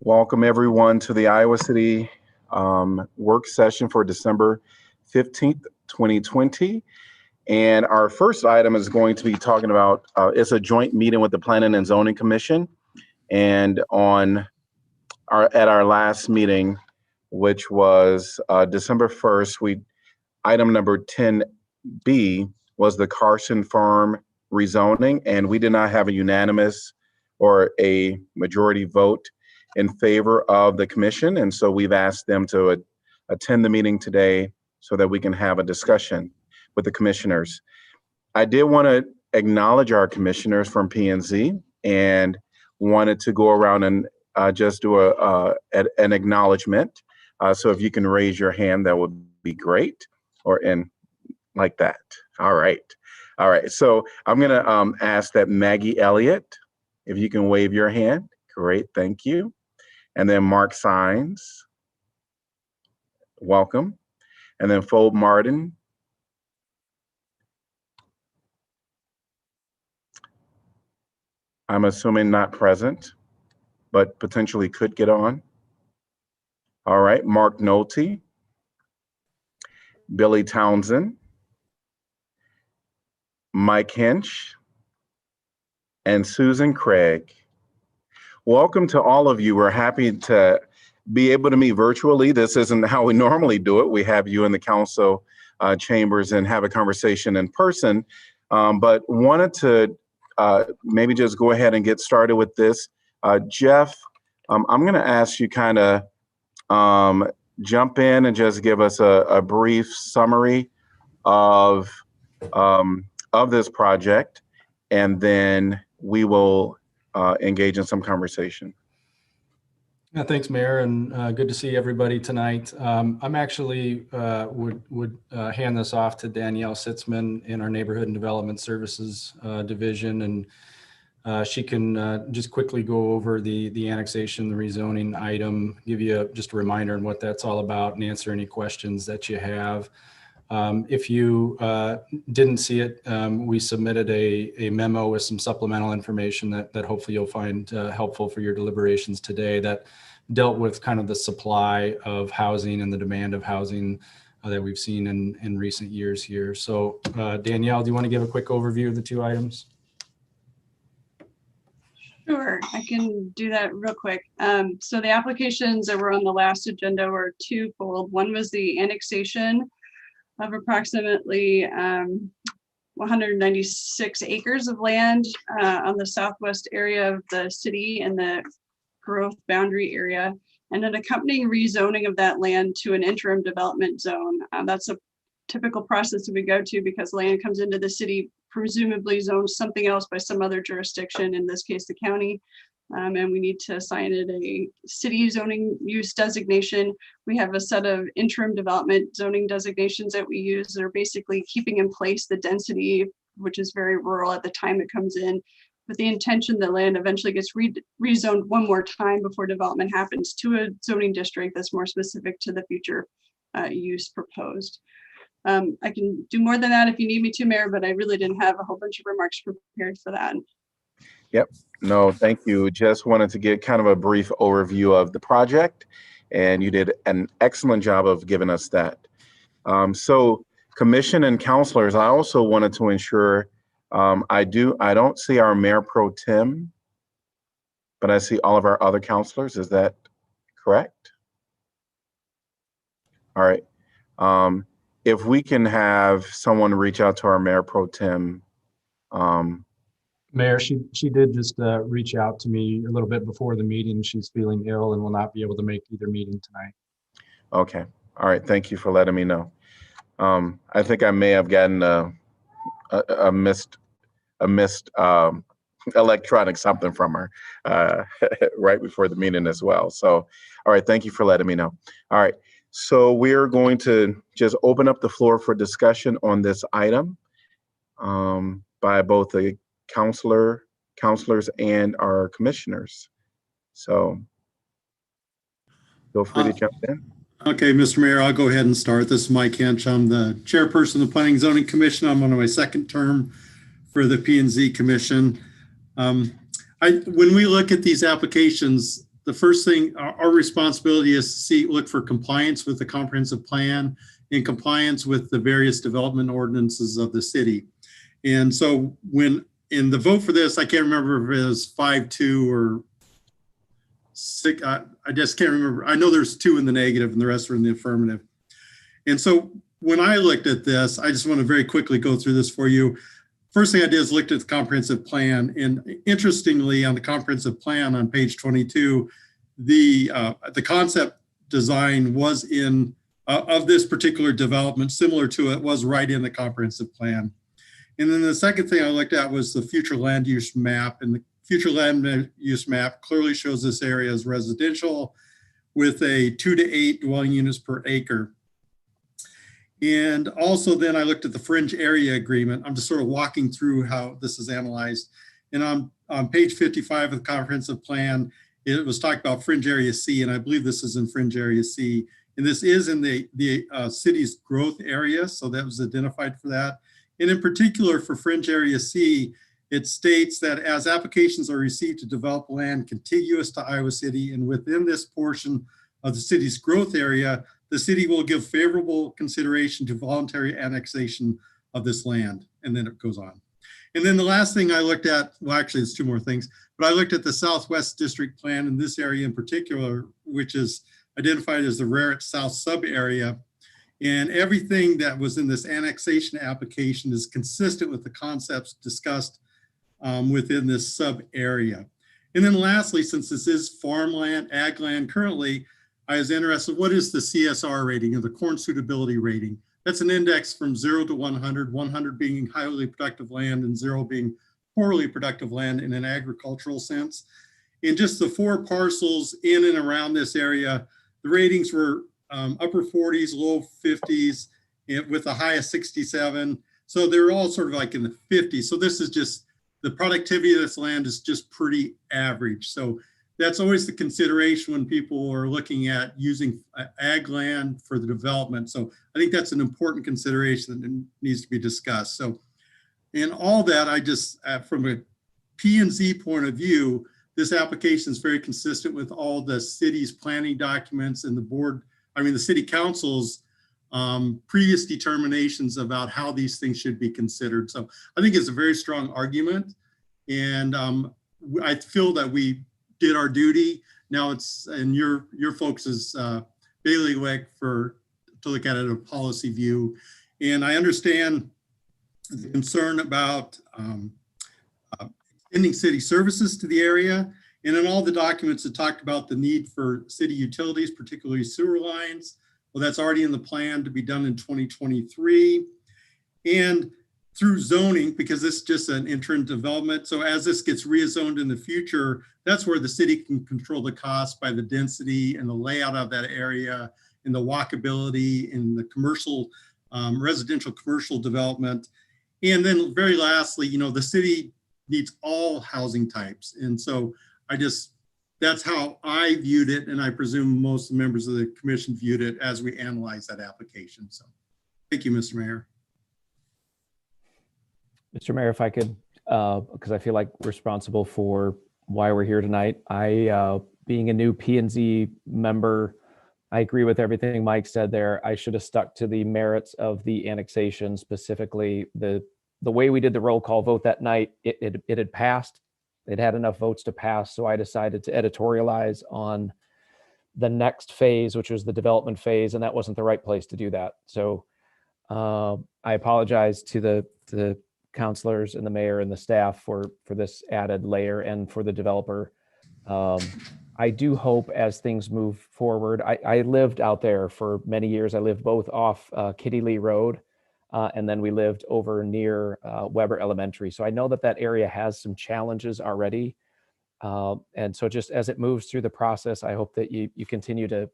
Welcome everyone to the Iowa City work session for December 15th, 2020. And our first item is going to be talking about, it's a joint meeting with the Planning and Zoning Commission. And at our last meeting, which was December 1st, item number 10B was the Carson Farm rezoning, and we did not have a unanimous or a majority vote in favor of the commission. And so we've asked them to attend the meeting today so that we can have a discussion with the commissioners. I did want to acknowledge our commissioners from P&Z and wanted to go around and just do an acknowledgement. So if you can raise your hand, that would be great, like that. All right. So I'm going to ask that Maggie Elliott, if you can wave your hand. Great, thank you. And then Mark Sines, welcome. And then Fold Martin. I'm assuming not present, but potentially could get on. All right, Mark Nolte, Billy Townsend, Mike Hinch, and Susan Craig. Welcome to all of you. We're happy to be able to meet virtually. This isn't how we normally do it. We have you in the council chambers and have a conversation in person, but wanted to maybe just go ahead and get started with this. Jeff, I'm going to ask you kind of jump in and just give us a brief summary of this project, and then we will engage in some conversation. Yeah, thanks, Mayor, and good to see everybody tonight. I'm actually would hand this off to Danielle Sitzman in our Neighborhood and Development Services division, and she can just quickly go over the annexation, the rezoning item, give you just a reminder on what that's all about, and answer any questions that you have. If you didn't see it, we submitted a memo with some supplemental information that hopefully you'll find helpful for your deliberations today, that dealt with kind of the supply of housing and the demand of housing that we've seen in recent years here. So Danielle, do you want to give a quick overview of the two items? Sure, I can do that real quick. So the applications that were on the last agenda were twofold. One was the annexation of approximately 196 acres of land on the southwest area of the city and the growth boundary area, and an accompanying rezoning of that land to an interim development zone. That's a typical process that we go to because land comes into the city, presumably zoned something else by some other jurisdiction, in this case the county, and we need to assign it a city zoning use designation. We have a set of interim development zoning designations that we use that are basically keeping in place the density, which is very rural at the time it comes in, with the intention that land eventually gets rezoned one more time before development happens to a zoning district that's more specific to the future use proposed. I can do more than that if you need me to, Mayor, but I really didn't have a whole bunch of remarks prepared for that. Yep, no, thank you. Just wanted to get kind of a brief overview of the project, and you did an excellent job of giving us that. So commission and counselors, I also wanted to ensure, I don't see our Mayor Pro Tem, but I see all of our other counselors. Is that correct? All right. If we can have someone reach out to our Mayor Pro Tem. Mayor, she did just reach out to me a little bit before the meeting. She's feeling ill and will not be able to make either meeting tonight. Okay. All right. Thank you for letting me know. I think I may have gotten a missed electronic something from her right before the meeting as well. So, all right. Thank you for letting me know. All right. So we're going to just open up the floor for discussion on this item by both the counselors and our commissioners. So feel free to jump in. Okay, Mr. Mayor, I'll go ahead and start. This is Mike Hinch. I'm the chairperson of the Planning and Zoning Commission. I'm on my second term for the P&Z Commission. When we look at these applications, the first thing, our responsibility is to look for compliance with the comprehensive plan and compliance with the various development ordinances of the city. And so when in the vote for this, I can't remember if it was 5-2 or 6. I just can't remember. I know there's 2 in the negative and the rest are in the affirmative. And so when I looked at this, I just want to very quickly go through this for you. First thing I did is looked at the comprehensive plan. And interestingly, on the comprehensive plan on page 22, the concept design was in of this particular development, similar to it, was right in the comprehensive plan. And then the second thing I looked at was the future land use map. And the future land use map clearly shows this area as residential with a 2 to 8 dwelling units per acre. And also then I looked at the fringe area agreement. I'm just sort of walking through how this is analyzed. And on page 55 of the comprehensive plan, it was talked about fringe area C, and I believe this is in fringe area C. And this is in the city's growth area, so that was identified for that. And in particular for fringe area C, it states that as applications are received to develop land contiguous to Iowa City and within this portion of the city's growth area, the city will give favorable consideration to voluntary annexation of this land. And then it goes on. And then the last thing I looked at, well, actually it's 2 more things, but I looked at the Southwest District Plan in this area in particular, which is identified as the Raritt South sub area. And everything that was in this annexation application is consistent with the concepts discussed within this sub area. And then lastly, since this is farmland, ag land currently, I was interested, what is the CSR rating or the corn suitability rating? That's an index from 0 to 100, 100 being highly productive land and 0 being poorly productive land in an agricultural sense. In just the 4 parcels in and around this area, the ratings were upper 40s, low 50s, with a high of 67. So they're all sort of like in the 50s. So this is just, the productivity of this land is just pretty average. So that's always the consideration when people are looking at using ag land for the development. So I think that's an important consideration that needs to be discussed. So in all that, I just, from a P&Z point of view, this application is very consistent with all the city's planning documents and the city council's previous determinations about how these things should be considered. So I think it's a very strong argument. And I feel that we did our duty. Now it's in your folks' bailiwick to look at it a policy view. And I understand the concern about extending city services to the area. And in all the documents it talked about the need for city utilities, particularly sewer lines. Well, that's already in the plan to be done in 2023. And through zoning, because this is just an interim development. So as this gets rezoned in the future, that's where the city can control the cost by the density and the layout of that area and the walkability and the commercial, residential commercial development. And then very lastly, the city needs all housing types. And so that's how I viewed it. And I presume most members of the commission viewed it as we analyze that application. So thank you, Mr. Mayor. Mr. Mayor, if I could, because I feel like responsible for why we're here tonight. Being a new P&Z member, I agree with everything Mike said there. I should have stuck to the merits of the annexation, specifically the way we did the roll call vote that night. It had passed. It had enough votes to pass. So I decided to editorialize on the next phase, which was the development phase, and that wasn't the right place to do that. So I apologize to the counselors and the mayor and the staff for this added layer and for the developer. I do hope as things move forward, I lived out there for many years. I lived both off Kitty Lee Road and then we lived over near Weber Elementary. So I know that area has some challenges already. And so just as it moves through the process, I hope that you continue to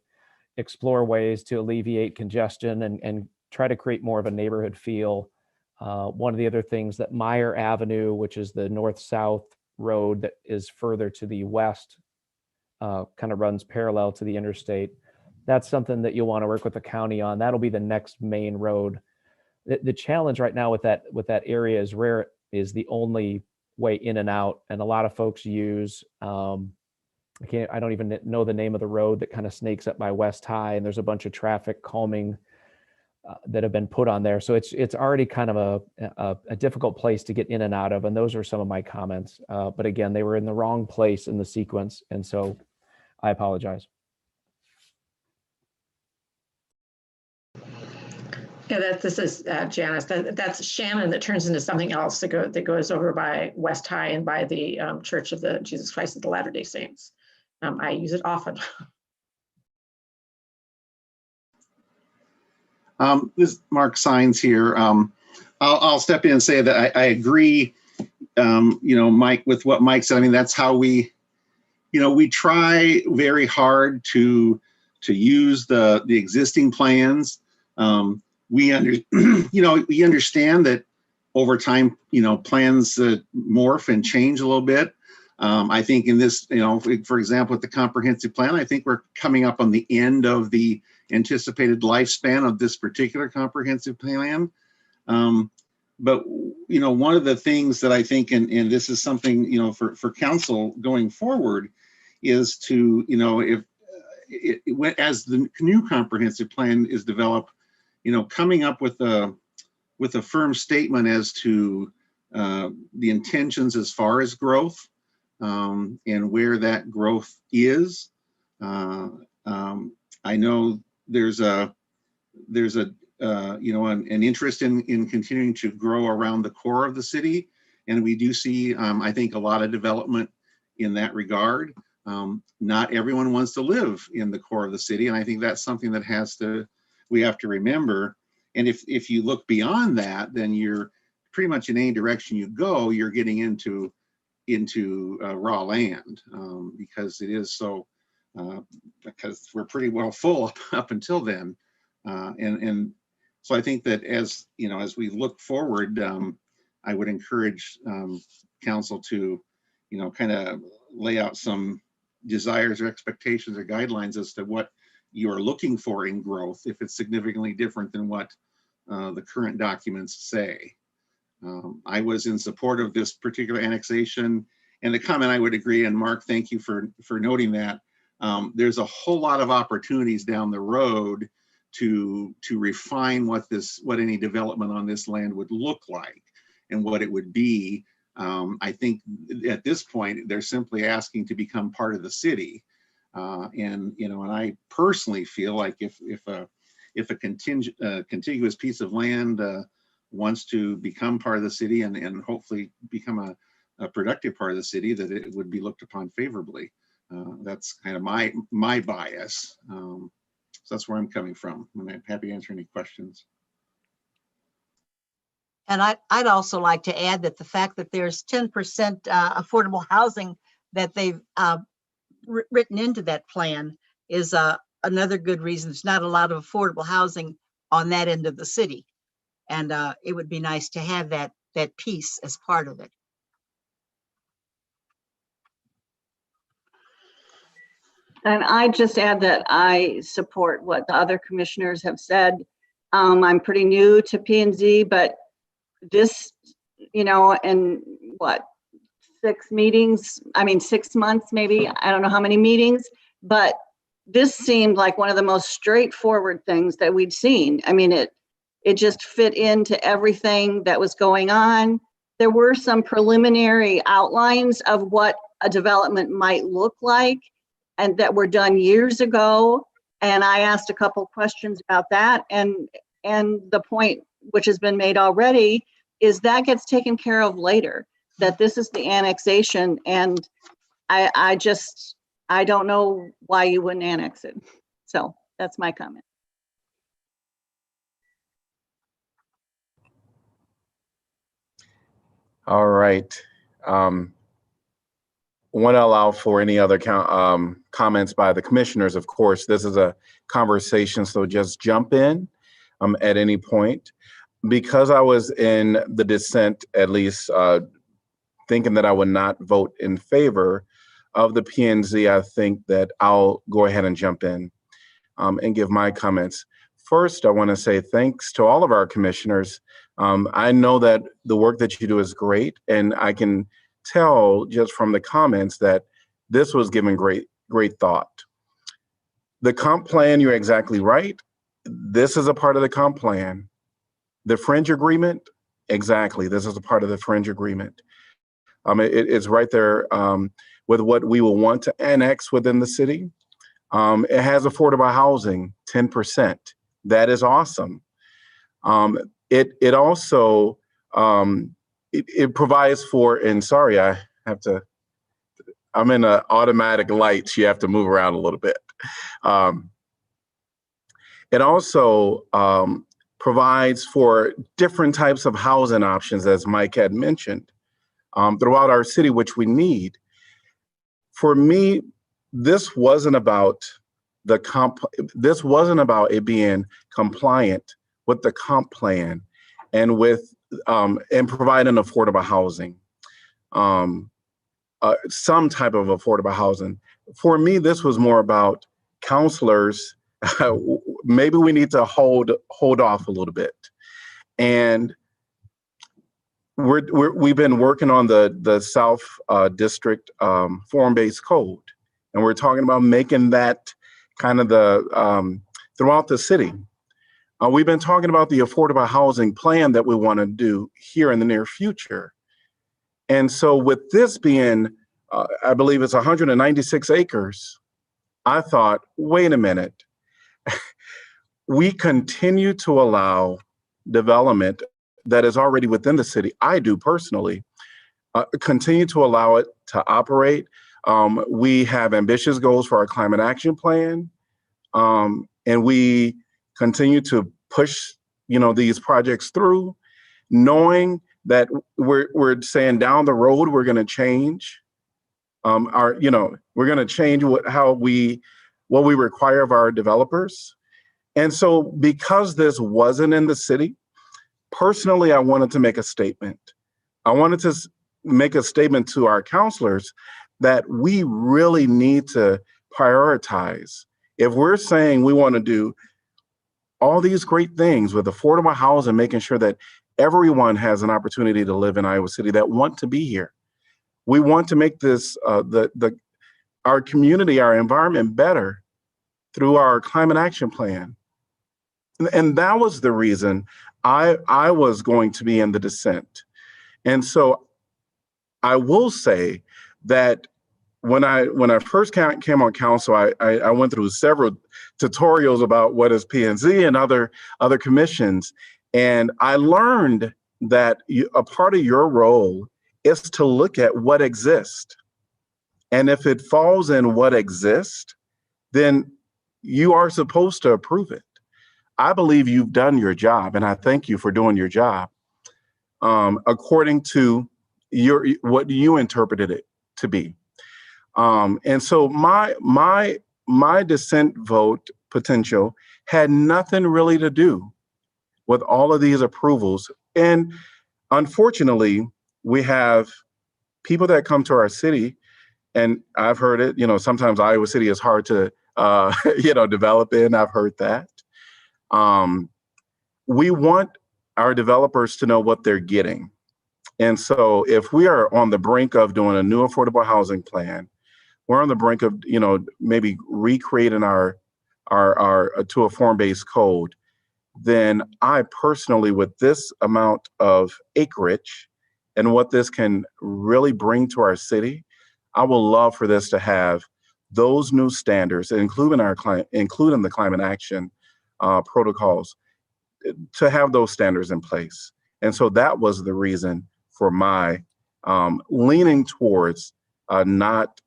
explore ways to alleviate congestion and try to create more of a neighborhood feel. One of the other things that Meyer Avenue, which is the north-south road that is further to the west, kind of runs parallel to the interstate. That's something that you'll want to work with the county on. That'll be the next main road. The challenge right now with that area is Raritt is the only way in and out, and a lot of folks use I don't even know the name of the road that kind of snakes up by West High, and there's a bunch of traffic calming that have been put on there. So it's already kind of a difficult place to get in and out of. And those are some of my comments. But again, they were in the wrong place in the sequence. And so I apologize. Yeah, this is Janice. That's Shannon that turns into something else that goes over by West High and by the Church of the Jesus Christ of the Latter-day Saints. I use it often. This is Mark Sines here. I'll step in and say that I agree, Mike, with what Mike said. I mean, that's how we try very hard to use the existing plans. We understand that over time, plans morph and change a little bit. I think in this, for example, with the comprehensive plan, I think we're coming up on the end of the anticipated lifespan of this particular comprehensive plan. But, one of the things that I think, and this is something, for council going forward, is to, as the new comprehensive plan is developed, coming up with a firm statement as to the intentions as far as growth and where that growth is. I know there's an interest in continuing to grow around the core of the city, and we do see, I think, a lot of development in that regard. Not everyone wants to live in the core of the city, and I think that's something that we have to remember. And if you look beyond that, then you're pretty much in any direction you go, you're getting into raw land, because it is so. Because we're pretty well full up until then, and so I think that as we look forward, I would encourage council to kind of lay out some desires or expectations or guidelines as to what you are looking for in growth, if it's significantly different than what the current documents say. I was in support of this particular annexation, and the comment I would agree, and Mark, thank you for noting that. There's a whole lot of opportunities down the road to refine what any development on this land would look like and what it would be. I think at this point they're simply asking to become part of the city, and I personally feel like if a contiguous piece of land wants to become part of the city and hopefully become a productive part of the city, that it would be looked upon favorably. That's kind of my bias. So that's where I'm coming from, and I'm happy to answer any questions. And I'd also like to add that the fact that there's 10% affordable housing that they've written into that plan is another good reason. There's not a lot of affordable housing on that end of the city. And it would be nice to have that piece as part of it. And I just add that I support what the other commissioners have said. I'm pretty new to P&Z, but this, in what, 6 months, maybe, I don't know how many meetings, but this seemed like one of the most straightforward things that we'd seen. I mean, it just fit into everything that was going on. There were some preliminary outlines of what a development might look like, and that were done years ago. And I asked a couple questions about that. And the point which has been made already is that gets taken care of later, that this is the annexation. And I don't know why you wouldn't annex it. So that's my comment. All right. Want to allow for any other comments by the commissioners. Of course, this is a conversation, so just jump in at any point. Because I was in the dissent, at least thinking that I would not vote in favor of the P&Z, I think that I'll go ahead and jump in and give my comments. First, I want to say thanks to all of our commissioners. I know that the work that you do is great, and I can tell just from the comments that this was given great thought. The comp plan, you're exactly right. This is a part of the comp plan. The fringe agreement, exactly. This is a part of the fringe agreement. It's right there with what we will want to annex within the city. It has affordable housing, 10%. That is awesome. It also it provides for, and sorry, I'm in an automatic lights. You have to move around a little bit. It also provides for different types of housing options, as Mike had mentioned, throughout our city, which we need. For me, this wasn't about this wasn't about it being compliant with the comp plan and with and providing affordable housing, some type of affordable housing. For me, this was more about counselors. Maybe we need to hold off a little bit, and we've been working on the South District form-based code, and we're talking about making that kind of the throughout the city. We've been talking about the affordable housing plan that we want to do here in the near future. And so with this being, I believe it's 196 acres, I thought, wait a minute. We continue to allow development that is already within the city. I do personally continue to allow it to operate. We have ambitious goals for our climate action plan. And we continue to push, these projects through, knowing that we're saying down the road we're going to change we're going to change what we require of our developers. And so, because this wasn't in the city, personally, I wanted to make a statement. I wanted to make a statement to our counselors that we really need to prioritize. If we're saying we want to do all these great things with affordable housing, making sure that everyone has an opportunity to live in Iowa City that want to be here, we want to make this our community, our environment better through our climate action plan. And that was the reason I was going to be in the dissent. And so I will say that when I first came on council, I went through several tutorials about what is P&Z and other commissions. And I learned that a part of your role is to look at what exists. And if it falls in what exists, then you are supposed to approve it. I believe you've done your job, and I thank you for doing your job according to what you interpreted it to be. And so my dissent vote potential had nothing really to do with all of these approvals. And unfortunately, we have people that come to our city, and I've heard it, sometimes Iowa City is hard to, develop in. I've heard that. We want our developers to know what they're getting. And so if we are on the brink of doing a new affordable housing plan, we're on the brink of, maybe recreating our to a form-based code, then I personally, with this amount of acreage and what this can really bring to our city, I would love for this to have those new standards, including the climate action protocols, to have those standards in place. And so that was the reason for my leaning towards not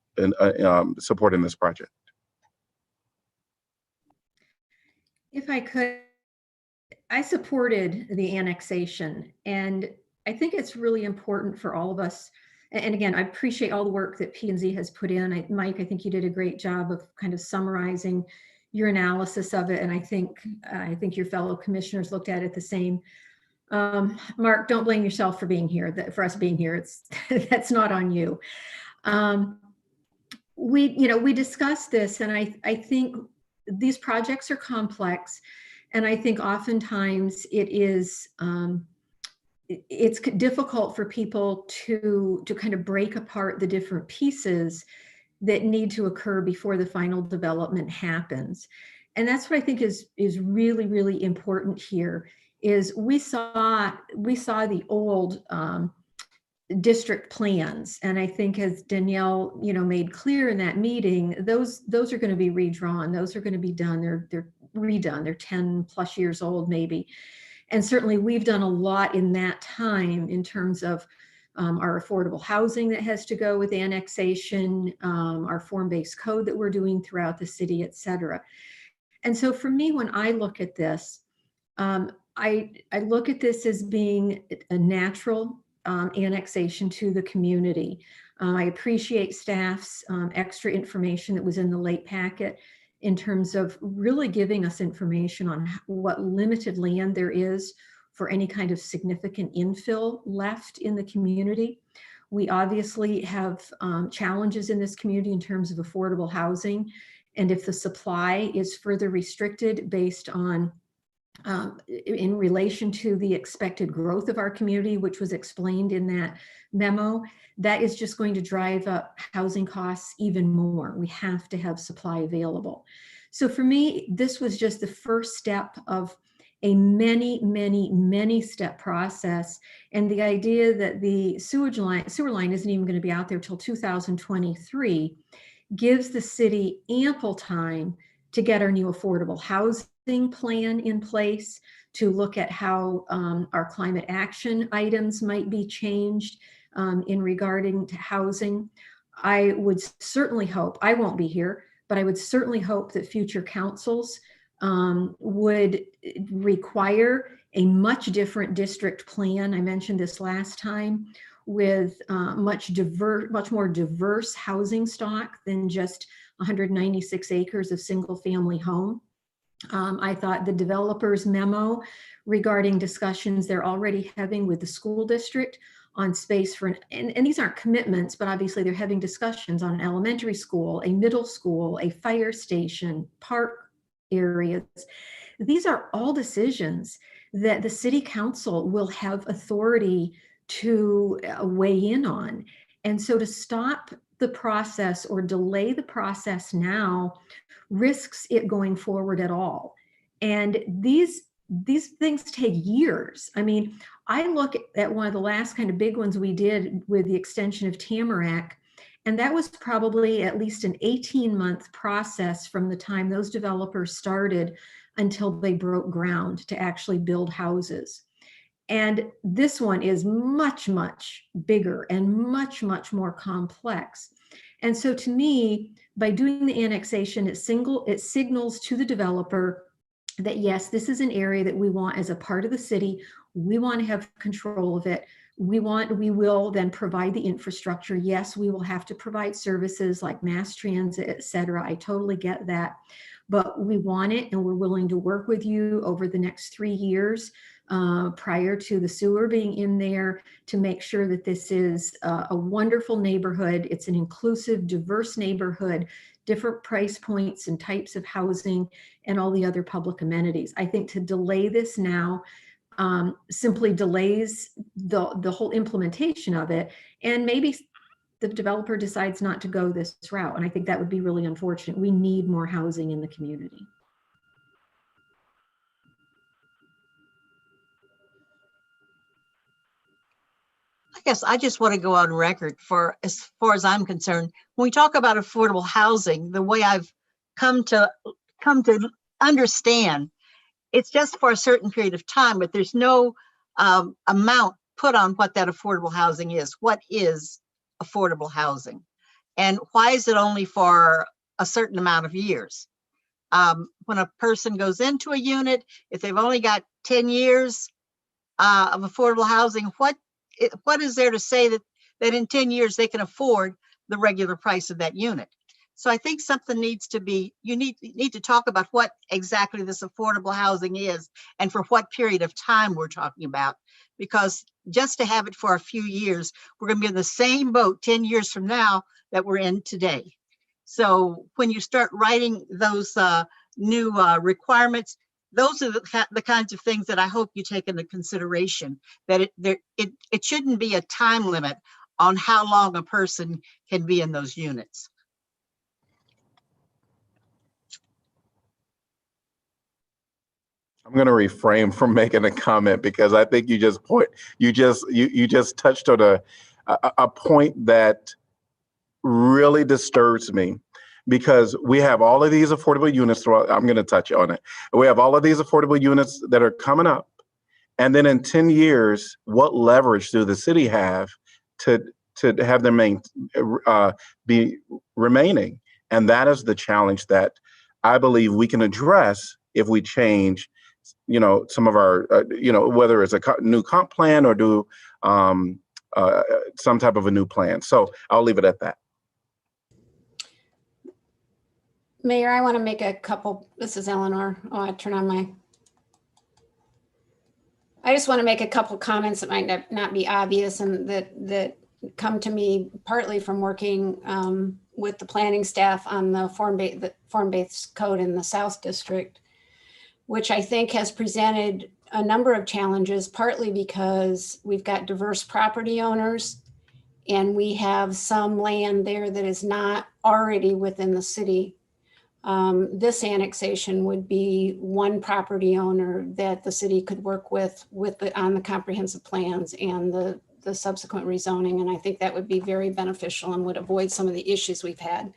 supporting this project. If I could, I supported the annexation, and I think it's really important for all of us. And again, I appreciate all the work that P&Z has put in. Mike, I think you did a great job of kind of summarizing your analysis of it, and I think your fellow commissioners looked at it the same. Mark, don't blame yourself for being here. For us being here, that's not on you. We discussed this, and I think these projects are complex, and I think oftentimes it's difficult for people to kind of break apart the different pieces that need to occur before the final development happens. And that's what I think is really, really important here, is we saw the old district plans. And I think, as Danielle, made clear in that meeting, those are going to be redrawn. Those are going to be done. They're redone. They're 10 plus years old, maybe. And certainly we've done a lot in that time in terms of our affordable housing that has to go with annexation, our form-based code that we're doing throughout the city, et cetera. And so for me, when I look at this, I look at this as being a natural annexation to the community. I appreciate staff's extra information that was in the late packet in terms of really giving us information on what limited land there is for any kind of significant infill left in the community. We obviously have challenges in this community in terms of affordable housing. And if the supply is further restricted based on in relation to the expected growth of our community, which was explained in that memo, that is just going to drive up housing costs even more. We have to have supply available. So for me, this was just the first step of a many step process. And the idea that the sewer line isn't even going to be out there till 2023 gives the city ample time to get our new affordable housing plan in place, to look at how our climate action items might be changed in regarding to housing. I would certainly hope, I won't be here, but I would certainly hope that future councils would require a much different district plan. I mentioned this last time, with much more diverse housing stock than just 196 acres of single family home. I thought the developer's memo regarding discussions they're already having with the school district on space for, and these aren't commitments, but obviously they're having discussions on an elementary school, a middle school, a fire station, park areas. These are all decisions that the city council will have authority to weigh in on. And so to stop the process or delay the process now risks it going forward at all. And these things take years. I mean, I look at one of the last kind of big ones we did with the extension of Tamarack, and that was probably at least an 18-month process from the time those developers started until they broke ground to actually build houses. And this one is much bigger and much more complex. And so to me, by doing the annexation, it signals to the developer that yes, this is an area that we want as a part of the city. We want to have control of it. We will then provide the infrastructure. Yes, we will have to provide services like mass transit, et cetera. I totally get that. But we want it, and we're willing to work with you over the next 3 years prior to the sewer being in there to make sure that this is a wonderful neighborhood. It's an inclusive, diverse neighborhood, different price points and types of housing, and all the other public amenities. I think to delay this now simply delays the whole implementation of it, and maybe the developer decides not to go this route. And I think that would be really unfortunate. We need more housing in the community. I guess I just want to go on record for, as far as I'm concerned, when we talk about affordable housing, the way I've come to understand, it's just for a certain period of time, but there's no amount put on what that affordable housing is. What is affordable housing? And why is it only for a certain amount of years? When a person goes into a unit, if they've only got 10 years of affordable housing, what is there to say that in 10 years they can afford the regular price of that unit? So I think something needs to be, you need to talk about what exactly this affordable housing is and for what period of time we're talking about, because just to have it for a few years, we're going to be in the same boat 10 years from now that we're in today. So when you start writing those new requirements, those are the kinds of things that I hope you take into consideration, that it shouldn't be a time limit on how long a person can be in those units. I'm going to refrain from making a comment because I think you just touched on a point that really disturbs me, because we have all of these affordable units throughout. I'm going to touch on it. We have all of these affordable units that are coming up. And then in 10 years, what leverage do the city have to have them be remaining? And that is the challenge that I believe we can address if we change, some of our, whether it's a new comp plan or do some type of a new plan. So I'll leave it at that. Mayor, I want to make a couple, this is Eleanor. Oh, I turn on I just want to make a couple comments that might not be obvious and that come to me partly from working with the planning staff on the form-based code in the South District, which I think has presented a number of challenges, partly because we've got diverse property owners and we have some land there that is not already within the city. This annexation would be one property owner that the city could work with on the comprehensive plans and the subsequent rezoning. And I think that would be very beneficial and would avoid some of the issues we've had.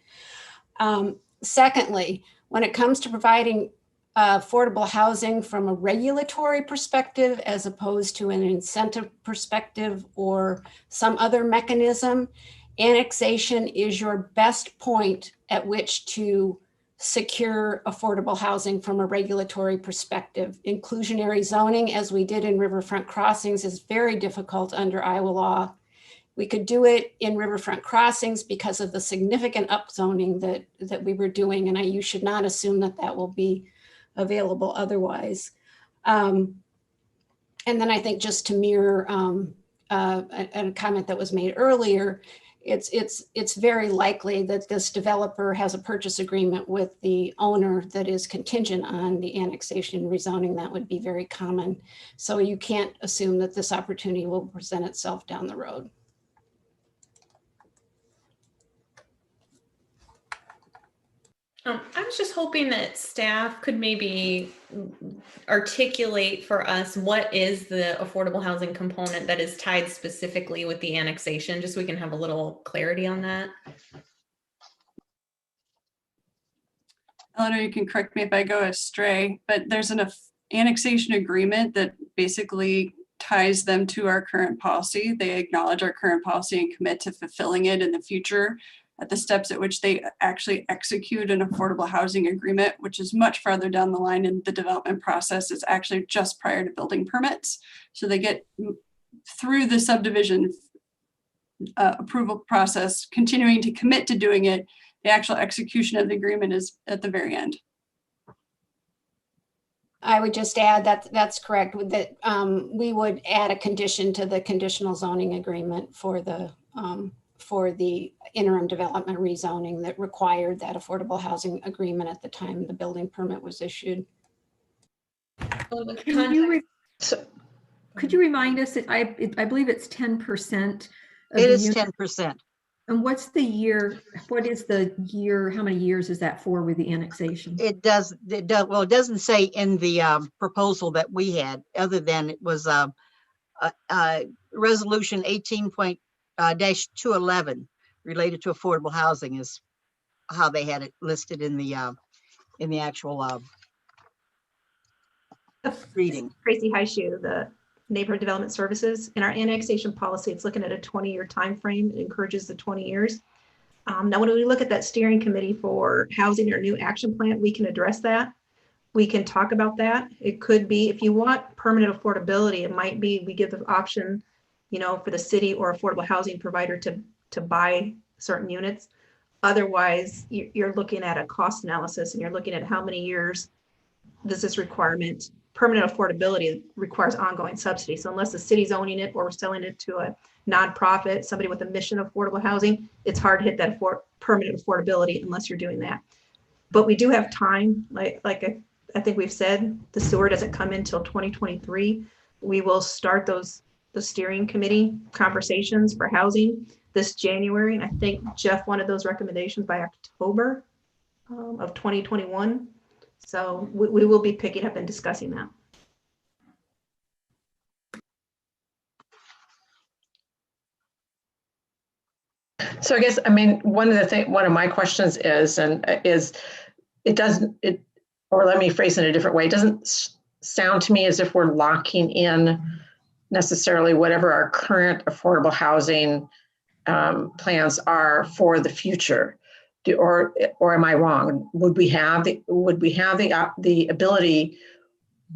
Secondly, when it comes to providing affordable housing from a regulatory perspective, as opposed to an incentive perspective or some other mechanism, annexation is your best point at which to secure affordable housing from a regulatory perspective. Inclusionary zoning, as we did in Riverfront Crossings, is very difficult under Iowa law. We could do it in Riverfront Crossings because of the significant upzoning that we were doing, and you should not assume that that will be available otherwise. And then I think just to mirror a comment that was made earlier, it's very likely that this developer has a purchase agreement with the owner that is contingent on the annexation and rezoning. That would be very common. So you can't assume that this opportunity will present itself down the road. I was just hoping that staff could maybe articulate for us what is the affordable housing component that is tied specifically with the annexation, just so we can have a little clarity on that. Eleanor, you can correct me if I go astray, but there's an annexation agreement that basically ties them to our current policy. They acknowledge our current policy and commit to fulfilling it in the future at the steps at which they actually execute an affordable housing agreement, which is much farther down the line in the development process. It's actually just prior to building permits. So they get through the subdivision approval process, continuing to commit to doing it. The actual execution of the agreement is at the very end. I would just add that that's correct. That we would add a condition to the conditional zoning agreement for the interim development rezoning that required that affordable housing agreement at the time the building permit was issued. Could you remind us? I believe it's 10%. It is 10%. And what's the year? What is the year? How many years is that for with the annexation? It does. Well, it doesn't say in the proposal that we had, other than it was resolution 18.-211 related to affordable housing is how they had it listed in the actual reading. Tracy Highshoe, the Neighborhood Development Services. In our annexation policy, it's looking at a 20-year time frame. It encourages the 20 years. Now, when we look at that steering committee for housing or new action plan, we can address that. We can talk about that. It could be, if you want permanent affordability, it might be we give the option, for the city or affordable housing provider to buy certain units. Otherwise, you're looking at a cost analysis and you're looking at how many years does this requirement. Permanent affordability requires ongoing subsidy. So unless the city's owning it or we're selling it to a nonprofit, somebody with a mission of affordable housing, it's hard to hit that permanent affordability unless you're doing that. But we do have time. Like I think we've said, the sewer doesn't come in until 2023. We will start the steering committee conversations for housing this January. And I think Jeff wanted those recommendations by October of 2021. So we will be picking up and discussing that. So I guess, I mean, one of my questions is, or let me phrase it in a different way. It doesn't sound to me as if we're locking in necessarily whatever our current affordable housing plans are for the future. Or am I wrong? Would we have the ability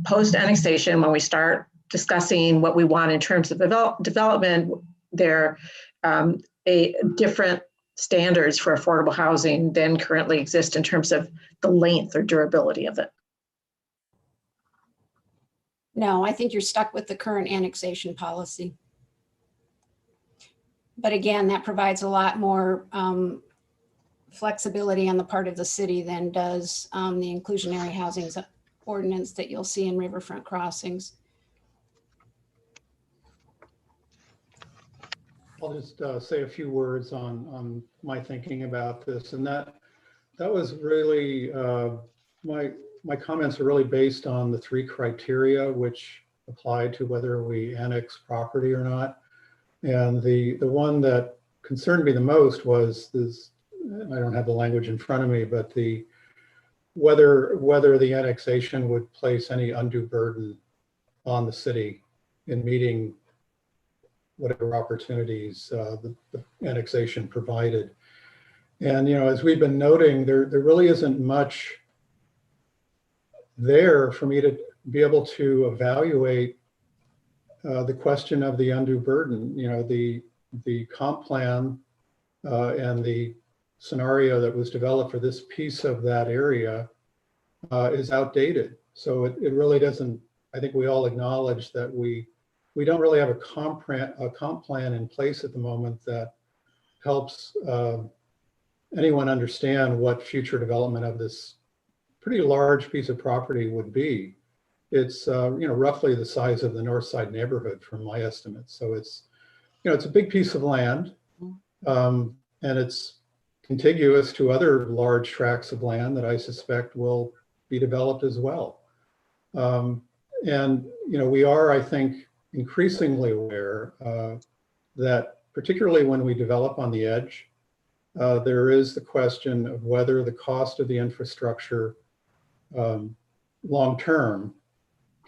post annexation, when we start discussing what we want in terms of development, there a different standards for affordable housing than currently exist in terms of the length or durability of it? No, I think you're stuck with the current annexation policy. But again, that provides a lot more flexibility on the part of the city than does the inclusionary housing ordinance that you'll see in riverfront crossings. I'll just say a few words on my thinking about this, and that was really my comments are really based on the 3 criteria which apply to whether we annex property or not. And the one that concerned me the most was this. I don't have the language in front of me, but whether the annexation would place any undue burden on the city in meeting whatever opportunities the annexation provided. And, you know, as we've been noting, there really isn't much there for me to be able to evaluate the question of the undue burden. You know, the comp plan and the scenario that was developed for this piece of that area is outdated. So it really doesn't, I think we all acknowledge that we don't really have a comp plan in place at the moment that helps anyone understand what future development of this pretty large piece of property would be. It's you know, roughly the size of the North Side neighborhood from my estimates. So it's, you know, it's a big piece of land, and it's contiguous to other large tracts of land that I suspect will be developed as well. And you know, we are, I think, increasingly aware that particularly when we develop on the edge, there is the question of whether the cost of the infrastructure long-term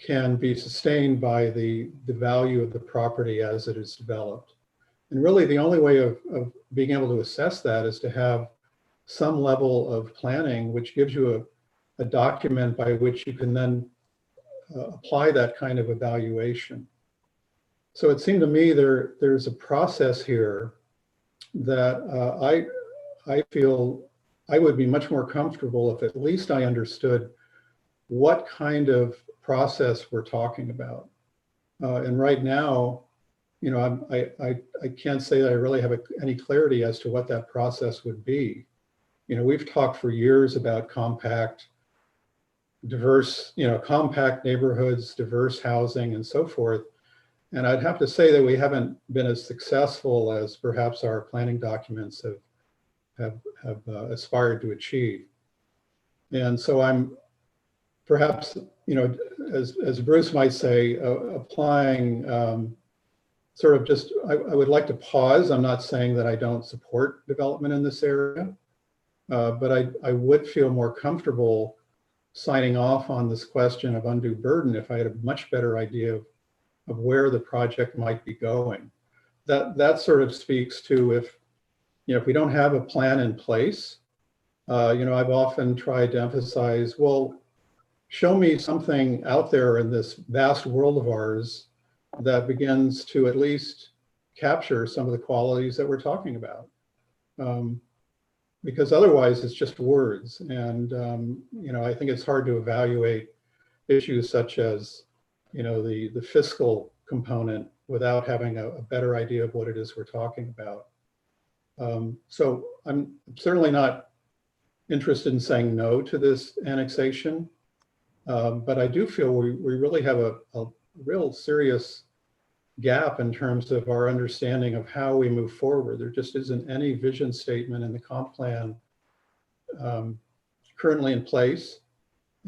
can be sustained by the value of the property as it is developed. And really the only way of being able to assess that is to have some level of planning, which gives you a document by which you can then apply that kind of evaluation. So it seemed to me there's a process here that I feel I would be much more comfortable if at least I understood what kind of process we're talking about. And right now, you know, I can't say that I really have any clarity as to what that process would be. You know, we've talked for years about compact, diverse, you know, compact neighborhoods, diverse housing and so forth. And I'd have to say that we haven't been as successful as perhaps our planning documents have aspired to achieve. And so I'm perhaps, you know, as Bruce might say, applying sort of just, I would like to pause. I'm not saying that I don't support development in this area, but I would feel more comfortable signing off on this question of undue burden if I had a much better idea of where the project might be going. That sort of speaks to if we don't have a plan in place, you know, I've often tried to emphasize, well, show me something out there in this vast world of ours that begins to at least capture some of the qualities that we're talking about. Because otherwise it's just words. And, you know, I think it's hard to evaluate issues such as, you know, the fiscal component without having a better idea of what it is we're talking about. So I'm certainly not interested in saying no to this annexation, but I do feel we really have a real serious gap in terms of our understanding of how we move forward. There just isn't any vision statement in the comp plan currently in place.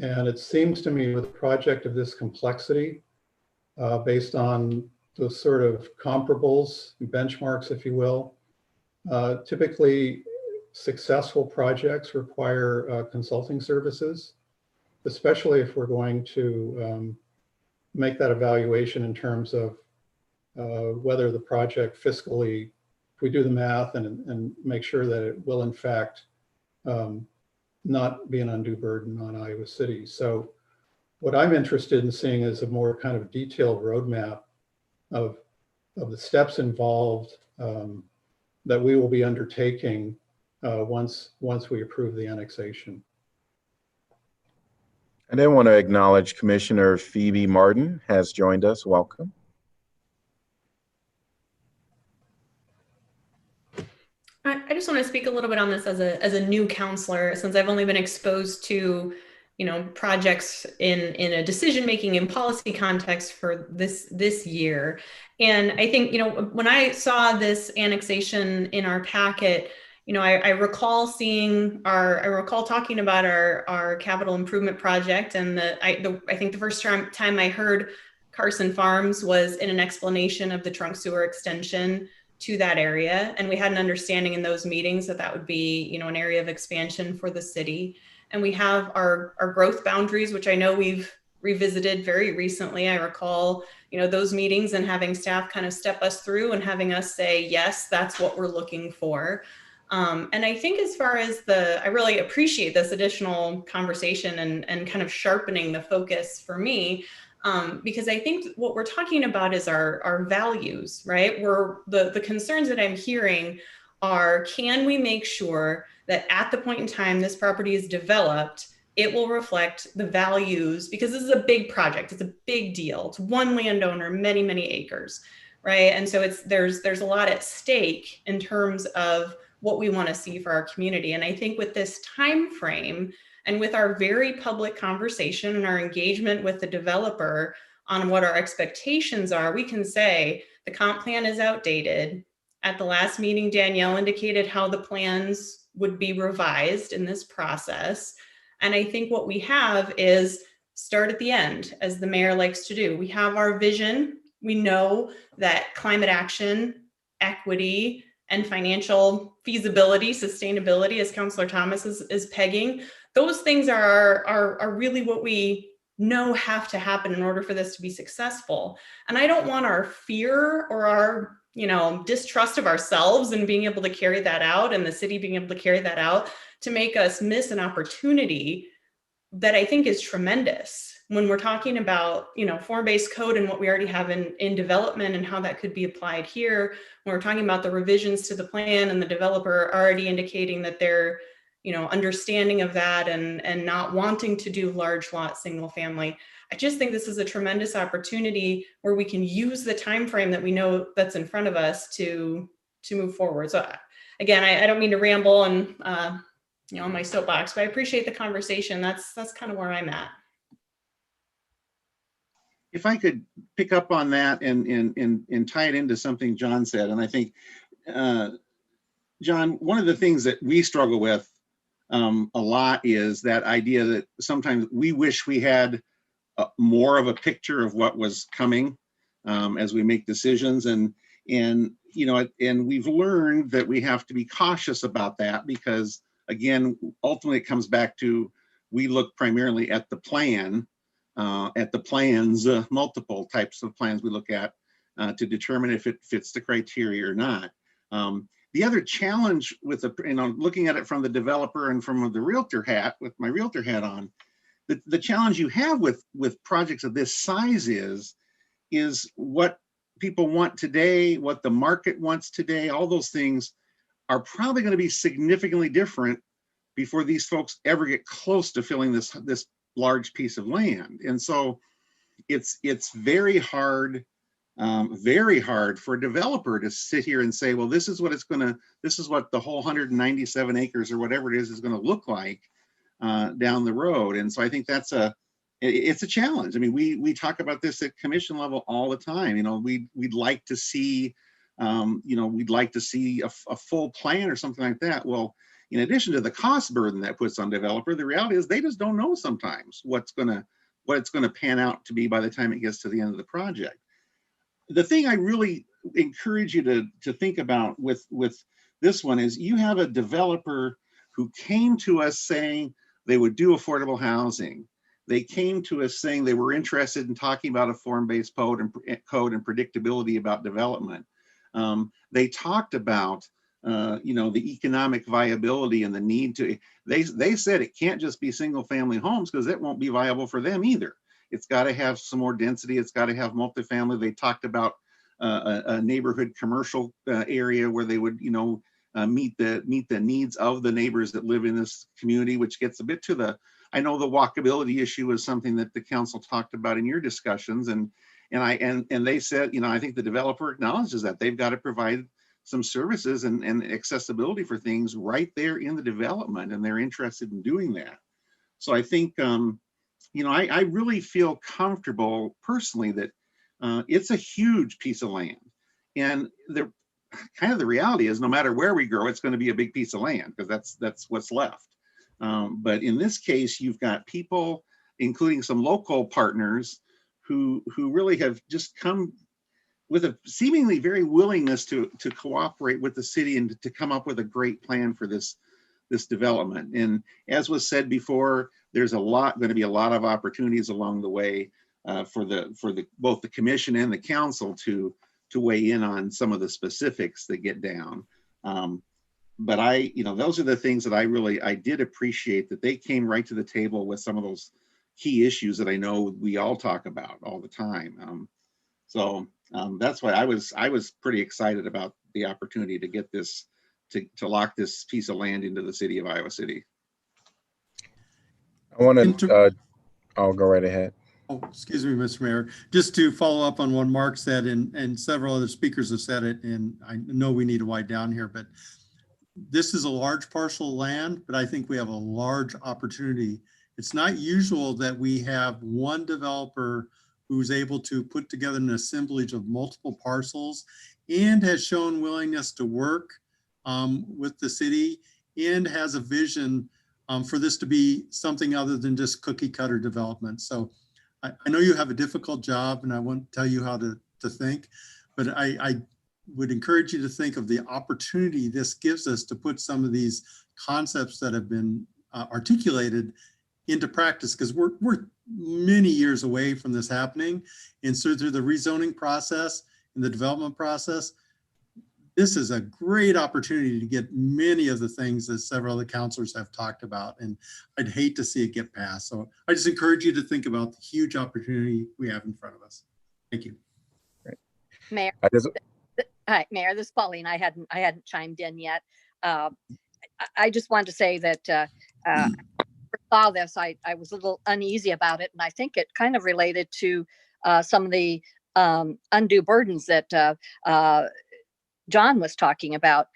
And it seems to me with a project of this complexity, based on those sort of comparables, benchmarks, if you will, Typically, successful projects require consulting services, especially if we're going to make that evaluation in terms of whether the project fiscally, if we do the math and make sure that it will in fact not be an undue burden on Iowa City. So what I'm interested in seeing is a more kind of detailed roadmap of the steps involved that we will be undertaking once we approve the annexation. I then want to acknowledge Commissioner Phoebe Martin has joined us. Welcome. I just want to speak a little bit on this as a new counselor, since I've only been exposed to, projects in a decision-making and policy context for this year. And I think, when I saw this annexation in our packet, I recall talking about our capital improvement project, and I think the first time I heard Carson Farms was in an explanation of the trunk sewer extension to that area. And we had an understanding in those meetings that would be, an area of expansion for the city. And we have our growth boundaries, which I know we've revisited very recently. I recall, those meetings and having staff kind of step us through and having us say, yes, that's what we're looking for. And I think as far as I really appreciate this additional conversation and kind of sharpening the focus for me, because I think what we're talking about is our values, right? The concerns that I'm hearing are, can we make sure that at the point in time this property is developed, it will reflect the values, because this is a big project, it's a big deal. It's one landowner, many, many acres, right? And so there's a lot at stake in terms of what we want to see for our community. And I think with this time frame, and with our very public conversation and our engagement with the developer on what our expectations are, we can say the comp plan is outdated. At the last meeting, Danielle indicated how the plans would be revised in this process. And I think what we have is start at the end, as the mayor likes to do. We have our vision. We know that climate action, equity, and financial feasibility, sustainability, as Councillor Thomas is pegging, those things are really what we know have to happen in order for this to be successful. And I don't want our fear or our distrust of ourselves and being able to carry that out, and the city being able to carry that out, to make us miss an opportunity that I think is tremendous when we're talking about, form-based code and what we already have in development and how that could be applied here. When we're talking about the revisions to the plan and the developer already indicating that they're, understanding of that and not wanting to do large lot single family. I just think this is a tremendous opportunity where we can use the time frame that we know that's in front of us to move forward. So again, I don't mean to ramble and on my soapbox, but I appreciate the conversation. That's kind of where I'm at. If I could pick up on that and tie it into something John said, and I think, John, one of the things that we struggle with a lot is that idea that sometimes we wish we had more of a picture of what was coming as we make decisions, and we've learned that we have to be cautious about that, because again, ultimately it comes back to, we look primarily at the plan, at the plans, multiple types of plans we look at to determine if it fits the criteria or not. The other challenge with looking at it from the developer and from the realtor hat, with my realtor hat on, the challenge you have with projects of this size is what people want today, what the market wants today. All those things are probably going to be significantly different before these folks ever get close to filling this large piece of land. And so it's very hard for a developer to sit here and say, well, this is what the whole 197 acres or whatever it is going to look like down the road. And so I think it's a challenge. I mean, we talk about this at commission level all the time. We'd like to see, a full plan or something like that. Well, in addition to the cost burden that puts on developer, the reality is they just don't know sometimes what it's going to pan out to be by the time it gets to the end of the project. The thing I really encourage you to think about with this one is you have a developer who came to us saying they would do affordable housing. They came to us saying they were interested in talking about a form-based code and predictability about development. They talked about the economic viability and the need to, they said it can't just be single family homes because it won't be viable for them either. It's got to have some more density. It's got to have multifamily. They talked about a neighborhood commercial area where they would, meet the needs of the neighbors that live in this community, which gets a bit to the, I know the walkability issue is something that the council talked about in your discussions, and they said, I think the developer acknowledges that they've got to provide some services and accessibility for things right there in the development, and they're interested in doing that. So I think, I really feel comfortable personally that it's a huge piece of land, and the reality is no matter where we grow, it's going to be a big piece of land because that's what's left. But in this case, you've got people, including some local partners, who really have just come with a seemingly very willingness to cooperate with the city and to come up with a great plan for this development. And as was said before, there's going to be a lot of opportunities along the way for both the commission and the council to weigh in on some of the specifics that get down. But those are the things that I did appreciate, that they came right to the table with some of those key issues that I know we all talk about all the time. So that's why I was pretty excited about the opportunity to get this, to lock this piece of land into the city of Iowa City. I want to, I'll go right ahead. Oh, excuse me, Mr. Mayor. Just to follow up on what Mark said, and several other speakers have said it, and I know we need to wind down here, but this is a large parcel of land, but I think we have a large opportunity. It's not usual that we have one developer who's able to put together an assemblage of multiple parcels and has shown willingness to work with the city and has a vision for this to be something other than just cookie cutter development. So I know you have a difficult job and I won't tell you how to think, but I would encourage you to think of the opportunity this gives us to put some of these concepts that have been articulated into practice, because we're many years away from this happening. And so through the rezoning process and the development process, this is a great opportunity to get many of the things that several of the counselors have talked about, and I'd hate to see it get passed. So I just encourage you to think about the huge opportunity we have in front of us. Thank you. Great. Mayor, hi, Mayor, this is Pauline. I hadn't chimed in yet. I just wanted to say that saw this, I was a little uneasy about it, and I think it kind of related to some of the undue burdens that John was talking about.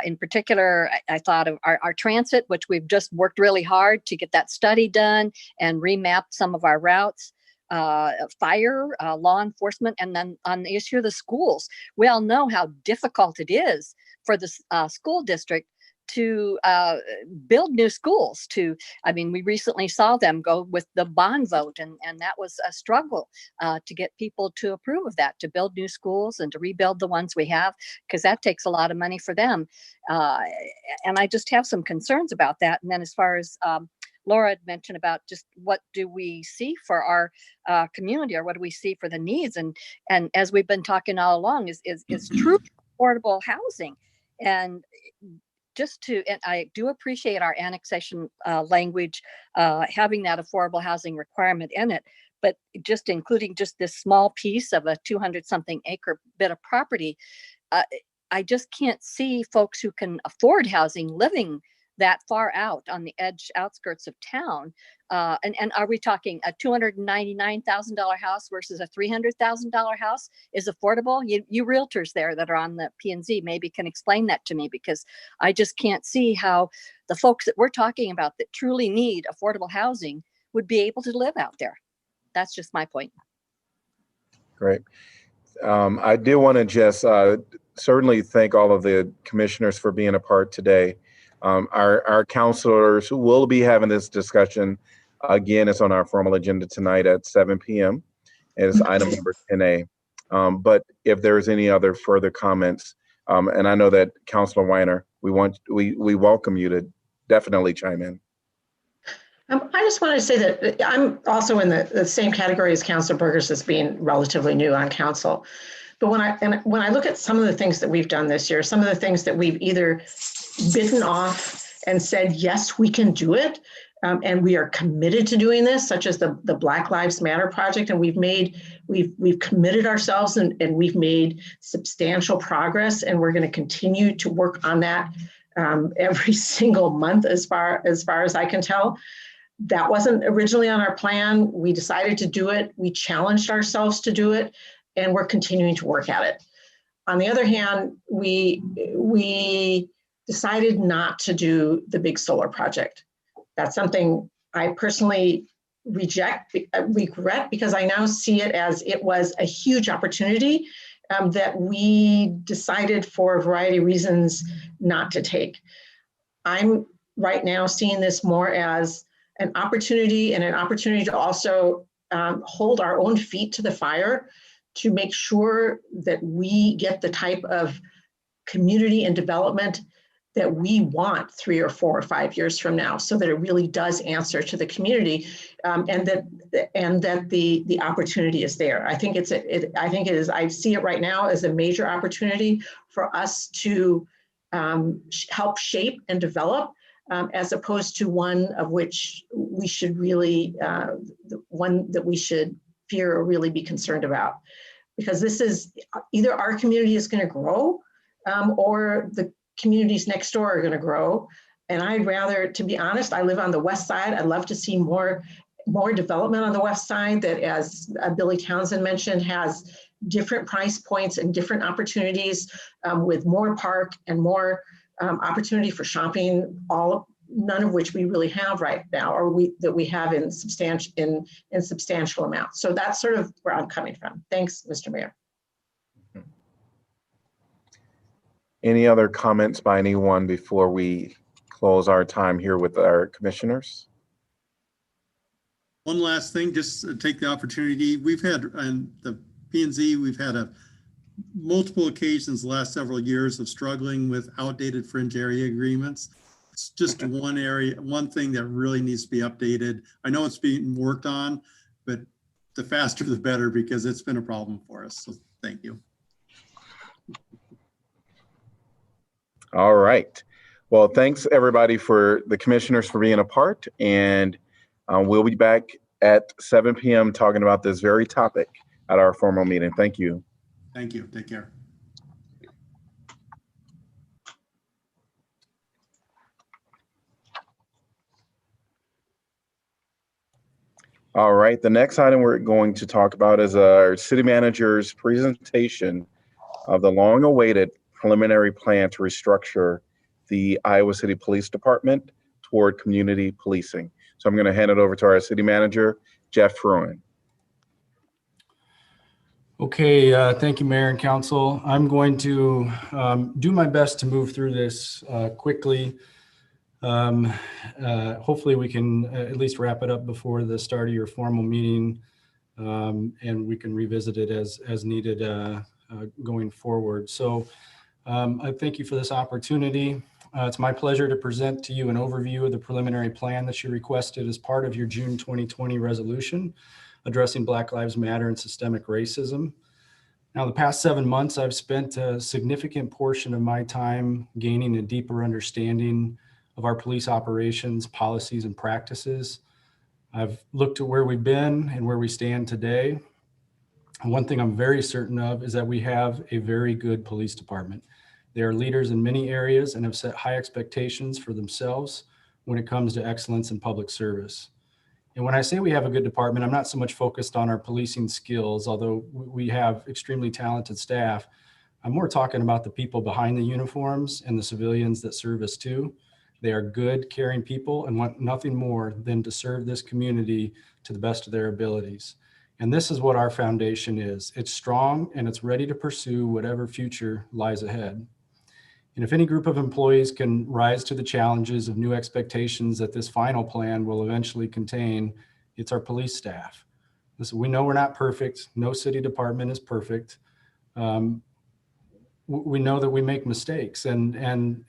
In particular, I thought of our transit, which we've just worked really hard to get that study done and remap some of our routes, fire, law enforcement, and then on the issue of the schools. We all know how difficult it is for the school district to build new schools. We recently saw them go with the bond vote, and that was a struggle to get people to approve of that, to build new schools and to rebuild the ones we have, because that takes a lot of money for them. And I just have some concerns about that. And then as far as Laura had mentioned about just what do we see for our community, or what do we see for the needs? And as we've been talking all along is true affordable housing. And I do appreciate our annexation language, having that affordable housing requirement in it, but just including just this small piece of a 200-something acre bit of property, I just can't see folks who can afford housing living that far out on the edge outskirts of town. And are we talking a $299,000 house versus a $300,000 house is affordable? You realtors there that are on the P&Z maybe can explain that to me, because I just can't see how the folks that we're talking about that truly need affordable housing would be able to live out there. That's just my point. Great. I do want to just certainly thank all of the commissioners for being a part today. Our counselors will be having this discussion again. It's on our formal agenda tonight at 7 p.m. It's item number 10A. But if there's any other further comments, and I know that Councilor Weiner we welcome you to definitely chime in. I just want to say that I'm also in the same category as Councilor Burgess as being relatively new on council. But when I look at some of the things that we've done this year, some of the things that we've either bitten off and said, yes, we can do it, and we are committed to doing this, such as the Black Lives Matter project, and we've committed ourselves and we've made substantial progress, and we're going to continue to work on that every single month as far as I can tell. That wasn't originally on our plan. We decided to do it. We challenged ourselves to do it, and we're continuing to work at it. On the other hand, we decided not to do the big solar project. That's something I personally regret because I now see it as it was a huge opportunity that we decided for a variety of reasons not to take. I'm right now seeing this more as an opportunity to also hold our own feet to the fire to make sure that we get the type of community and development that we want 3 or 4 or 5 years from now, so that it really does answer to the community, and that the opportunity is there. I think I see it right now as a major opportunity for us to help shape and develop, as opposed to one of which we should really, one that we should fear or really be concerned about. Because this is either our community is going to grow, or the communities next door are going to grow. And I'd rather, to be honest, I live on the west side. I'd love to see more development on the west side that, as Billy Townsend mentioned, has different price points and different opportunities, with more park and more opportunity for shopping, none of which we really have right now, or that we have in substantial amounts. So that's sort of where I'm coming from. Thanks, Mr. Mayor. Any other comments by anyone before we close our time here with our commissioners? One last thing, just to take the opportunity. We've had, on the P&Z, we've had multiple occasions the last several years of struggling with outdated fringe area agreements. It's just one thing that really needs to be updated. I know it's being worked on, but the faster the better, because it's been a problem for us. So thank you. All right. Well, thanks everybody, for the commissioners for being a part, and we'll be back at 7 p.m. talking about this very topic at our formal meeting. Thank you. Thank you. Take care. All right. The next item we're going to talk about is our city manager's presentation of the long-awaited preliminary plan to restructure the Iowa City Police Department toward community policing. So I'm going to hand it over to our city manager, Jeff Fruin. Okay, thank you, Mayor and Council. I'm going to do my best to move through this quickly. Hopefully we can at least wrap it up before the start of your formal meeting, and we can revisit it as needed going forward. So I thank you for this opportunity. It's my pleasure to present to you an overview of the preliminary plan that you requested as part of your June 2020 resolution addressing Black Lives Matter and systemic racism. Now, the past 7 months, I've spent a significant portion of my time gaining a deeper understanding of our police operations, policies, and practices. I've looked at where we've been and where we stand today. And one thing I'm very certain of is that we have a very good police department. They are leaders in many areas and have set high expectations for themselves when it comes to excellence in public service. And when I say we have a good department, I'm not so much focused on our policing skills, although we have extremely talented staff. I'm more talking about the people behind the uniforms and the civilians that serve us too. They are good, caring people and want nothing more than to serve this community to the best of their abilities. And this is what our foundation is. It's strong and it's ready to pursue whatever future lies ahead. And if any group of employees can rise to the challenges of new expectations that this final plan will eventually contain, it's our police staff. Listen, we know we're not perfect. No city department is perfect. we know that we make mistakes, and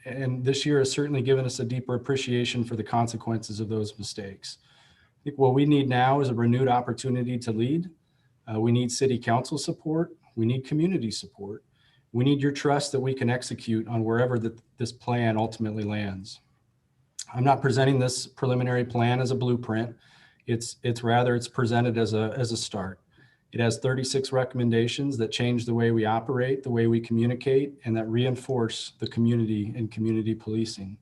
this year has certainly given us a deeper appreciation for the consequences of those mistakes. I think what we need now is a renewed opportunity to lead. We need city council support. We need community support. We need your trust that we can execute on wherever this plan ultimately lands. I'm not presenting this preliminary plan as a blueprint. It's presented as a start. It has 36 recommendations that change the way we operate, the way we communicate, and that reinforce the community and community policing.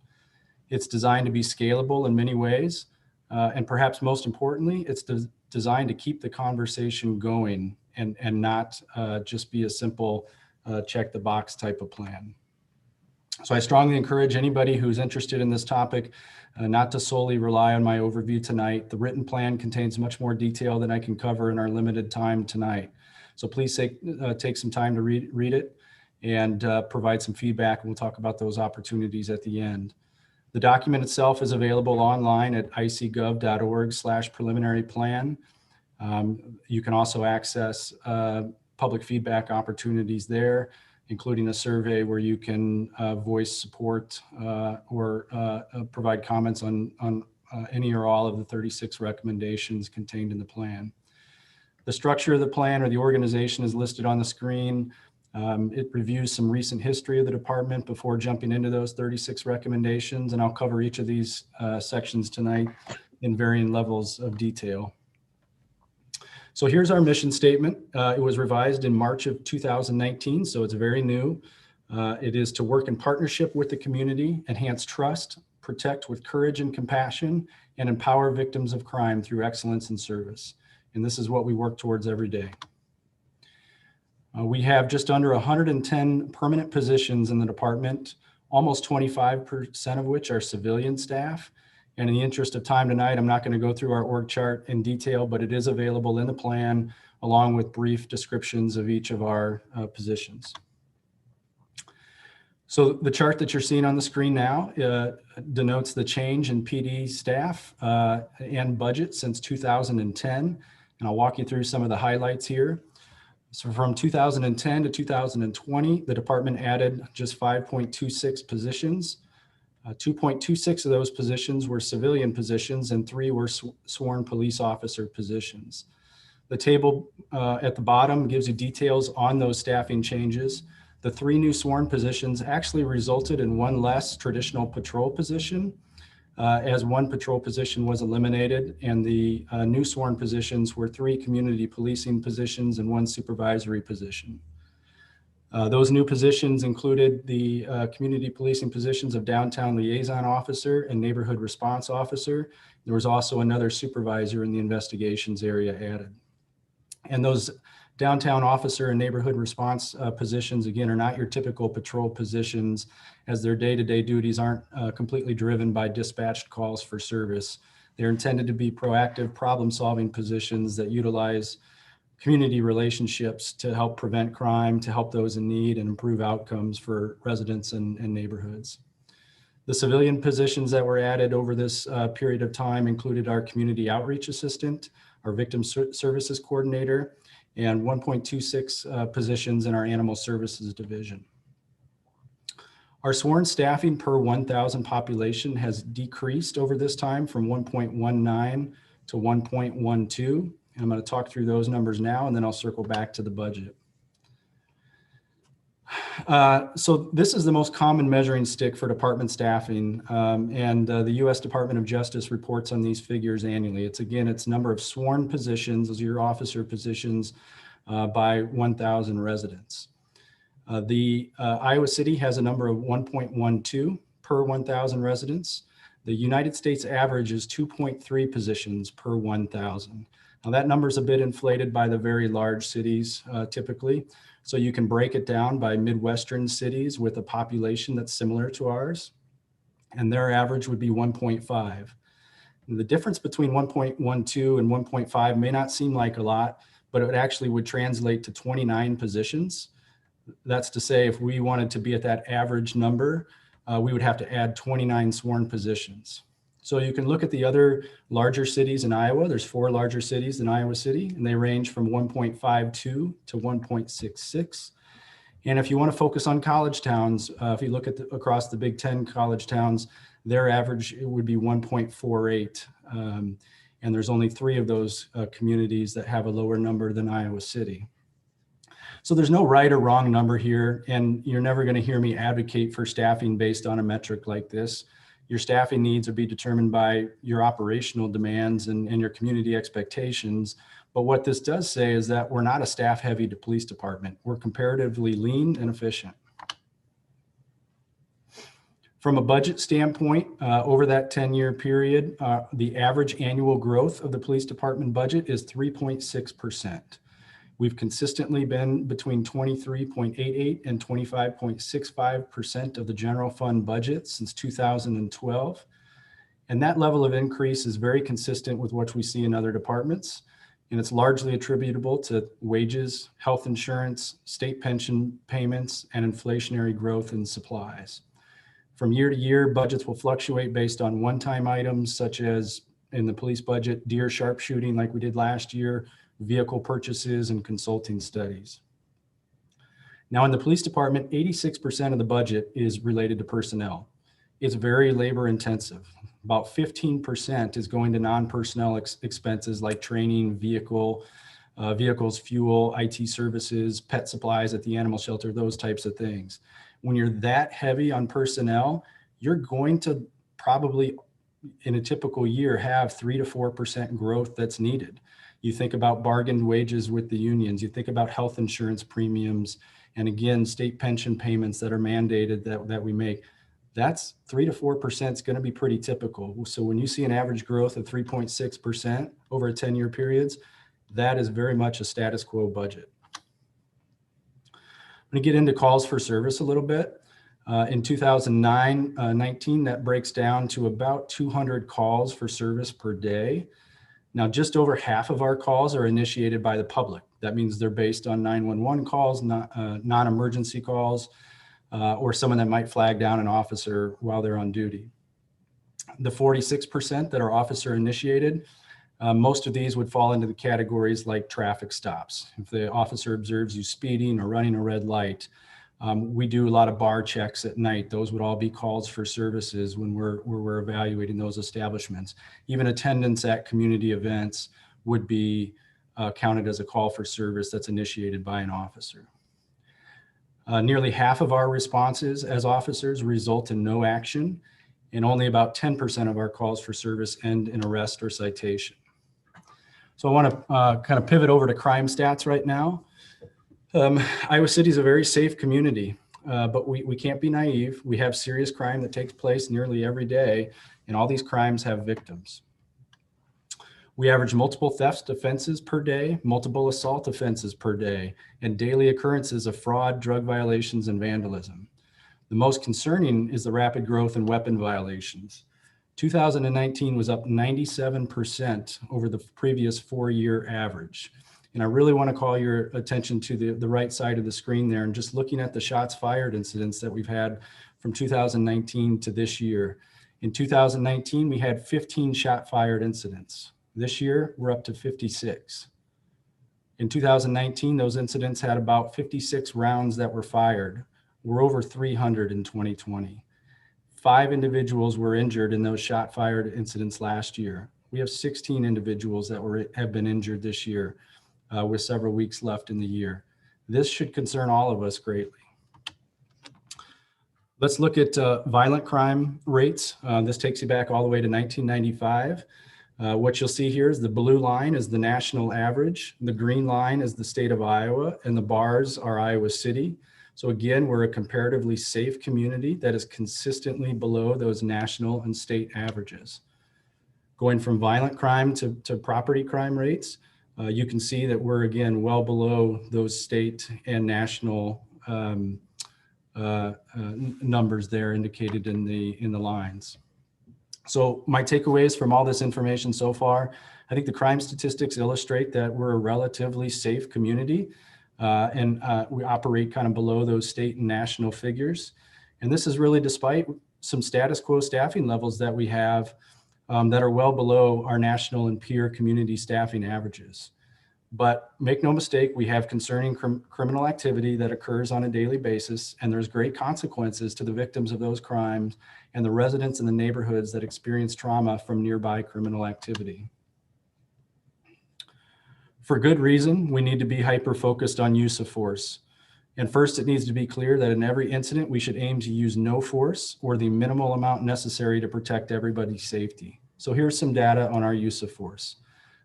It's designed to be scalable in many ways, and perhaps most importantly, it's designed to keep the conversation going and not just be a simple check the box type of plan. So I strongly encourage anybody who's interested in this topic not to solely rely on my overview tonight. The written plan contains much more detail than I can cover in our limited time tonight. So please take some time to read it and provide some feedback, and we'll talk about those opportunities at the end. The document itself is available online at icgov.org/preliminary plan. You can also access public feedback opportunities there, including a survey where you can voice support or provide comments on any or all of the 36 recommendations contained in the plan. The structure of the plan or the organization is listed on the screen. It reviews some recent history of the department before jumping into those 36 recommendations, and I'll cover each of these sections tonight in varying levels of detail. So here's our mission statement. It was revised in March of 2019, so it's very new. It is to work in partnership with the community, enhance trust, protect with courage and compassion, and empower victims of crime through excellence in service. And this is what we work towards every day. We have just under 110 permanent positions in the department, almost 25% of which are civilian staff. And in the interest of time tonight, I'm not going to go through our org chart in detail, but it is available in the plan along with brief descriptions of each of our positions. So the chart that you're seeing on the screen now denotes the change in PD staff and budget since 2010. And I'll walk you through some of the highlights here. So from 2010 to 2020, the department added just 5.26 positions. 2.26 of those positions were civilian positions and 3 were sworn police officer positions. The table at the bottom gives you details on those staffing changes. The 3 new sworn positions actually resulted in 1 less traditional patrol position, as 1 patrol position was eliminated, and the new sworn positions were 3 community policing positions and 1 supervisory position. Those new positions included the community policing positions of downtown liaison officer and neighborhood response officer. There was also another supervisor in the investigations area added. And those downtown officer and neighborhood response positions, again, are not your typical patrol positions, as their day-to-day duties aren't completely driven by dispatched calls for service. They're intended to be proactive problem-solving positions that utilize community relationships to help prevent crime, to help those in need, and improve outcomes for residents and neighborhoods. The civilian positions that were added over this period of time included our community outreach assistant, our victim services coordinator, and 1.26 positions in our animal services division. Our sworn staffing per 1,000 population has decreased over this time from 1.19 to 1.12. I'm going to talk through those numbers now, and then I'll circle back to the budget. So this is the most common measuring stick for department staffing, and the U.S. Department of Justice reports on these figures annually. It's number of sworn positions, those are your officer positions, by 1,000 residents. Iowa City has a number of 1.12 per 1,000 residents. The United States average is 2.3 positions per 1,000. Now that number is a bit inflated by the very large cities typically. So you can break it down by Midwestern cities with a population that's similar to ours, and their average would be 1.5. And the difference between 1.12 and 1.5 may not seem like a lot, but it actually would translate to 29 positions. That's to say, if we wanted to be at that average number, we would have to add 29 sworn positions. So you can look at the other larger cities in Iowa. There's 4 larger cities in Iowa City, and they range from 1.52 to 1.66. And if you want to focus on college towns, if you look at across the Big Ten college towns, their average would be 1.48. And there's only 3 of those communities that have a lower number than Iowa City. So there's no right or wrong number here, and you're never going to hear me advocate for staffing based on a metric like this. Your staffing needs will be determined by your operational demands and your community expectations. But what this does say is that we're not a staff-heavy police department. We're comparatively lean and efficient. From a budget standpoint, over that 10-year period, the average annual growth of the police department budget is 3.6%. We've consistently been between 23.88 and 25.65% of the general fund budget since 2012. And that level of increase is very consistent with what we see in other departments. And it's largely attributable to wages, health insurance, state pension payments, and inflationary growth in supplies. From year to year, budgets will fluctuate based on one-time items, such as in the police budget, deer sharpshooting like we did last year, vehicle purchases, and consulting studies. Now in the police department, 86% of the budget is related to personnel. It's very labor intensive. About 15% is going to non-personnel expenses like training, vehicles, fuel, IT services, pet supplies at the animal shelter, those types of things. When you're that heavy on personnel, you're going to probably in a typical year have 3 to 4% growth that's needed. You think about bargained wages with the unions, you think about health insurance premiums, and again, state pension payments that are mandated that we make. That's 3 to 4% is going to be pretty typical. So when you see an average growth of 3.6% over a 10-year periods, that is very much a status quo budget. I'm going to get into calls for service a little bit. In 2019, that breaks down to about 200 calls for service per day. Now, just over half of our calls are initiated by the public. That means they're based on 911 calls, non-emergency calls, or someone that might flag down an officer while they're on duty. The 46% that are officer initiated, most of these would fall into the categories like traffic stops. If the officer observes you speeding or running a red light, we do a lot of bar checks at night. Those would all be calls for services when we're evaluating those establishments. Even attendance at community events would be counted as a call for service that's initiated by an officer. Nearly half of our responses as officers result in no action, and only about 10% of our calls for service end in arrest or citation. So I want to kind of pivot over to crime stats right now. Iowa City is a very safe community, but we can't be naive. We have serious crime that takes place nearly every day, and all these crimes have victims. We average multiple theft offenses per day, multiple assault offenses per day, and daily occurrences of fraud, drug violations, and vandalism. The most concerning is the rapid growth in weapon violations. 2019 was up 97% over the previous 4-year average. And I really want to call your attention to the right side of the screen there, and just looking at the shots fired incidents that we've had from 2019 to this year. In 2019, we had 15 shot fired incidents. This year, we're up to 56. In 2019, those incidents had about 56 rounds that were fired. We're over 300 in 2020. 5 individuals were injured in those shot fired incidents last year. We have 16 individuals that have been injured this year, with several weeks left in the year. This should concern all of us greatly. Let's look at violent crime rates. This takes you back all the way to 1995. What you'll see here is the blue line is the national average. The green line is the state of Iowa, and the bars are Iowa City. So again, we're a comparatively safe community that is consistently below those national and state averages. Going from violent crime to property crime rates, you can see that we're again well below those state and national numbers there indicated in the lines. So my takeaways from all this information so far, I think the crime statistics illustrate that we're a relatively safe community, and we operate kind of below those state and national figures. And this is really despite some status quo staffing levels that we have that are well below our national and peer community staffing averages. But make no mistake, we have concerning criminal activity that occurs on a daily basis, and there's great consequences to the victims of those crimes and the residents in the neighborhoods that experience trauma from nearby criminal activity. For good reason, we need to be hyper-focused on use of force. And first, it needs to be clear that in every incident, we should aim to use no force or the minimal amount necessary to protect everybody's safety. So here's some data on our use of force.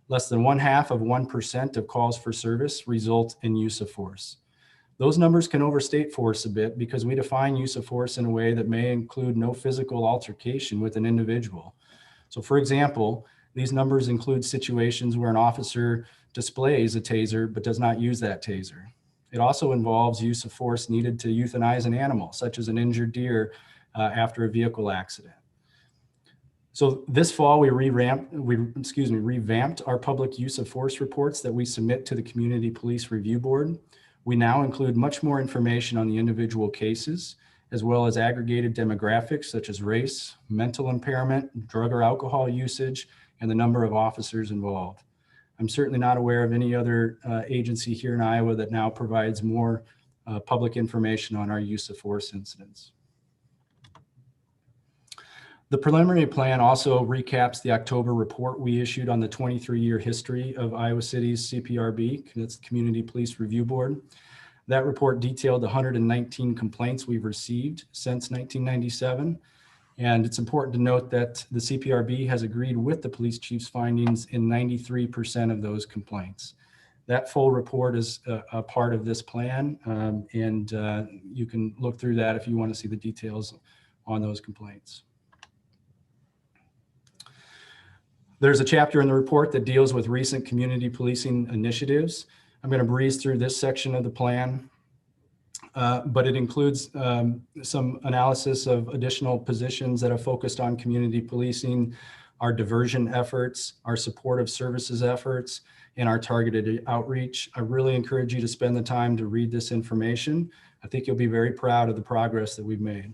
Less than 0.5% of calls for service result in use of force. Those numbers can overstate force a bit because we define use of force in a way that may include no physical altercation with an individual. So for example, these numbers include situations where an officer displays a taser but does not use that taser. It also involves use of force needed to euthanize an animal, such as an injured deer after a vehicle accident. So this fall, we revamped our public use of force reports that we submit to the Community Police Review Board. We now include much more information on the individual cases, as well as aggregated demographics such as race, mental impairment, drug or alcohol usage, and the number of officers involved. I'm certainly not aware of any other agency here in Iowa that now provides more public information on our use of force incidents. The preliminary plan also recaps the October report we issued on the 23-year history of Iowa City's CPRB, that's the Community Police Review Board. That report detailed 119 complaints we've received since 1997. And it's important to note that the CPRB has agreed with the police chief's findings in 93% of those complaints. That full report is a part of this plan, and you can look through that if you want to see the details on those complaints. There's a chapter in the report that deals with recent community policing initiatives. I'm going to breeze through this section of the plan, but it includes some analysis of additional positions that are focused on community policing, our diversion efforts, our supportive services efforts, and our targeted outreach. I really encourage you to spend the time to read this information. I think you'll be very proud of the progress that we've made.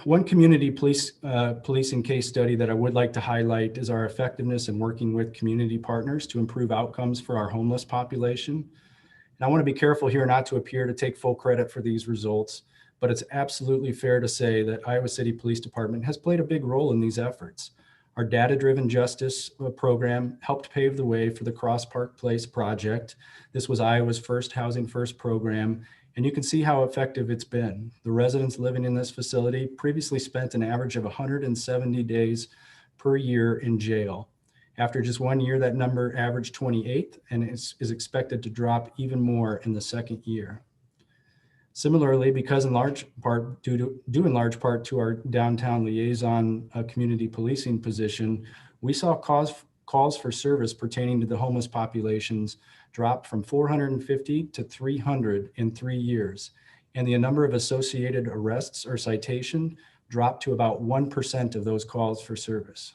One community policing case study that I would like to highlight is our effectiveness in working with community partners to improve outcomes for our homeless population. And I want to be careful here not to appear to take full credit for these results, but it's absolutely fair to say that Iowa City Police Department has played a big role in these efforts. Our data-driven justice program helped pave the way for the Cross Park Place project. This was Iowa's first Housing First program, and you can see how effective it's been. The residents living in this facility previously spent an average of 170 days per year in jail. After just 1 year, that number averaged 28, and is expected to drop even more in the second year. Similarly, because in large part, due in large part to our downtown liaison community policing position, we saw calls for service pertaining to the homeless populations dropped from 450 to 300 in 3 years. And the number of associated arrests or citation dropped to about 1% of those calls for service.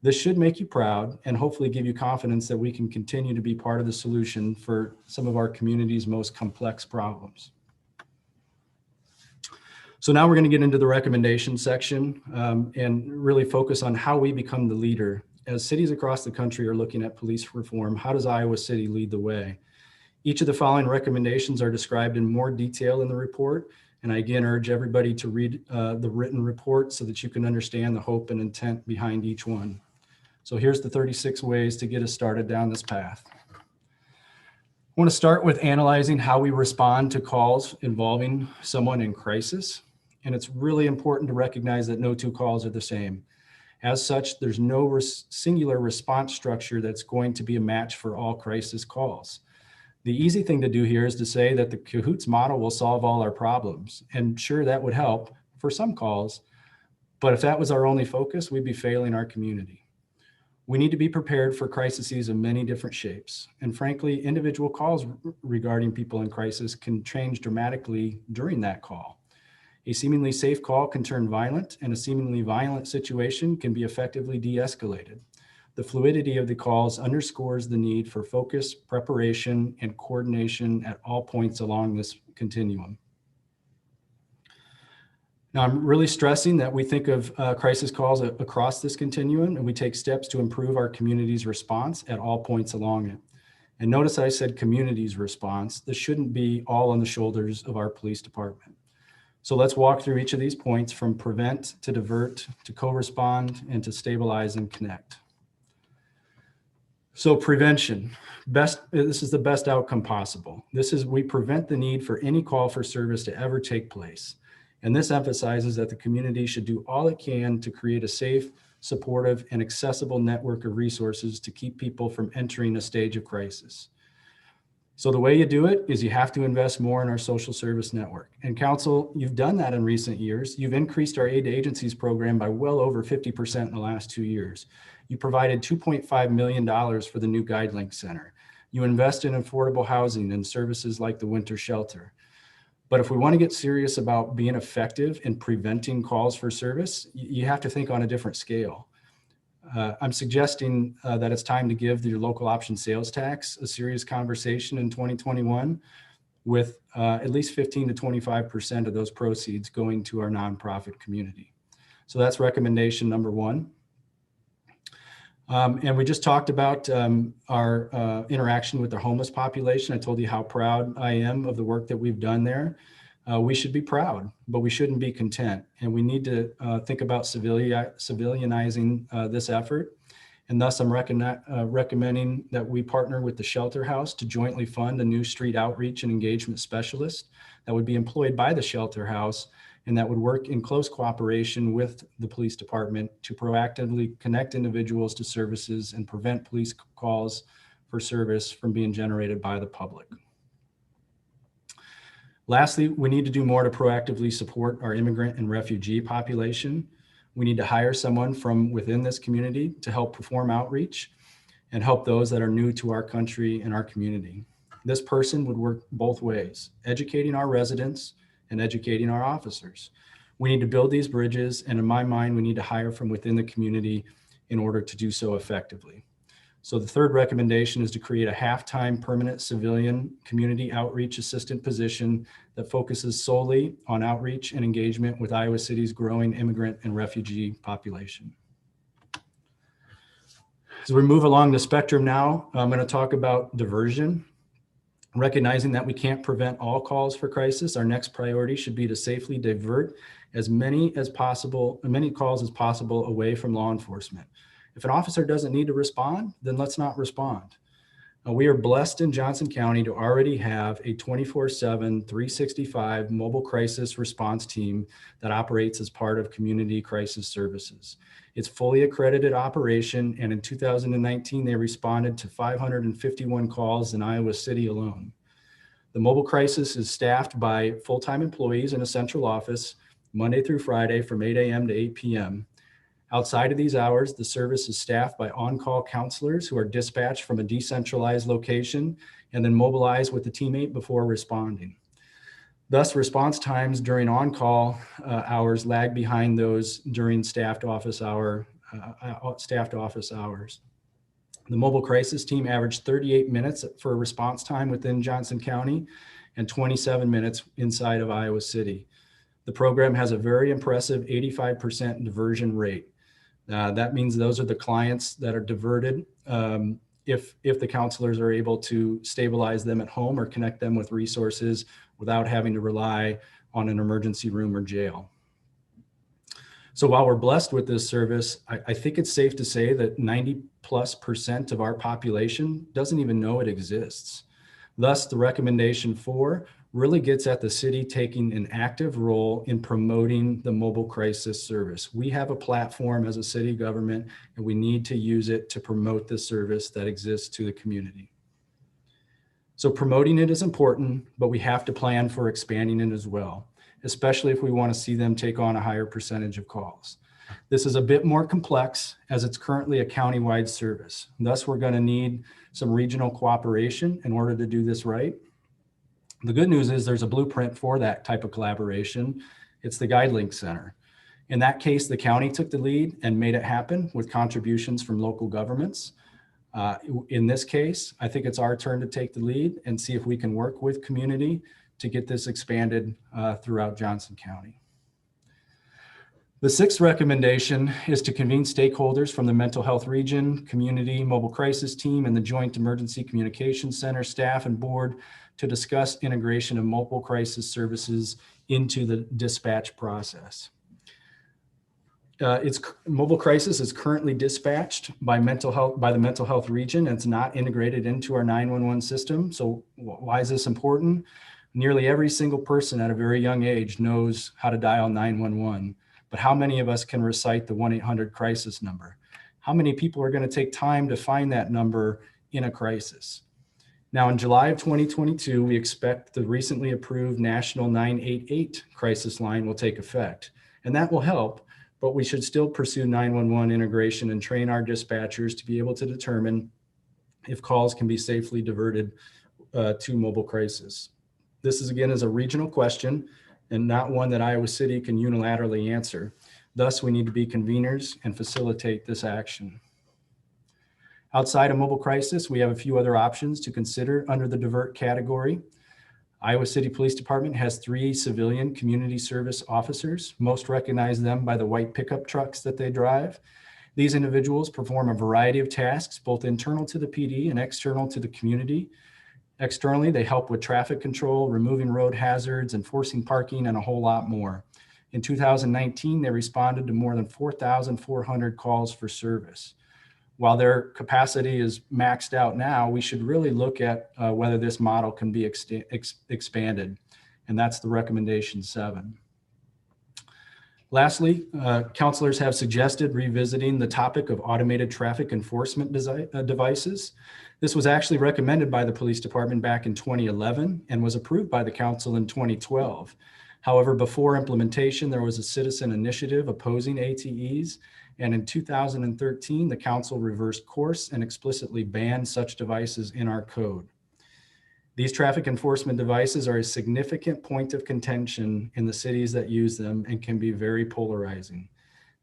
This should make you proud and hopefully give you confidence that we can continue to be part of the solution for some of our community's most complex problems. So now we're going to get into the recommendation section and really focus on how we become the leader. As cities across the country are looking at police reform, how does Iowa City lead the way? Each of the following recommendations are described in more detail in the report. And I again urge everybody to read the written report so that you can understand the hope and intent behind each one. So here's the 36 ways to get us started down this path. I want to start with analyzing how we respond to calls involving someone in crisis. And it's really important to recognize that no two calls are the same. As such, there's no singular response structure that's going to be a match for all crisis calls. The easy thing to do here is to say that the CAHOOTS model will solve all our problems. And sure, that would help for some calls, but if that was our only focus, we'd be failing our community. We need to be prepared for crises of many different shapes. And frankly, individual calls regarding people in crisis can change dramatically during that call. A seemingly safe call can turn violent, and a seemingly violent situation can be effectively de-escalated. The fluidity of the calls underscores the need for focus, preparation, and coordination at all points along this continuum. Now, I'm really stressing that we think of crisis calls across this continuum, and we take steps to improve our community's response at all points along it. And notice I said community's response. This shouldn't be all on the shoulders of our police department. So let's walk through each of these points, from prevent to divert to co-respond and to stabilize and connect. So prevention, this is the best outcome possible. We prevent the need for any call for service to ever take place. And this emphasizes that the community should do all it can to create a safe, supportive, and accessible network of resources to keep people from entering a stage of crisis. So the way you do it is you have to invest more in our social service network. And council, you've done that in recent years. You've increased our aid to agencies program by well over 50% in the last 2 years. You provided $2.5 million for the new GuideLink Center. You invest in affordable housing and services like the winter shelter. But if we want to get serious about being effective in preventing calls for service, you have to think on a different scale. I'm suggesting that it's time to give your local option sales tax a serious conversation in 2021, with at least 15 to 25% of those proceeds going to our nonprofit community. So that's recommendation number one. And we just talked about our interaction with the homeless population. I told you how proud I am of the work that we've done there. We should be proud, but we shouldn't be content. And we need to think about civilianizing this effort. And thus I'm recommending that we partner with the Shelter House to jointly fund a new street outreach and engagement specialist that would be employed by the Shelter House, and that would work in close cooperation with the police department to proactively connect individuals to services and prevent police calls for service from being generated by the public. Lastly, we need to do more to proactively support our immigrant and refugee population. We need to hire someone from within this community to help perform outreach and help those that are new to our country and our community. This person would work both ways, educating our residents and educating our officers. We need to build these bridges, and in my mind, we need to hire from within the community in order to do so effectively. So the third recommendation is to create a half-time permanent civilian community outreach assistant position that focuses solely on outreach and engagement with Iowa City's growing immigrant and refugee population. As we move along the spectrum now, I'm going to talk about diversion. Recognizing that we can't prevent all calls for crisis, our next priority should be to safely divert as many calls as possible away from law enforcement. If an officer doesn't need to respond, then let's not respond. We are blessed in Johnson County to already have a 24/7, 365 mobile crisis response team that operates as part of Community Crisis Services. It's fully accredited operation, and in 2019, they responded to 551 calls in Iowa City alone. The mobile crisis is staffed by full-time employees in a central office, Monday through Friday from 8 a.m. to 8 p.m. Outside of these hours, the service is staffed by on-call counselors who are dispatched from a decentralized location and then mobilized with the teammate before responding. Thus, response times during on-call hours lag behind those during staffed office hours. The mobile crisis team averaged 38 minutes for response time within Johnson County and 27 minutes inside of Iowa City. The program has a very impressive 85% diversion rate. That means those are the clients that are diverted if the counselors are able to stabilize them at home or connect them with resources without having to rely on an emergency room or jail. So while we're blessed with this service, I think it's safe to say that 90+% of our population doesn't even know it exists. Thus, the recommendation 4 really gets at the city taking an active role in promoting the mobile crisis service. We have a platform as a city government, and we need to use it to promote the service that exists to the community. So promoting it is important, but we have to plan for expanding it as well, especially if we want to see them take on a higher percentage of calls. This is a bit more complex as it's currently a countywide service. Thus, we're going to need some regional cooperation in order to do this right. The good news is there's a blueprint for that type of collaboration. It's the GuideLink Center. In that case, the county took the lead and made it happen with contributions from local governments. In this case, I think it's our turn to take the lead and see if we can work with community to get this expanded throughout Johnson County. The sixth recommendation is to convene stakeholders from the mental health region, community, mobile crisis team, and the Joint Emergency Communications Center staff and board to discuss integration of mobile crisis services into the dispatch process. Mobile crisis is currently dispatched by the mental health region, and it's not integrated into our 911 system. So why is this important? Nearly every single person at a very young age knows how to dial 911. But how many of us can recite the 1-800 crisis number? How many people are going to take time to find that number in a crisis? Now, in July of 2022, we expect the recently approved National 988 crisis line will take effect, and that will help, but we should still pursue 911 integration and train our dispatchers to be able to determine if calls can be safely diverted to mobile crisis. This is, again, is a regional question and not one that Iowa City can unilaterally answer. Thus, we need to be conveners and facilitate this action. Outside of mobile crisis, we have a few other options to consider under the divert category. Iowa City Police Department has 3 civilian community service officers. Most recognize them by the white pickup trucks that they drive. These individuals perform a variety of tasks, both internal to the PD and external to the community. Externally, they help with traffic control, removing road hazards, enforcing parking, and a whole lot more. In 2019, they responded to more than 4,400 calls for service. While their capacity is maxed out now, we should really look at whether this model can be expanded, and that's the recommendation 7. Lastly, counselors have suggested revisiting the topic of automated traffic enforcement devices. This was actually recommended by the police department back in 2011 and was approved by the council in 2012. However, before implementation, there was a citizen initiative opposing ATEs, and in 2013, the council reversed course and explicitly banned such devices in our code. These traffic enforcement devices are a significant point of contention in the cities that use them and can be very polarizing.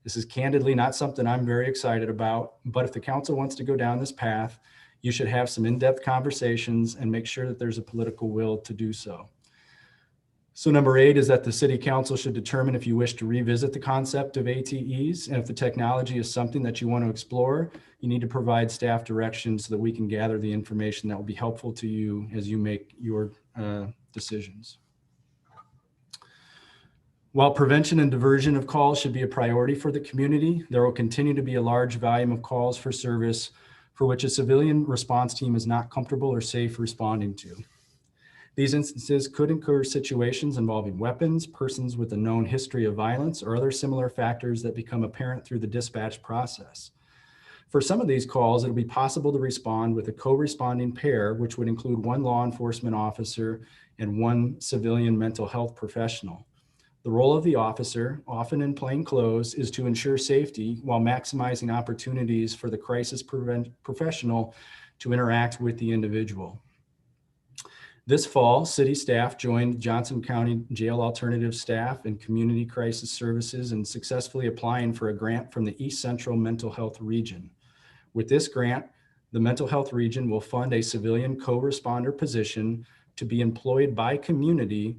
This is candidly not something I'm very excited about, but if the council wants to go down this path, you should have some in-depth conversations and make sure that there's a political will to do so. So number 8 is that the city council should determine if you wish to revisit the concept of ATEs, and if the technology is something that you want to explore, you need to provide staff direction so that we can gather the information that will be helpful to you as you make your decisions. While prevention and diversion of calls should be a priority for the community, there will continue to be a large volume of calls for service for which a civilian response team is not comfortable or safe responding to. These instances could incur situations involving weapons, persons with a known history of violence, or other similar factors that become apparent through the dispatch process. For some of these calls, it'll be possible to respond with a co-responding pair, which would include 1 law enforcement officer and 1 civilian mental health professional. The role of the officer, often in plain clothes, is to ensure safety while maximizing opportunities for the crisis professional to interact with the individual. This fall, city staff joined Johnson County Jail Alternative Staff and Community Crisis Services in successfully applying for a grant from the East Central Mental Health Region. With this grant, the Mental Health Region will fund a civilian co-responder position to be employed by community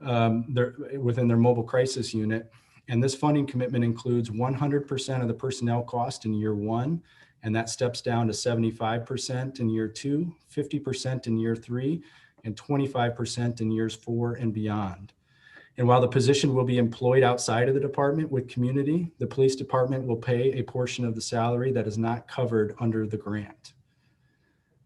within their mobile crisis unit. And this funding commitment includes 100% of the personnel cost in year 1, and that steps down to 75% in year 2, 50% in year 3, and 25% in years 4 and beyond. And while the position will be employed outside of the department with community, the police department will pay a portion of the salary that is not covered under the grant.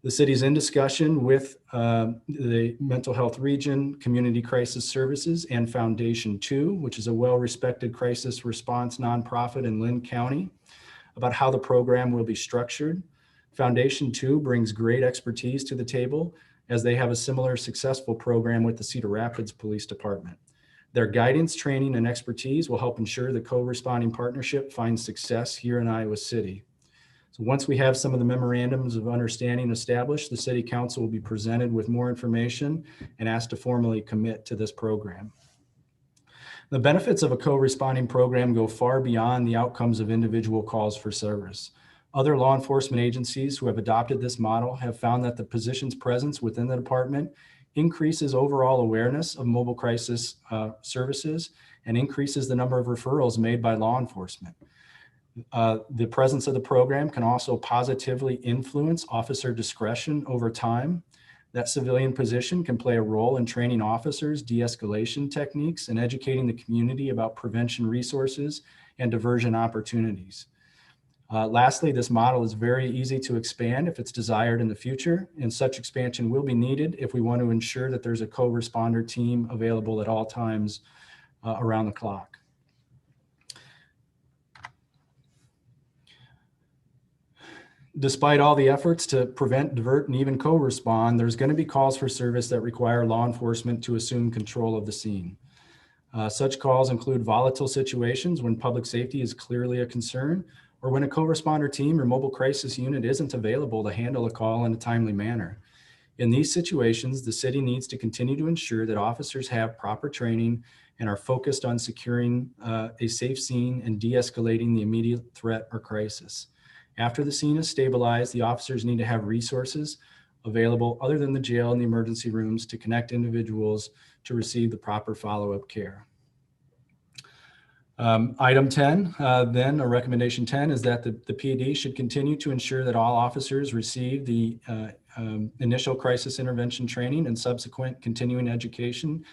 The city's in discussion with the Mental Health Region, Community Crisis Services, and Foundation 2, which is a well-respected crisis response nonprofit in Lynn County, about how the program will be structured. Foundation 2 brings great expertise to the table, as they have a similar successful program with the Cedar Rapids Police Department. Their guidance, training, and expertise will help ensure the co-responding partnership finds success here in Iowa City. So once we have some of the memorandums of understanding established, the City Council will be presented with more information and asked to formally commit to this program. The benefits of a co-responding program go far beyond the outcomes of individual calls for service. Other law enforcement agencies who have adopted this model have found that the position's presence within the department increases overall awareness of mobile crisis services, and increases the number of referrals made by law enforcement. The presence of the program can also positively influence officer discretion over time. That civilian position can play a role in training officers, de-escalation techniques, and educating the community about prevention resources and diversion opportunities. Lastly, this model is very easy to expand if it's desired in the future, and such expansion will be needed if we want to ensure that there's a co-responder team available at all times around the clock. Despite all the efforts to prevent, divert, and even co-respond, there's going to be calls for service that require law enforcement to assume control of the scene. Such calls include volatile situations when public safety is clearly a concern, or when a co-responder team or mobile crisis unit isn't available to handle a call in a timely manner. In these situations, the city needs to continue to ensure that officers have proper training and are focused on securing a safe scene and de-escalating the immediate threat or crisis. After the scene is stabilized, the officers need to have resources available other than the jail and the emergency rooms to connect individuals to receive the proper follow-up care. Item 10, then, or recommendation 10, is that the PD should continue to ensure that all officers receive the initial crisis intervention training and subsequent continuing education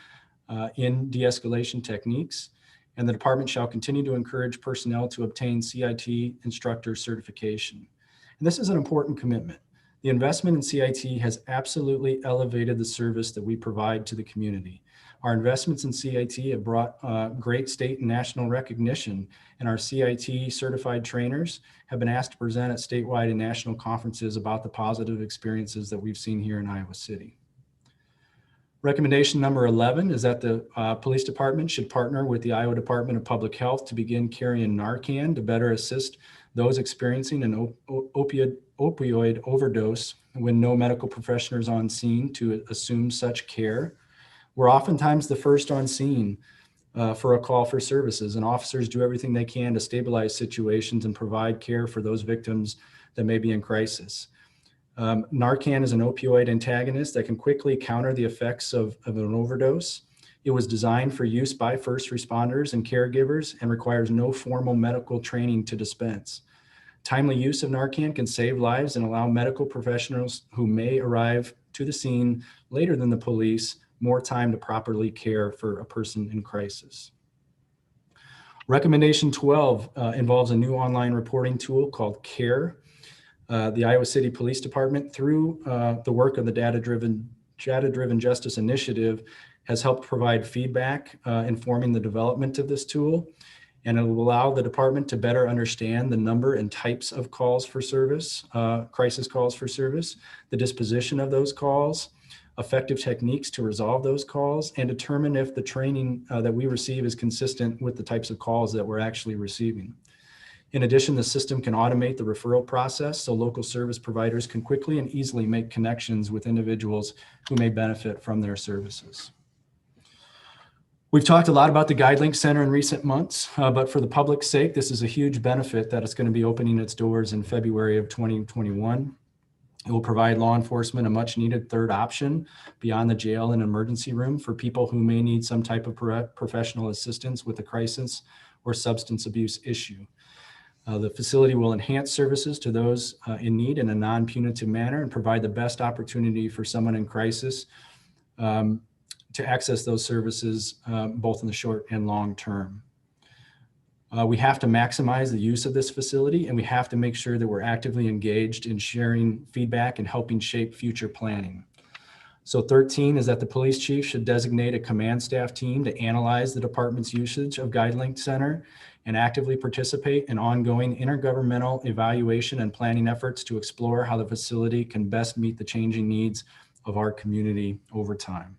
in de-escalation techniques. And the department shall continue to encourage personnel to obtain CIT instructor certification. And this is an important commitment. The investment in CIT has absolutely elevated the service that we provide to the community. Our investments in CIT have brought great state and national recognition, and our CIT certified trainers have been asked to present at statewide and national conferences about the positive experiences that we've seen here in Iowa City. Recommendation number 11 is that the police department should partner with the Iowa Department of Public Health to begin carrying Narcan to better assist those experiencing an opioid overdose when no medical professional is on scene to assume such care. We're oftentimes the first on scene for a call for services, and officers do everything they can to stabilize situations and provide care for those victims that may be in crisis. Narcan is an opioid antagonist that can quickly counter the effects of an overdose. It was designed for use by first responders and caregivers and requires no formal medical training to dispense. Timely use of Narcan can save lives and allow medical professionals who may arrive to the scene later than the police more time to properly care for a person in crisis. Recommendation 12 involves a new online reporting tool called CARE. The Iowa City Police Department, through the work of the Data-Driven Justice Initiative, has helped provide feedback informing the development of this tool. And it will allow the department to better understand the number and types of calls for service, crisis calls for service, the disposition of those calls, effective techniques to resolve those calls, and determine if the training that we receive is consistent with the types of calls that we're actually receiving. In addition, the system can automate the referral process so local service providers can quickly and easily make connections with individuals who may benefit from their services. We've talked a lot about the GuideLink Center in recent months, but for the public's sake, this is a huge benefit that it's going to be opening its doors in February of 2021. It will provide law enforcement a much needed third option beyond the jail and emergency room for people who may need some type of professional assistance with a crisis or substance abuse issue. The facility will enhance services to those in need in a non-punitive manner and provide the best opportunity for someone in crisis to access those services both in the short and long term. We have to maximize the use of this facility, and we have to make sure that we're actively engaged in sharing feedback and helping shape future planning. So 13 is that the police chief should designate a command staff team to analyze the department's usage of GuideLink Center and actively participate in ongoing intergovernmental evaluation and planning efforts to explore how the facility can best meet the changing needs of our community over time.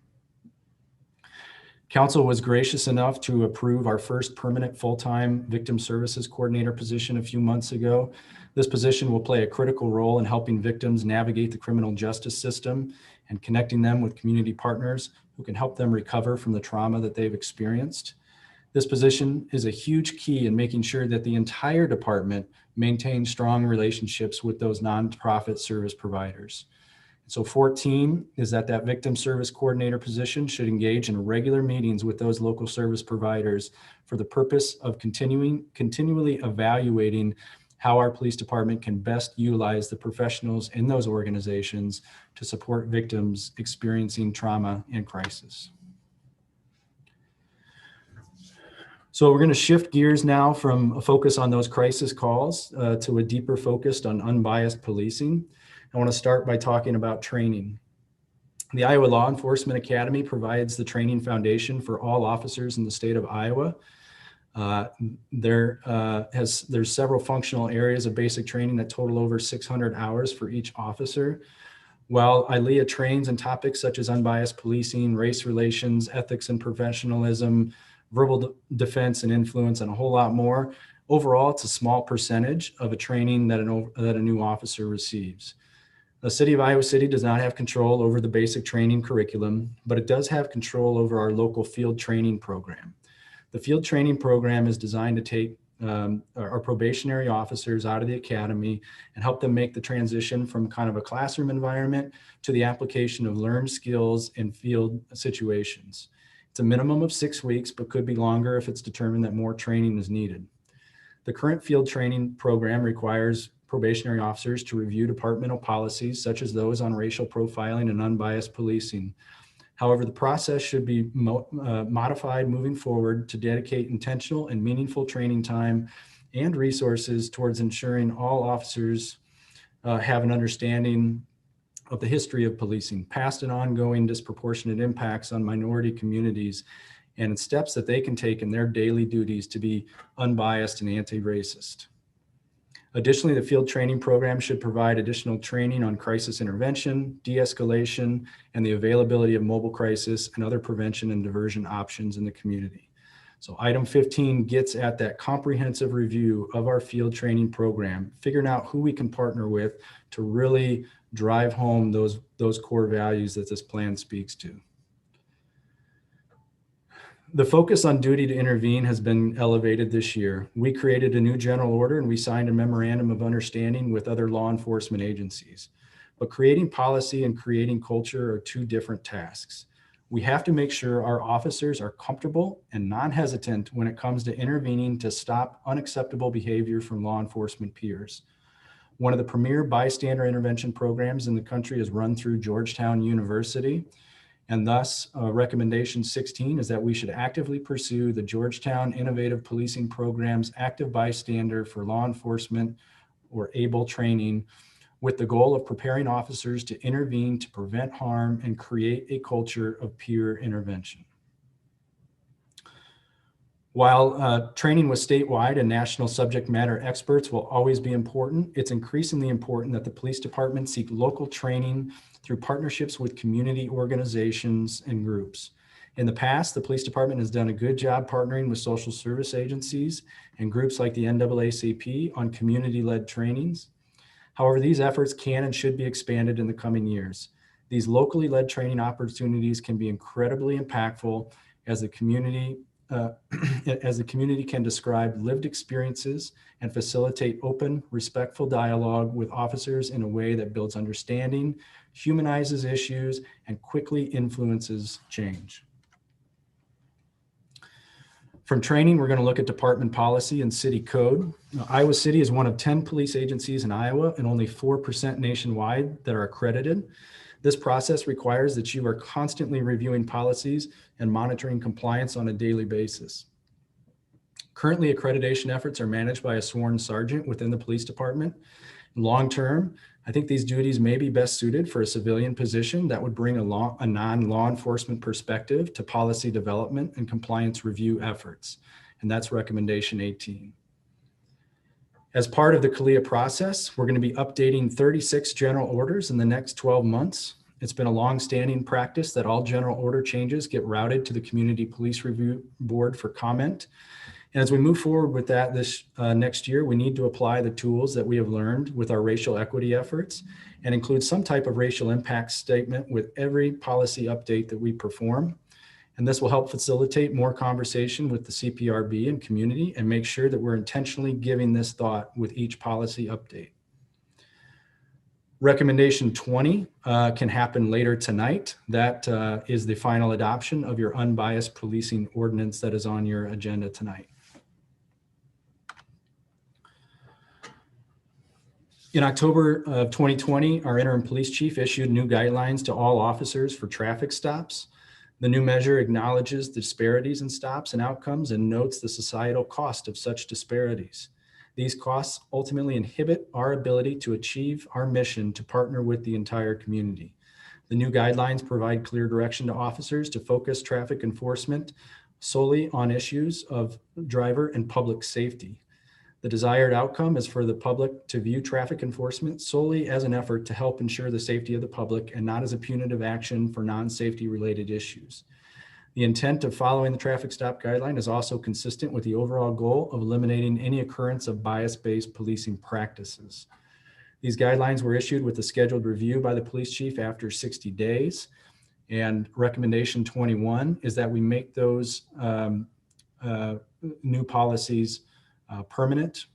Council was gracious enough to approve our first permanent full-time victim services coordinator position a few months ago. This position will play a critical role in helping victims navigate the criminal justice system and connecting them with community partners who can help them recover from the trauma that they've experienced. This position is a huge key in making sure that the entire department maintains strong relationships with those nonprofit service providers. So 14 is that victim service coordinator position should engage in regular meetings with those local service providers for the purpose of continually evaluating how our police department can best utilize the professionals in those organizations to support victims experiencing trauma and crisis. So we're going to shift gears now from a focus on those crisis calls to a deeper focus on unbiased policing. I want to start by talking about training. The Iowa Law Enforcement Academy provides the training foundation for all officers in the state of Iowa. There's several functional areas of basic training that total over 600 hours for each officer. While ILEA trains in topics such as unbiased policing, race relations, ethics and professionalism, verbal defense and influence, and a whole lot more, overall, it's a small percentage of a training that a new officer receives. The City of Iowa City does not have control over the basic training curriculum, but it does have control over our local field training program. The field training program is designed to take our probationary officers out of the academy and help them make the transition from kind of a classroom environment to the application of learned skills in field situations. It's a minimum of 6 weeks, but could be longer if it's determined that more training is needed. The current field training program requires probationary officers to review departmental policies such as those on racial profiling and unbiased policing. However, the process should be modified moving forward to dedicate intentional and meaningful training time and resources towards ensuring all officers have an understanding of the history of policing, past and ongoing disproportionate impacts on minority communities, and steps that they can take in their daily duties to be unbiased and anti-racist. Additionally, the field training program should provide additional training on crisis intervention, de-escalation, and the availability of mobile crisis and other prevention and diversion options in the community. So item 15 gets at that comprehensive review of our field training program, figuring out who we can partner with to really drive home those core values that this plan speaks to. The focus on duty to intervene has been elevated this year. We created a new general order and we signed a memorandum of understanding with other law enforcement agencies. But creating policy and creating culture are two different tasks. We have to make sure our officers are comfortable and non-hesitant when it comes to intervening to stop unacceptable behavior from law enforcement peers. One of the premier bystander intervention programs in the country is run through Georgetown University. And thus, recommendation 16 is that we should actively pursue the Georgetown Innovative Policing Program's active bystander for law enforcement or ABLE training, with the goal of preparing officers to intervene to prevent harm and create a culture of peer intervention. While training with statewide and national subject matter experts will always be important, it's increasingly important that the police department seek local training through partnerships with community organizations and groups. In the past, the police department has done a good job partnering with social service agencies and groups like the NAACP on community-led trainings. However, these efforts can and should be expanded in the coming years. These locally led training opportunities can be incredibly impactful as the community can describe lived experiences and facilitate open, respectful dialogue with officers in a way that builds understanding, humanizes issues, and quickly influences change. From training, we're going to look at department policy and city code. Iowa City is one of 10 police agencies in Iowa and only 4% nationwide that are accredited. This process requires that you are constantly reviewing policies and monitoring compliance on a daily basis. Currently, accreditation efforts are managed by a sworn sergeant within the police department. Long term, I think these duties may be best suited for a civilian position that would bring a non-law enforcement perspective to policy development and compliance review efforts. And that's recommendation 18. As part of the CALEA process, we're going to be updating 36 general orders in the next 12 months. It's been a long-standing practice that all general order changes get routed to the Community Police Review Board for comment. And as we move forward with that this next year, we need to apply the tools that we have learned with our racial equity efforts and include some type of racial impact statement with every policy update that we perform. And this will help facilitate more conversation with the CPRB and community and make sure that we're intentionally giving this thought with each policy update. Recommendation 20 can happen later tonight. That is the final adoption of your unbiased policing ordinance that is on your agenda tonight. In October of 2020, our interim police chief issued new guidelines to all officers for traffic stops. The new measure acknowledges the disparities in stops and outcomes and notes the societal cost of such disparities. These costs ultimately inhibit our ability to achieve our mission to partner with the entire community. The new guidelines provide clear direction to officers to focus traffic enforcement solely on issues of driver and public safety. The desired outcome is for the public to view traffic enforcement solely as an effort to help ensure the safety of the public and not as a punitive action for non-safety related issues. The intent of following the traffic stop guideline is also consistent with the overall goal of eliminating any occurrence of bias-based policing practices. These guidelines were issued with a scheduled review by the police chief after 60 days. And recommendation 21 is that we make those new policies permanent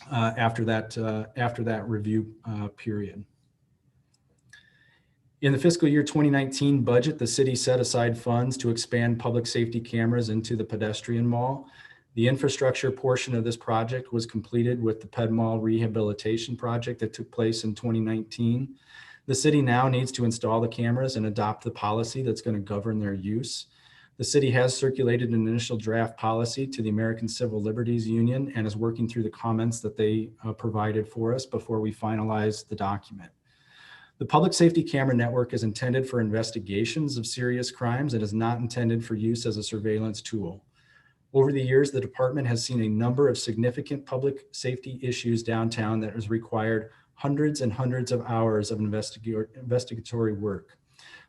after that review period. In the fiscal year 2019 budget, the city set aside funds to expand public safety cameras into the pedestrian mall. The infrastructure portion of this project was completed with the Ped Mall rehabilitation project that took place in 2019. The city now needs to install the cameras and adopt the policy that's going to govern their use. The city has circulated an initial draft policy to the American Civil Liberties Union and is working through the comments that they provided for us before we finalize the document. The public safety camera network is intended for investigations of serious crimes and is not intended for use as a surveillance tool. Over the years, the department has seen a number of significant public safety issues downtown that has required hundreds and hundreds of hours of investigatory work.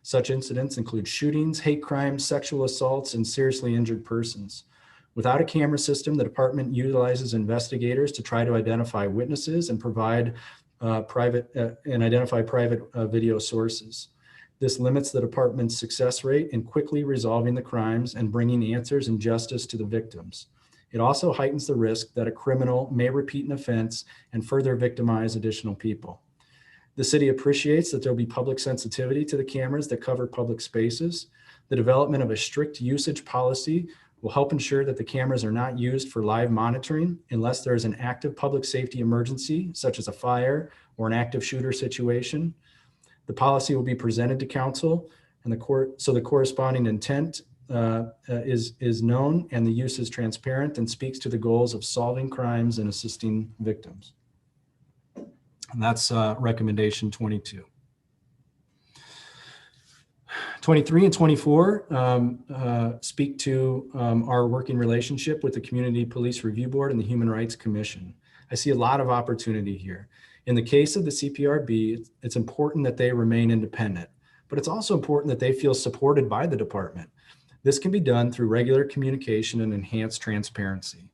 Such incidents include shootings, hate crimes, sexual assaults, and seriously injured persons. Without a camera system, the department utilizes investigators to try to identify witnesses and provide private video sources. This limits the department's success rate in quickly resolving the crimes and bringing answers and justice to the victims. It also heightens the risk that a criminal may repeat an offense and further victimize additional people. The city appreciates that there will be public sensitivity to the cameras that cover public spaces. The development of a strict usage policy will help ensure that the cameras are not used for live monitoring unless there is an active public safety emergency, such as a fire or an active shooter situation. The policy will be presented to council, and so the corresponding intent is known and the use is transparent and speaks to the goals of solving crimes and assisting victims. And that's recommendation 22. 23 and 24 speak to our working relationship with the Community Police Review Board and the Human Rights Commission. I see a lot of opportunity here. In the case of the CPRB, it's important that they remain independent, but it's also important that they feel supported by the department. This can be done through regular communication and enhanced transparency.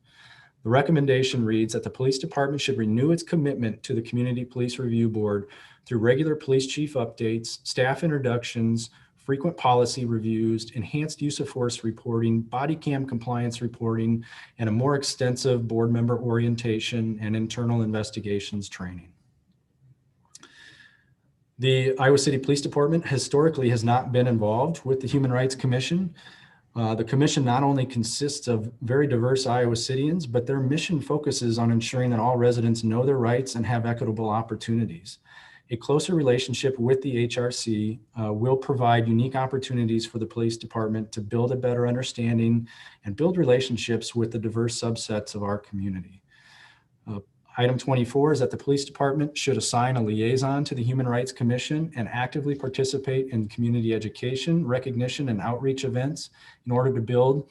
The recommendation reads that the police department should renew its commitment to the Community Police Review Board through regular police chief updates, staff introductions, frequent policy reviews, enhanced use of force reporting, body cam compliance reporting, and a more extensive board member orientation and internal investigations training. The Iowa City Police Department historically has not been involved with the Human Rights Commission. The commission not only consists of very diverse Iowa Cityans, but their mission focuses on ensuring that all residents know their rights and have equitable opportunities. A closer relationship with the HRC will provide unique opportunities for the police department to build a better understanding and build relationships with the diverse subsets of our community. Item 24 is that the police department should assign a liaison to the Human Rights Commission and actively participate in community education, recognition, and outreach events in order to build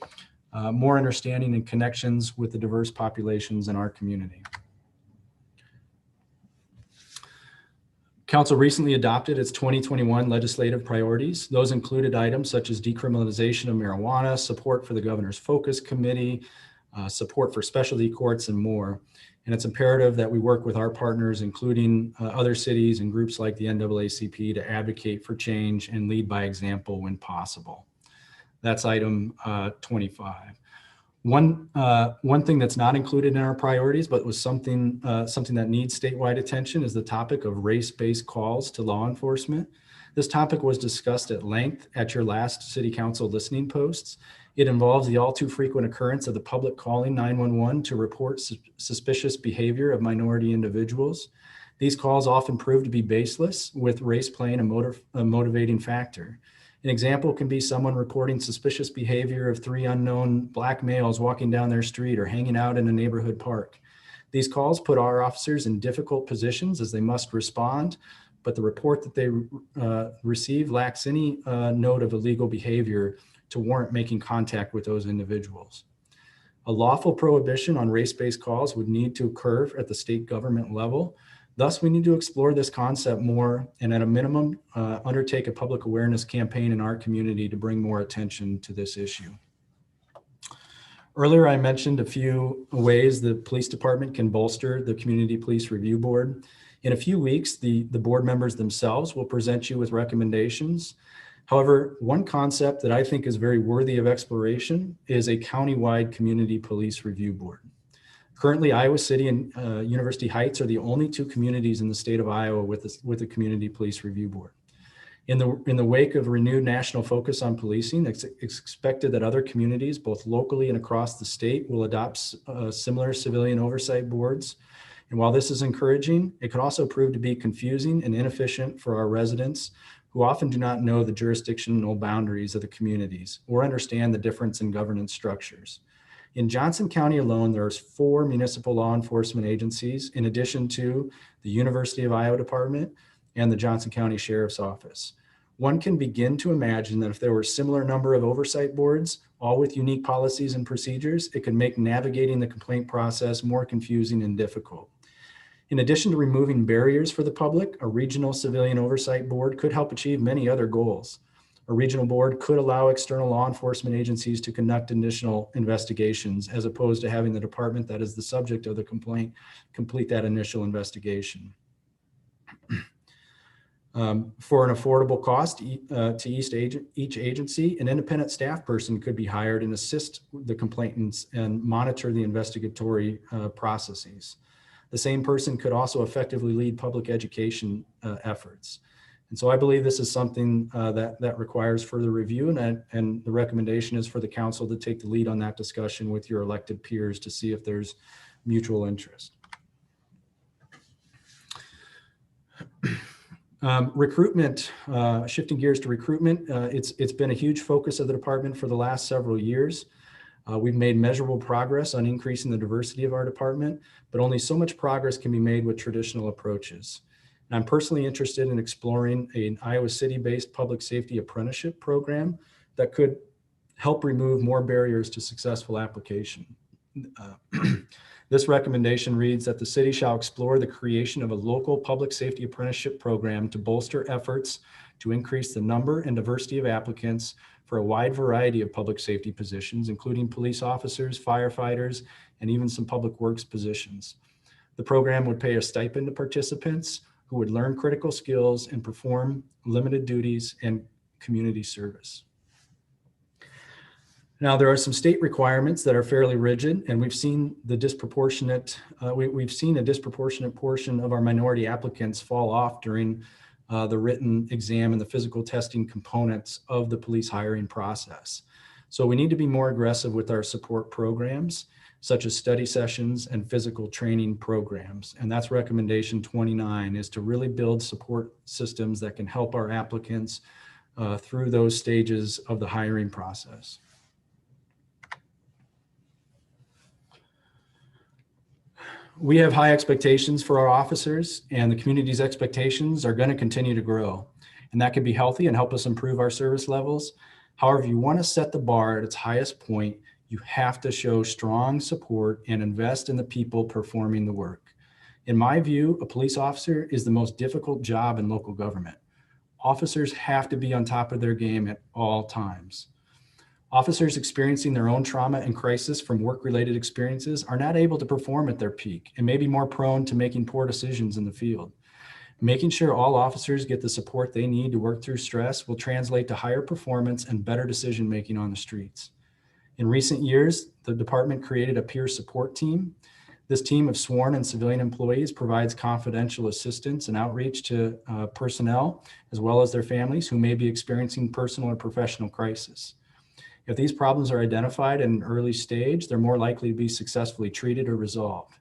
more understanding and connections with the diverse populations in our community. Council recently adopted its 2021 legislative priorities. Those included items such as decriminalization of marijuana, support for the Governor's Focus Committee, support for specialty courts, and more. And it's imperative that we work with our partners, including other cities and groups like the NAACP, to advocate for change and lead by example when possible. That's item 25. One thing that's not included in our priorities, but was something that needs statewide attention, is the topic of race-based calls to law enforcement. This topic was discussed at length at your last City Council listening posts. It involves the all too frequent occurrence of the public calling 911 to report suspicious behavior of minority individuals. These calls often prove to be baseless, with race playing a motivating factor. An example can be someone reporting suspicious behavior of 3 unknown Black males walking down their street or hanging out in a neighborhood park. These calls put our officers in difficult positions as they must respond, but the report that they receive lacks any note of illegal behavior to warrant making contact with those individuals. A lawful prohibition on race-based calls would need to occur at the state government level. Thus, we need to explore this concept more and, at a minimum, undertake a public awareness campaign in our community to bring more attention to this issue. Earlier, I mentioned a few ways the police department can bolster the Community Police Review Board. In a few weeks, the board members themselves will present you with recommendations. However, one concept that I think is very worthy of exploration is a countywide Community Police Review Board. Currently, Iowa City and University Heights are the only 2 communities in the state of Iowa with a Community Police Review Board. In the wake of renewed national focus on policing, it's expected that other communities, both locally and across the state, will adopt similar civilian oversight boards. And while this is encouraging, it could also prove to be confusing and inefficient for our residents, who often do not know the jurisdictional boundaries of the communities or understand the difference in governance structures. In Johnson County alone, there's 4 municipal law enforcement agencies, in addition to the University of Iowa Department and the Johnson County Sheriff's Office. One can begin to imagine that if there were a similar number of oversight boards, all with unique policies and procedures, it could make navigating the complaint process more confusing and difficult. In addition to removing barriers for the public, a regional civilian oversight board could help achieve many other goals. A regional board could allow external law enforcement agencies to conduct initial investigations, as opposed to having the department that is the subject of the complaint complete that initial investigation. For an affordable cost to each agency, an independent staff person could be hired and assist the complainants and monitor the investigatory processes. The same person could also effectively lead public education efforts. And so I believe this is something that requires further review, and the recommendation is for the council to take the lead on that discussion with your elected peers to see if there's mutual interest. Recruitment, shifting gears to recruitment, it's been a huge focus of the department for the last several years. We've made measurable progress on increasing the diversity of our department, but only so much progress can be made with traditional approaches. And I'm personally interested in exploring an Iowa City-based public safety apprenticeship program that could help remove more barriers to successful application. This recommendation reads that the city shall explore the creation of a local public safety apprenticeship program to bolster efforts to increase the number and diversity of applicants for a wide variety of public safety positions, including police officers, firefighters, and even some public works positions. The program would pay a stipend to participants who would learn critical skills and perform limited duties and community service. Now, there are some state requirements that are fairly rigid, and we've seen a disproportionate portion of our minority applicants fall off during the written exam and the physical testing components of the police hiring process. So we need to be more aggressive with our support programs, such as study sessions and physical training programs. And that's recommendation 29, is to really build support systems that can help our applicants through those stages of the hiring process. We have high expectations for our officers, and the community's expectations are going to continue to grow. And that can be healthy and help us improve our service levels. However, if you want to set the bar at its highest point, you have to show strong support and invest in the people performing the work. In my view, a police officer is the most difficult job in local government. Officers have to be on top of their game at all times. Officers experiencing their own trauma and crisis from work-related experiences are not able to perform at their peak and may be more prone to making poor decisions in the field. Making sure all officers get the support they need to work through stress will translate to higher performance and better decision-making on the streets. In recent years, the department created a peer support team. This team of sworn and civilian employees provides confidential assistance and outreach to personnel, as well as their families who may be experiencing personal or professional crisis. If these problems are identified at an early stage, they're more likely to be successfully treated or resolved.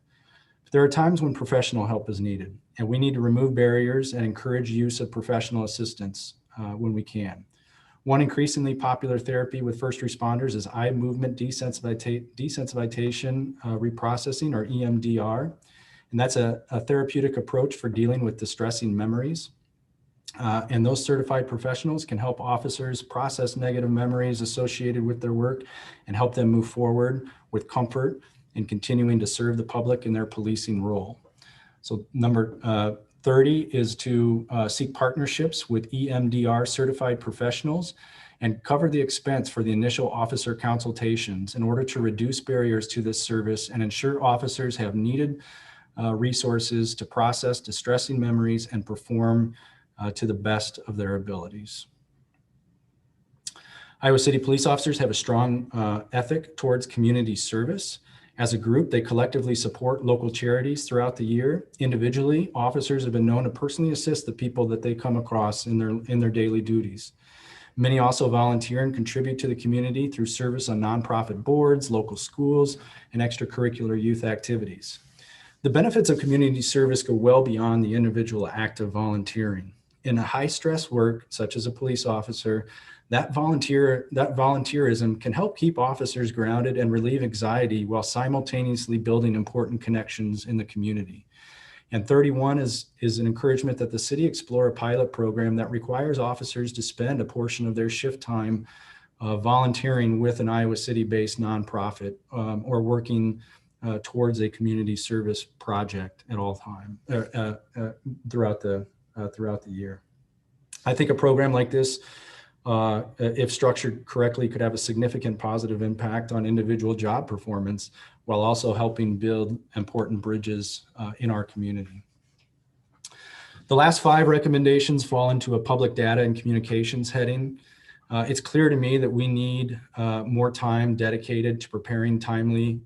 But there are times when professional help is needed, and we need to remove barriers and encourage use of professional assistance when we can. One increasingly popular therapy with first responders is eye movement desensitization reprocessing, or EMDR. And that's a therapeutic approach for dealing with distressing memories. And those certified professionals can help officers process negative memories associated with their work and help them move forward with comfort and continuing to serve the public in their policing role. So number 30 is to seek partnerships with EMDR certified professionals and cover the expense for the initial officer consultations in order to reduce barriers to this service and ensure officers have needed resources to process distressing memories and perform to the best of their abilities. Iowa City police officers have a strong ethic towards community service. As a group, they collectively support local charities throughout the year. Individually, officers have been known to personally assist the people that they come across in their daily duties. Many also volunteer and contribute to the community through service on nonprofit boards, local schools, and extracurricular youth activities. The benefits of community service go well beyond the individual act of volunteering. In a high-stress work, such as a police officer, that volunteerism can help keep officers grounded and relieve anxiety while simultaneously building important connections in the community. And 31 is an encouragement that the city explore a pilot program that requires officers to spend a portion of their shift time volunteering with an Iowa City-based nonprofit or working towards a community service project at all time throughout the year. I think a program like this, if structured correctly, could have a significant positive impact on individual job performance while also helping build important bridges in our community. The last 5 recommendations fall into a public data and communications heading. It's clear to me that we need more time dedicated to preparing timely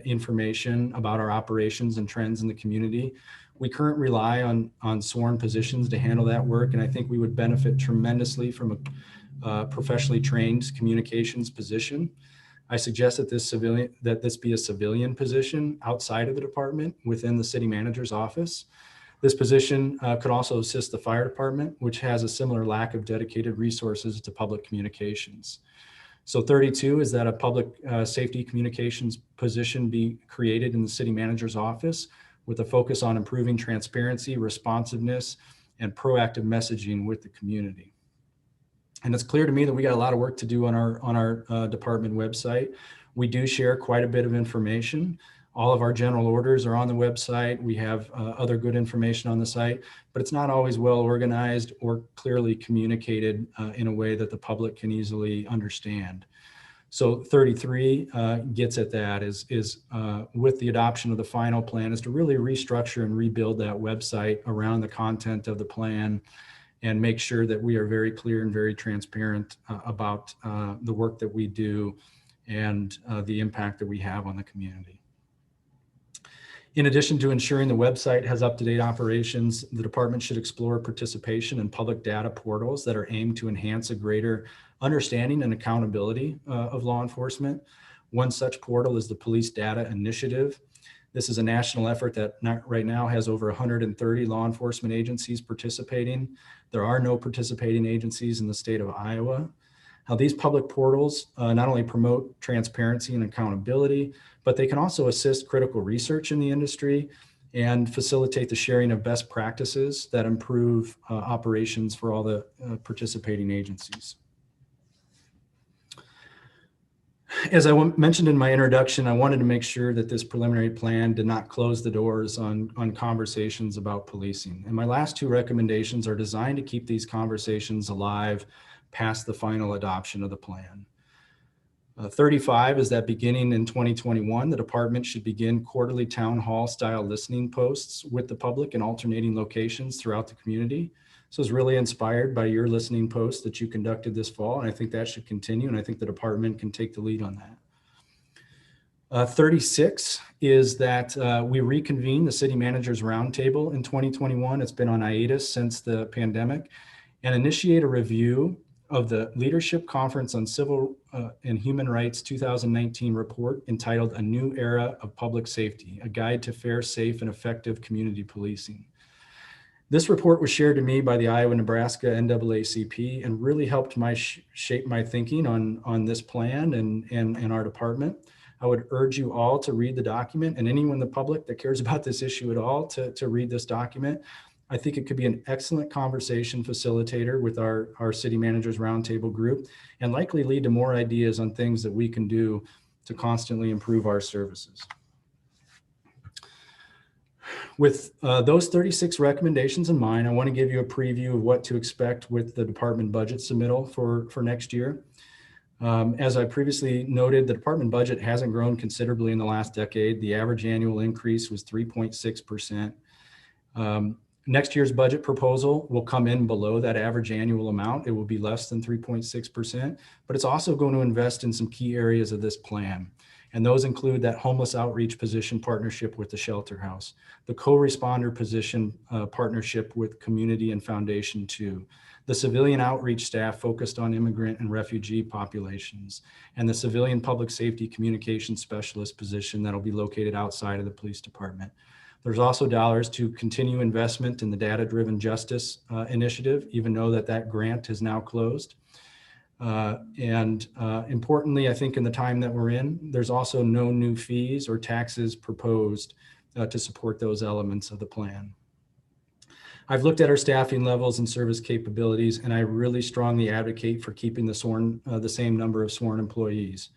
information about our operations and trends in the community. We currently rely on sworn positions to handle that work, and I think we would benefit tremendously from a professionally trained communications position. I suggest that this be a civilian position outside of the department within the city manager's office. This position could also assist the fire department, which has a similar lack of dedicated resources to public communications. So 32 is that a public safety communications position be created in the city manager's office with a focus on improving transparency, responsiveness, and proactive messaging with the community. And it's clear to me that we got a lot of work to do on our department website. We do share quite a bit of information. All of our general orders are on the website. We have other good information on the site, but it's not always well organized or clearly communicated in a way that the public can easily understand. So 33 gets at that is with the adoption of the final plan is to really restructure and rebuild that website around the content of the plan and make sure that we are very clear and very transparent about the work that we do and the impact that we have on the community. In addition to ensuring the website has up-to-date operations, the department should explore participation in public data portals that are aimed to enhance a greater understanding and accountability of law enforcement. One such portal is the Police Data Initiative. This is a national effort that right now has over 130 law enforcement agencies participating. There are no participating agencies in the state of Iowa. Now, these public portals not only promote transparency and accountability, but they can also assist critical research in the industry and facilitate the sharing of best practices that improve operations for all the participating agencies. As I mentioned in my introduction, I wanted to make sure that this preliminary plan did not close the doors on conversations about policing. And my last 2 recommendations are designed to keep these conversations alive past the final adoption of the plan. 35 is that beginning in 2021, the department should begin quarterly town hall style listening posts with the public in alternating locations throughout the community. So I was really inspired by your listening post that you conducted this fall, and I think that should continue, and I think the department can take the lead on that. 36 is that we reconvened the City Managers Roundtable in 2021. It's been on hiatus since the pandemic, and initiate a review of the Leadership Conference on Civil and Human Rights 2019 report entitled A New Era of Public Safety, A Guide to Fair, Safe, and Effective Community Policing. This report was shared to me by the Iowa-Nebraska NAACP and really helped shape my thinking on this plan and our department. I would urge you all to read the document, and anyone in the public that cares about this issue at all to read this document. I think it could be an excellent conversation facilitator with our City Managers Roundtable group, and likely lead to more ideas on things that we can do to constantly improve our services. With those 36 recommendations in mind, I want to give you a preview of what to expect with the department budget submittal for next year. As I previously noted, the department budget hasn't grown considerably in the last decade. The average annual increase was 3.6%. Next year's budget proposal will come in below that average annual amount. It will be less than 3.6%, but it's also going to invest in some key areas of this plan. And those include that homeless outreach position partnership with the Shelter House, the co-responder position partnership with Community and Foundation 2, the civilian outreach staff focused on immigrant and refugee populations, and the civilian public safety communication specialist position that'll be located outside of the police department. There's also dollars to continue investment in the data-driven justice initiative, even though that grant is now closed. Importantly, I think in the time that we're in, there's also no new fees or taxes proposed to support those elements of the plan. I've looked at our staffing levels and service capabilities, and I really strongly advocate for keeping the same number of sworn employees.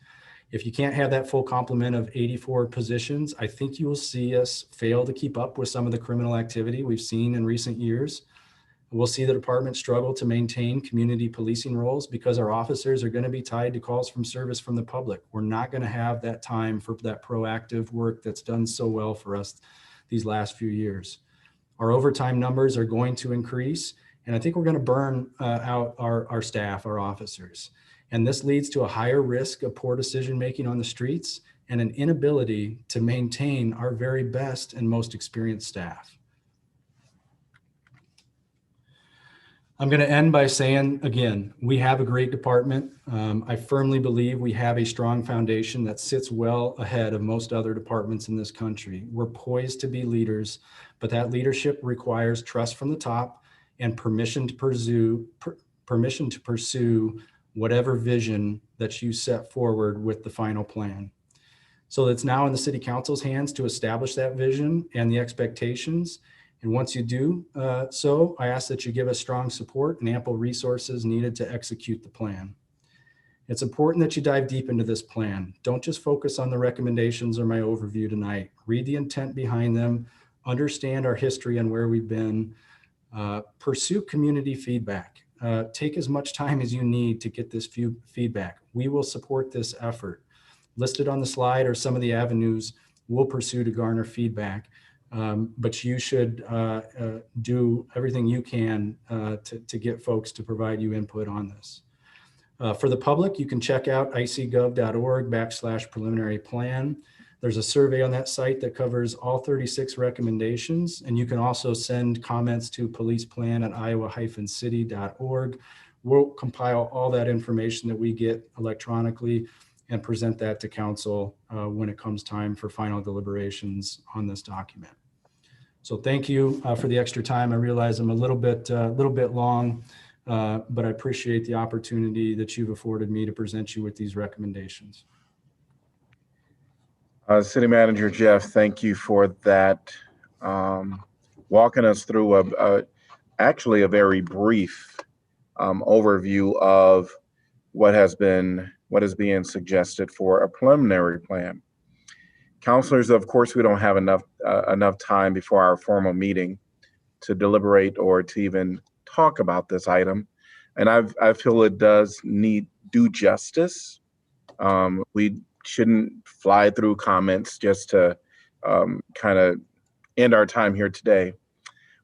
If you can't have that full complement of 84 positions, I think you will see us fail to keep up with some of the criminal activity we've seen in recent years. We'll see the department struggle to maintain community policing roles because our officers are going to be tied to calls from service from the public. We're not going to have that time for that proactive work that's done so well for us these last few years. Our overtime numbers are going to increase, and I think we're going to burn out our staff, our officers. And this leads to a higher risk of poor decision-making on the streets and an inability to maintain our very best and most experienced staff. I'm going to end by saying, again, we have a great department. I firmly believe we have a strong foundation that sits well ahead of most other departments in this country. We're poised to be leaders, but that leadership requires trust from the top and permission to pursue whatever vision that you set forward with the final plan. So it's now in the City Council's hands to establish that vision and the expectations. And once you do so, I ask that you give us strong support and ample resources needed to execute the plan. It's important that you dive deep into this plan. Don't just focus on the recommendations or my overview tonight. Read the intent behind them, understand our history and where we've been, pursue community feedback. Take as much time as you need to get this feedback. We will support this effort. Listed on the slide are some of the avenues we'll pursue to garner feedback. But you should do everything you can to get folks to provide you input on this. For the public, you can check out icgov.org/preliminary plan. There's a survey on that site that covers all 36 recommendations, and you can also send comments to policeplan@iowa-city.org. We'll compile all that information that we get electronically and present that to council when it comes time for final deliberations on this document. So thank you for the extra time. I realize I'm a little bit long, but I appreciate the opportunity that you've afforded me to present you with these recommendations. City Manager Jeff, thank you for that, walking us through actually a very brief overview of what is being suggested for a preliminary plan. Councilors, of course, we don't have enough time before our formal meeting to deliberate or to even talk about this item, and I feel it does do justice. We shouldn't fly through comments just to kind of end our time here today.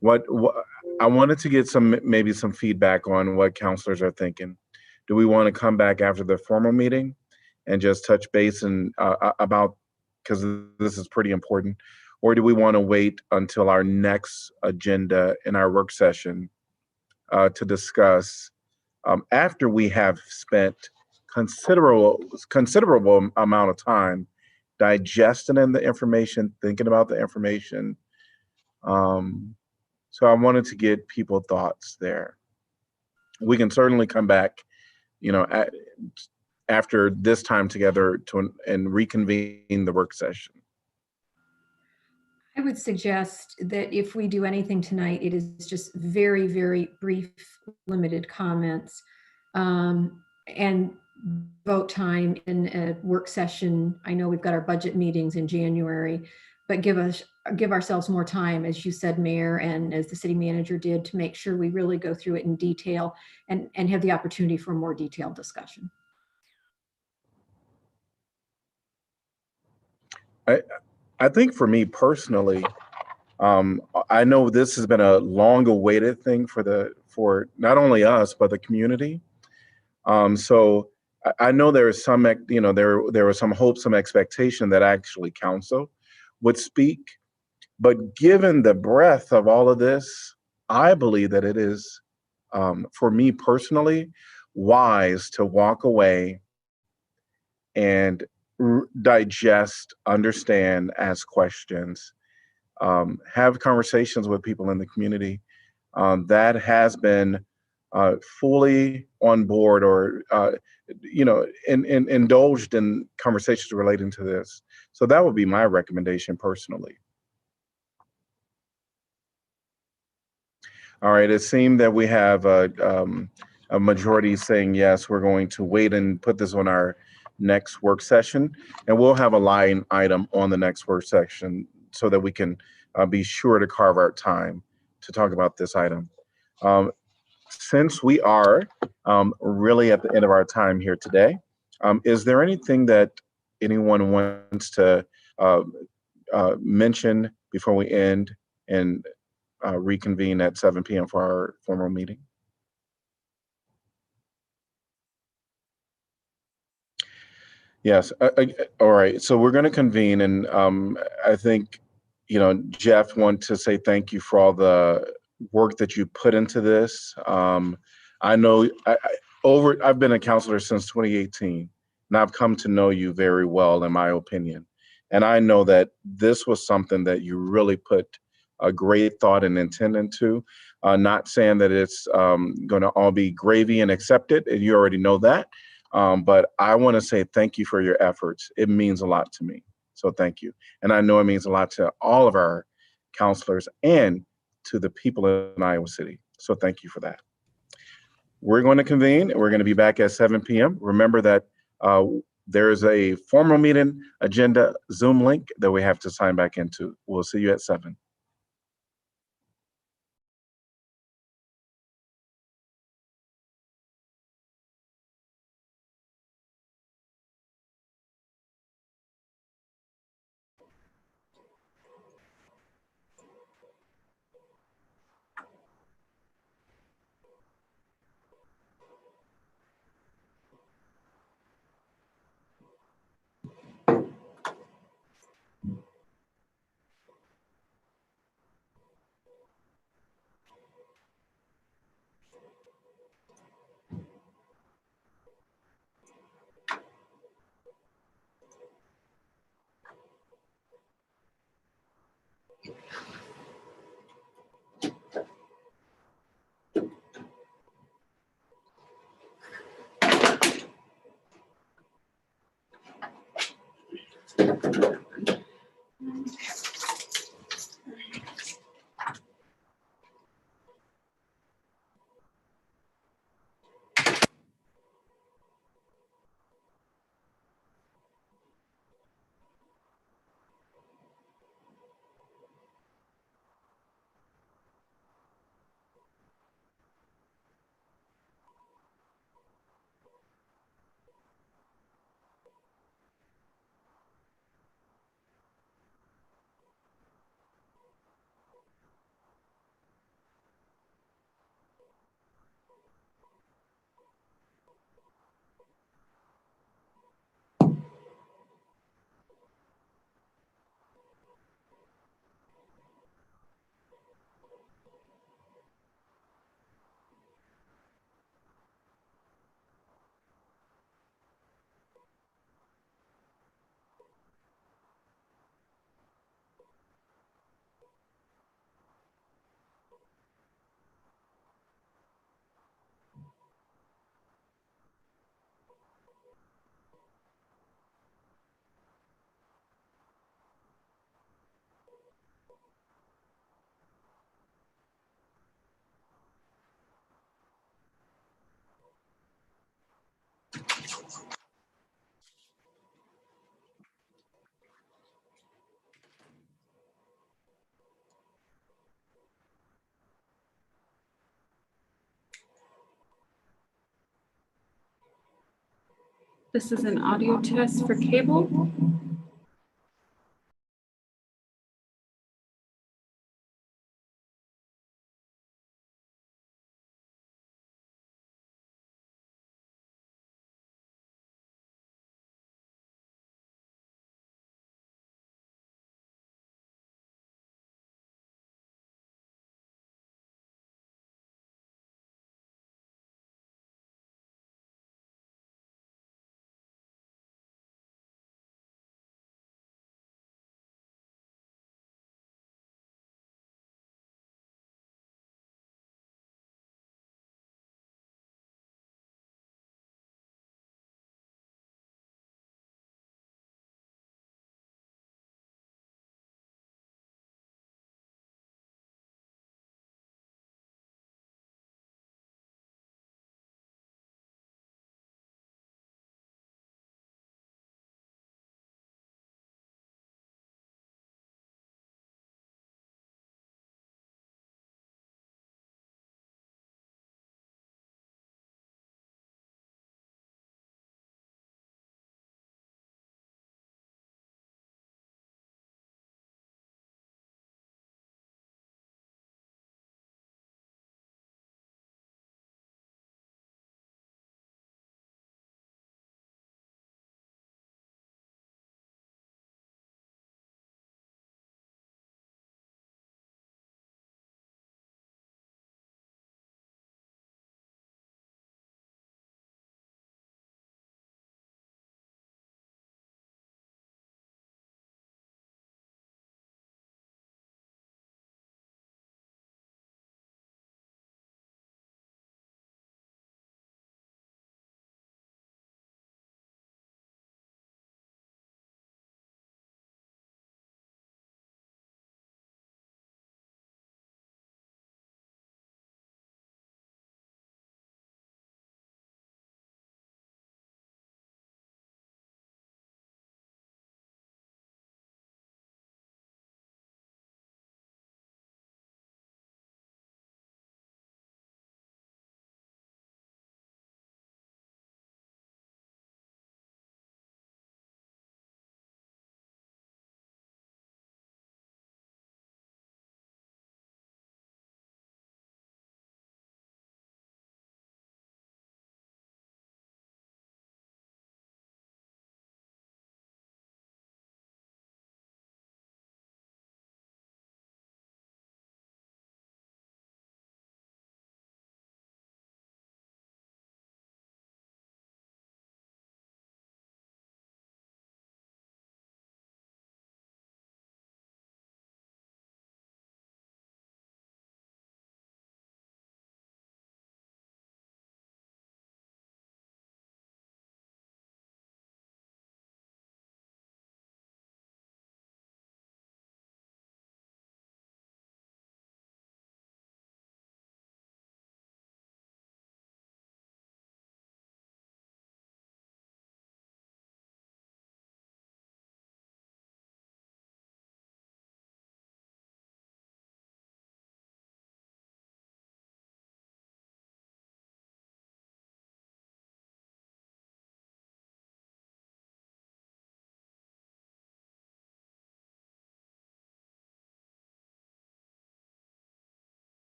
what I wanted to get maybe some feedback on what counselors are thinking. Do we want to come back after the formal meeting and just touch base and about, because this is pretty important, or do we want to wait until our next agenda in our work session to discuss after we have spent considerable amount of time digesting in the information, thinking about the information. So I wanted to get people thoughts there. We can certainly come back, after this time together and reconvene the work session. I would suggest that if we do anything tonight, it is just very, very brief, limited comments. And vote time in a work session. I know we've got our budget meetings in January, but give ourselves more time, as you said, Mayor, and as the city manager did, to make sure we really go through it in detail and have the opportunity for more detailed discussion. I think for me personally, I know this has been a long-awaited thing for not only us but the community. So I know there is some, there was some hope, some expectation that actually council would speak, but given the breadth of all of this, I believe that it is, for me personally, wise to walk away and digest, understand, ask questions, have conversations with people in the community that has been fully on board or indulged in conversations relating to this. So that would be my recommendation personally. All right, it seemed that we have a majority saying yes, we're going to wait and put this on our next work session, and we'll have a line item on the next work session so that we can be sure to carve out time to talk about this item. Since we are really at the end of our time here today, is there anything that anyone wants to mention before we end and reconvene at 7 p.m. for our formal meeting? Yes. All right. So we're going to convene, and I think, Jeff, want to say thank you for all the work that you put into this. I know I've been a counselor since 2018, and I've come to know you very well, in my opinion. And I know that this was something that you really put a great thought and intent into. Not saying that it's going to all be gravy and accepted, and you already know that. But I want to say thank you for your efforts. It means a lot to me. So thank you. And I know it means a lot to all of our counselors and to the people in Iowa City. So thank you for that. We're going to convene. We're going to be back at 7 p.m. Remember that there is a formal meeting agenda Zoom link that we have to sign back into. We'll see you at 7. This is an audio test for cable.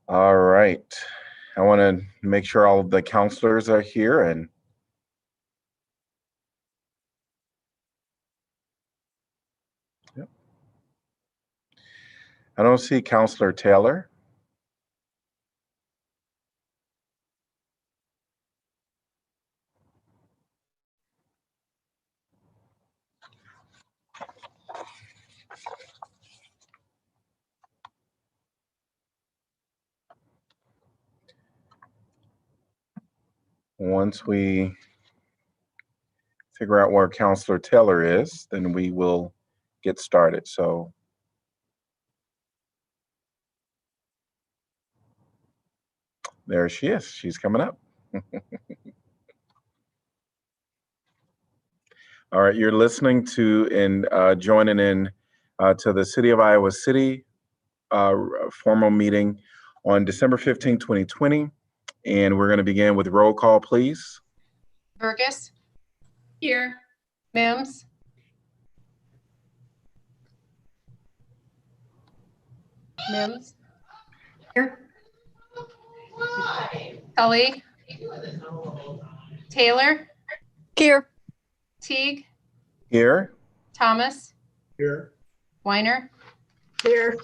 All right. I want to make sure all of the counselors are here and yep. I don't see Counselor Taylor. Once we figure out where Counselor Taylor is, then we will get started. So there she is. She's coming up. All right, you're listening to and joining in to the City of Iowa City formal meeting on December 15, 2020. And we're going to begin with roll call, please. Burgess, Here. Mims, Mims, Here. Tully, Taylor, Here. Teague, Here. Thomas, Here. Weiner. Here.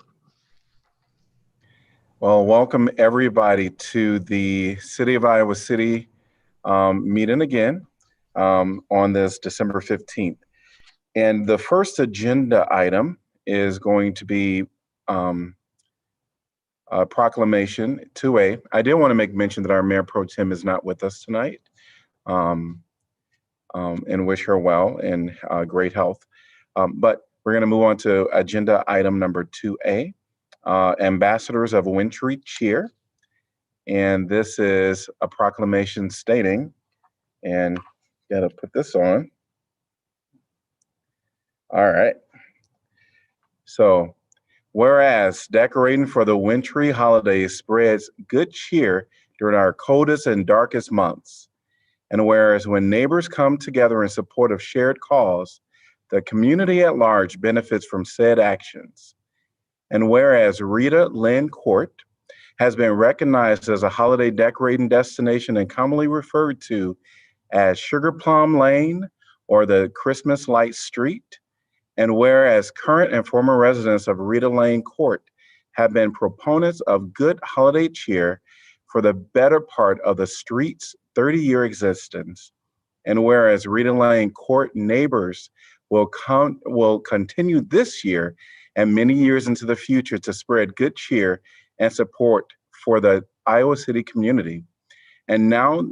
Well, welcome everybody to the City of Iowa City meeting again on this December 15th. And the first agenda item is going to be proclamation 2A. I did want to make mention that our Mayor Pro Tem is not with us tonight and wish her well and great health. But we're going to move on to agenda item number 2A, Ambassadors of Wintry Cheer. And this is a proclamation stating, and got to put this on. All right. So, whereas decorating for the wintry holidays spreads good cheer during our coldest and darkest months, and whereas when neighbors come together in support of shared cause, the community at large benefits from said actions. And whereas Rita Lynn Court has been recognized as a holiday decorating destination and commonly referred to as Sugar Plum Lane or the Christmas Light Street, and whereas current and former residents of Rita Lane Court have been proponents of good holiday cheer for the better part of the street's 30-year existence, and whereas Rita Lane Court neighbors will continue this year and many years into the future to spread good cheer and support for the Iowa City community. And now,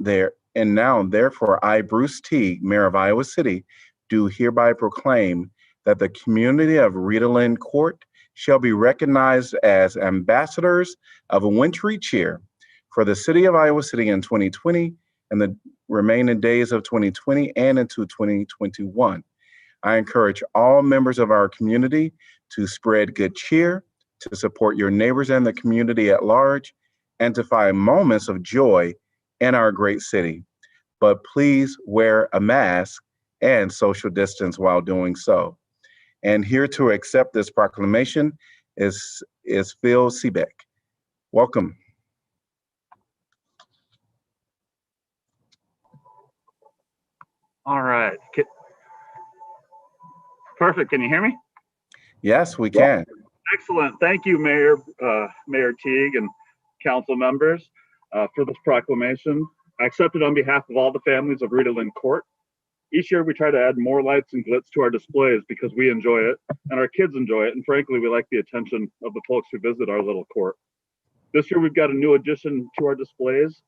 therefore, I, Bruce Teague, Mayor of Iowa City, do hereby proclaim that the community of Rita Lynn Court shall be recognized as ambassadors of wintry cheer for the city of Iowa City in 2020 and the remaining days of 2020 and into 2021. I encourage all members of our community to spread good cheer, to support your neighbors and the community at large, and to find moments of joy in our great city. But please wear a mask and social distance while doing so. And here to accept this proclamation is Phil Seebeck. Welcome. All right. Perfect. Can you hear me? Yes, we can. Excellent. Thank you, Mayor Teague and council members for this proclamation. I accept it on behalf of all the families of Rita Lynn Court. Each year we try to add more lights and glitz to our displays because we enjoy it and our kids enjoy it. And frankly, we like the attention of the folks who visit our little court. This year we've got a new addition to our displays.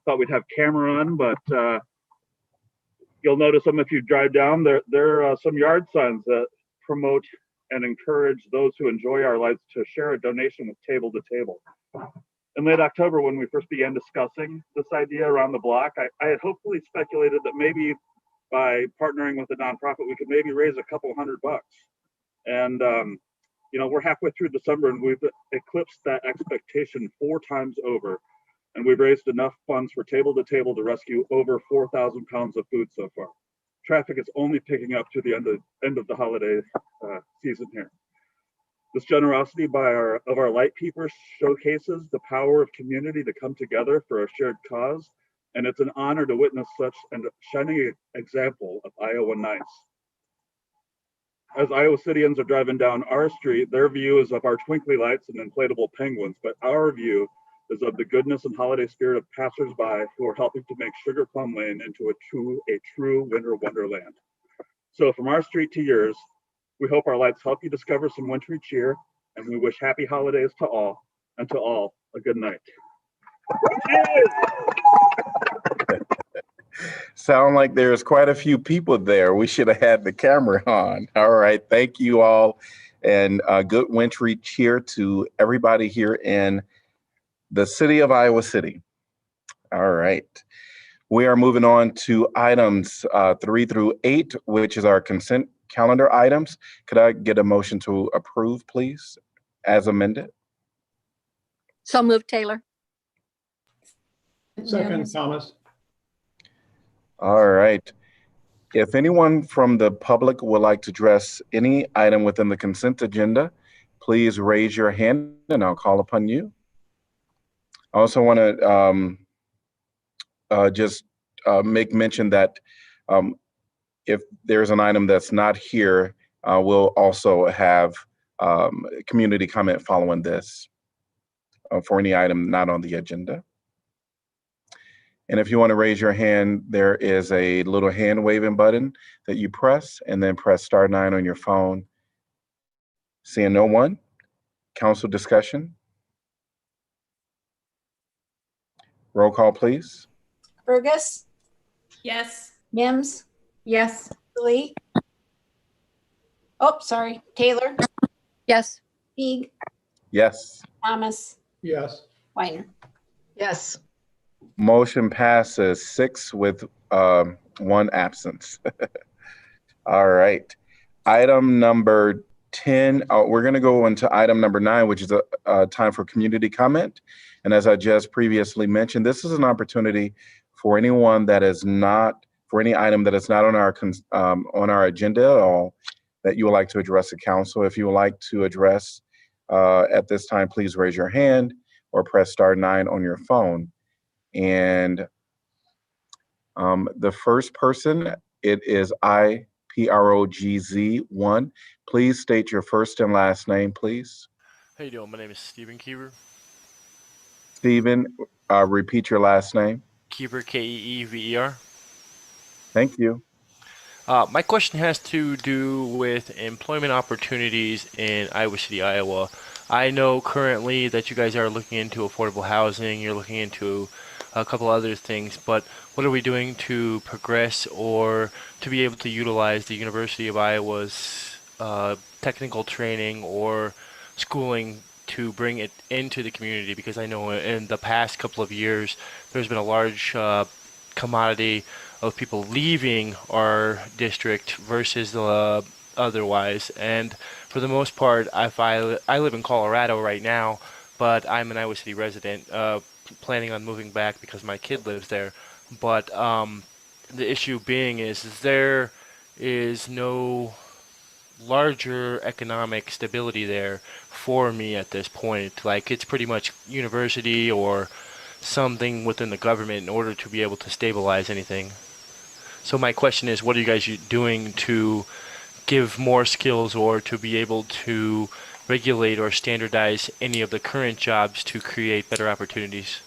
Thought we'd have camera on, but you'll notice them if you drive down. There are some yard signs that promote and encourage those who enjoy our lights to share a donation with Table to Table. In late October, when we first began discussing this idea around the block, I had hopefully speculated that maybe by partnering with a nonprofit, we could maybe raise a couple $100. And, we're halfway through December and we've eclipsed that expectation 4 times over. And we've raised enough funds for Table to Table to rescue over 4,000 pounds of food so far. Traffic is only picking up to the end of the holiday season here. This generosity of our light peepers showcases the power of community to come together for a shared cause, and it's an honor to witness such a shining example of Iowa nice. As Iowa Cityans are driving down our street, their view is of our twinkly lights and inflatable penguins, but our view is of the goodness and holiday spirit of passersby who are helping to make Sugar Plum Lane into a true winter wonderland. So from our street to yours, we hope our lights help you discover some wintry cheer, and we wish happy holidays to all, and to all a good night. Sound like there's quite a few people there. We should have had the camera on. All right. Thank you all. And good wintry cheer to everybody here in the city of Iowa City. All right. We are moving on to items 3 through 8, which is our consent calendar items. Could I get a motion to approve, please, as amended? So moved, Taylor. Second, Thomas. All right. If anyone from the public would like to address any item within the consent agenda, please raise your hand and I'll call upon you. I also want to just make mention that if there's an item that's not here, we'll also have community comment following this for any item not on the agenda. And if you want to raise your hand, there is a little hand waving button that you press, and then press *9 on your phone. Seeing no one, council discussion. Roll call, please. Burgess, Yes. Mims, Yes. Lee. Oh, sorry, Taylor, Yes. Teague, Yes. Thomas, Yes. Weiner. Yes. Motion passes 6 with 1 absence. All right. Item number 10, we're going to go into item number 9, which is a time for community comment. And as I just previously mentioned, this is an opportunity for anyone that is not, for any item that is not on our agenda at all, that you would like to address the council. If you would like to address at this time, please raise your hand or press *9 on your phone. And the first person, it is IPROGZ1. Please state your first and last name, please. How you doing? My name is Stephen Keever. Stephen, repeat your last name. Keever, Keever. Thank you. My question has to do with employment opportunities in Iowa City, Iowa. I know currently that you guys are looking into affordable housing. You're looking into a couple other things, but what are we doing to progress or to be able to utilize the University of Iowa's technical training or schooling to bring it into the community? Because I know in the past couple of years, there's been a large commodity of people leaving our district versus otherwise. And for the most part, I live in Colorado right now, but I'm an Iowa City resident, planning on moving back because my kid lives there. But the issue being is there is no larger economic stability there for me at this point. Like, it's pretty much university or something within the government in order to be able to stabilize anything. So my question is, what are you guys doing to give more skills or to be able to regulate or standardize any of the current jobs to create better opportunities?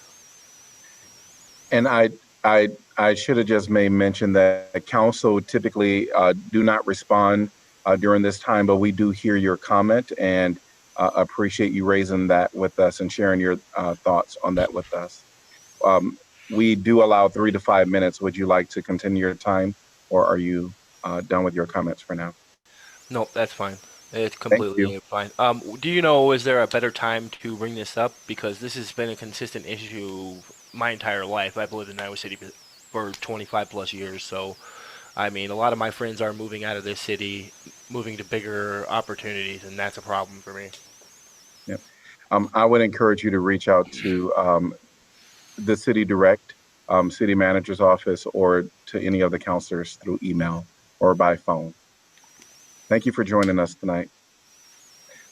And I should have just made mention that council typically do not respond during this time, but we do hear your comment and appreciate you raising that with us and sharing your thoughts on that with us. We do allow 3 to 5 minutes. Would you like to continue your time, or are you done with your comments for now? No, that's fine. It's completely fine. Do you know, is there a better time to bring this up? Because this has been a consistent issue my entire life. I've lived in Iowa City for 25 plus years. So, I mean, a lot of my friends are moving out of this city, moving to bigger opportunities, and that's a problem for me. Yep. I would encourage you to reach out to the city direct, city manager's office, or to any of the counselors through email or by phone. Thank you for joining us tonight.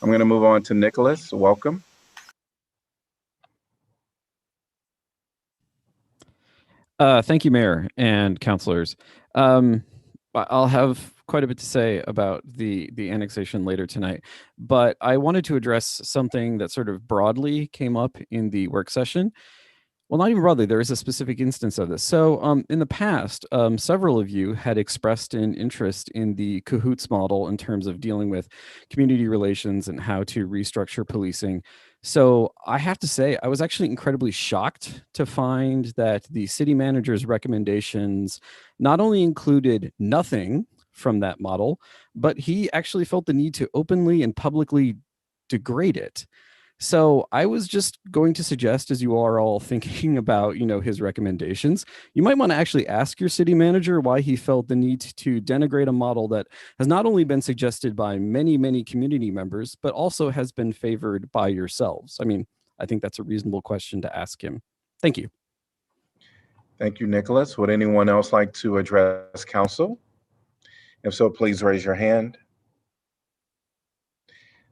I'm going to move on to Nicholas. Welcome. Thank you, Mayor and councilors. I'll have quite a bit to say about the annexation later tonight, but I wanted to address something that sort of broadly came up in the work session. Well, not even broadly, there is a specific instance of this. So in the past, several of you had expressed an interest in the cahoots model in terms of dealing with community relations and how to restructure policing. So I have to say, I was actually incredibly shocked to find that the city manager's recommendations not only included nothing from that model, but he actually felt the need to openly and publicly degrade it. So I was just going to suggest, as you are all thinking about, his recommendations, you might want to actually ask your city manager why he felt the need to denigrate a model that has not only been suggested by many, many community members, but also has been favored by yourselves. I mean, I think that's a reasonable question to ask him. Thank you. Thank you, Nicholas. Would anyone else like to address council? If so, please raise your hand.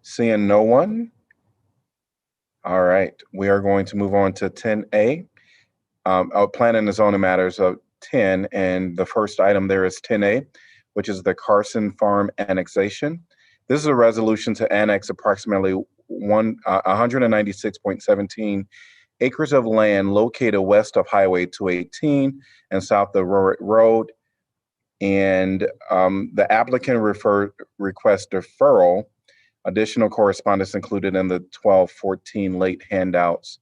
Seeing no one. All right, we are going to move on to 10A. Planning and zoning matters of 10, and the first item there is 10A, which is the Carson Farm annexation. This is a resolution to annex approximately 196.17 acres of land located west of Highway 218 and south of Rowett Road. And the applicant requests deferral. Additional correspondence included in the 1214 late handouts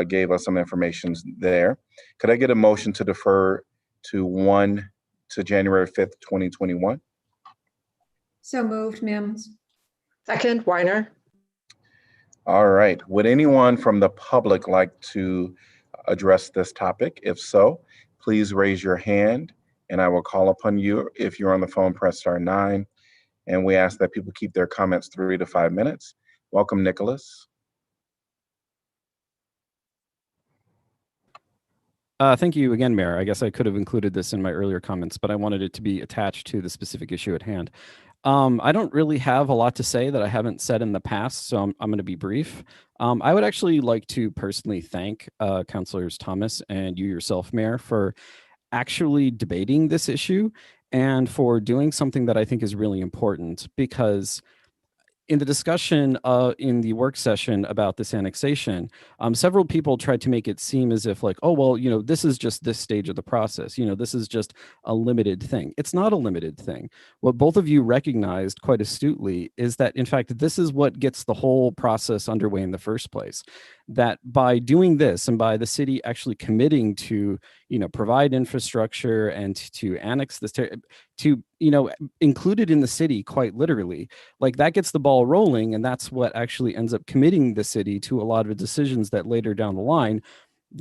gave us some information there. Could I get a motion to defer to January 5th, 2021? So moved, Mims. Second, Weiner. All right. Would anyone from the public like to address this topic? If so, please raise your hand and I will call upon you. If you're on the phone, press *9. And we ask that people keep their comments 3 to 5 minutes. Welcome, Nicholas. Thank you again, Mayor. I guess I could have included this in my earlier comments, but I wanted it to be attached to the specific issue at hand. I don't really have a lot to say that I haven't said in the past, so I'm going to be brief. I would actually like to personally thank Councilors Thomas and you yourself, Mayor, for actually debating this issue and for doing something that I think is really important, because in the discussion in the work session about this annexation, several people tried to make it seem as if like, oh, well, this is just this stage of the process. This is just a limited thing. It's not a limited thing. What both of you recognized quite astutely is that, in fact, this is what gets the whole process underway in the first place. That by doing this and by the city actually committing to, provide infrastructure and to annex this, to include it in the city, quite literally, like that gets the ball rolling, and that's what actually ends up committing the city to a lot of decisions that later down the line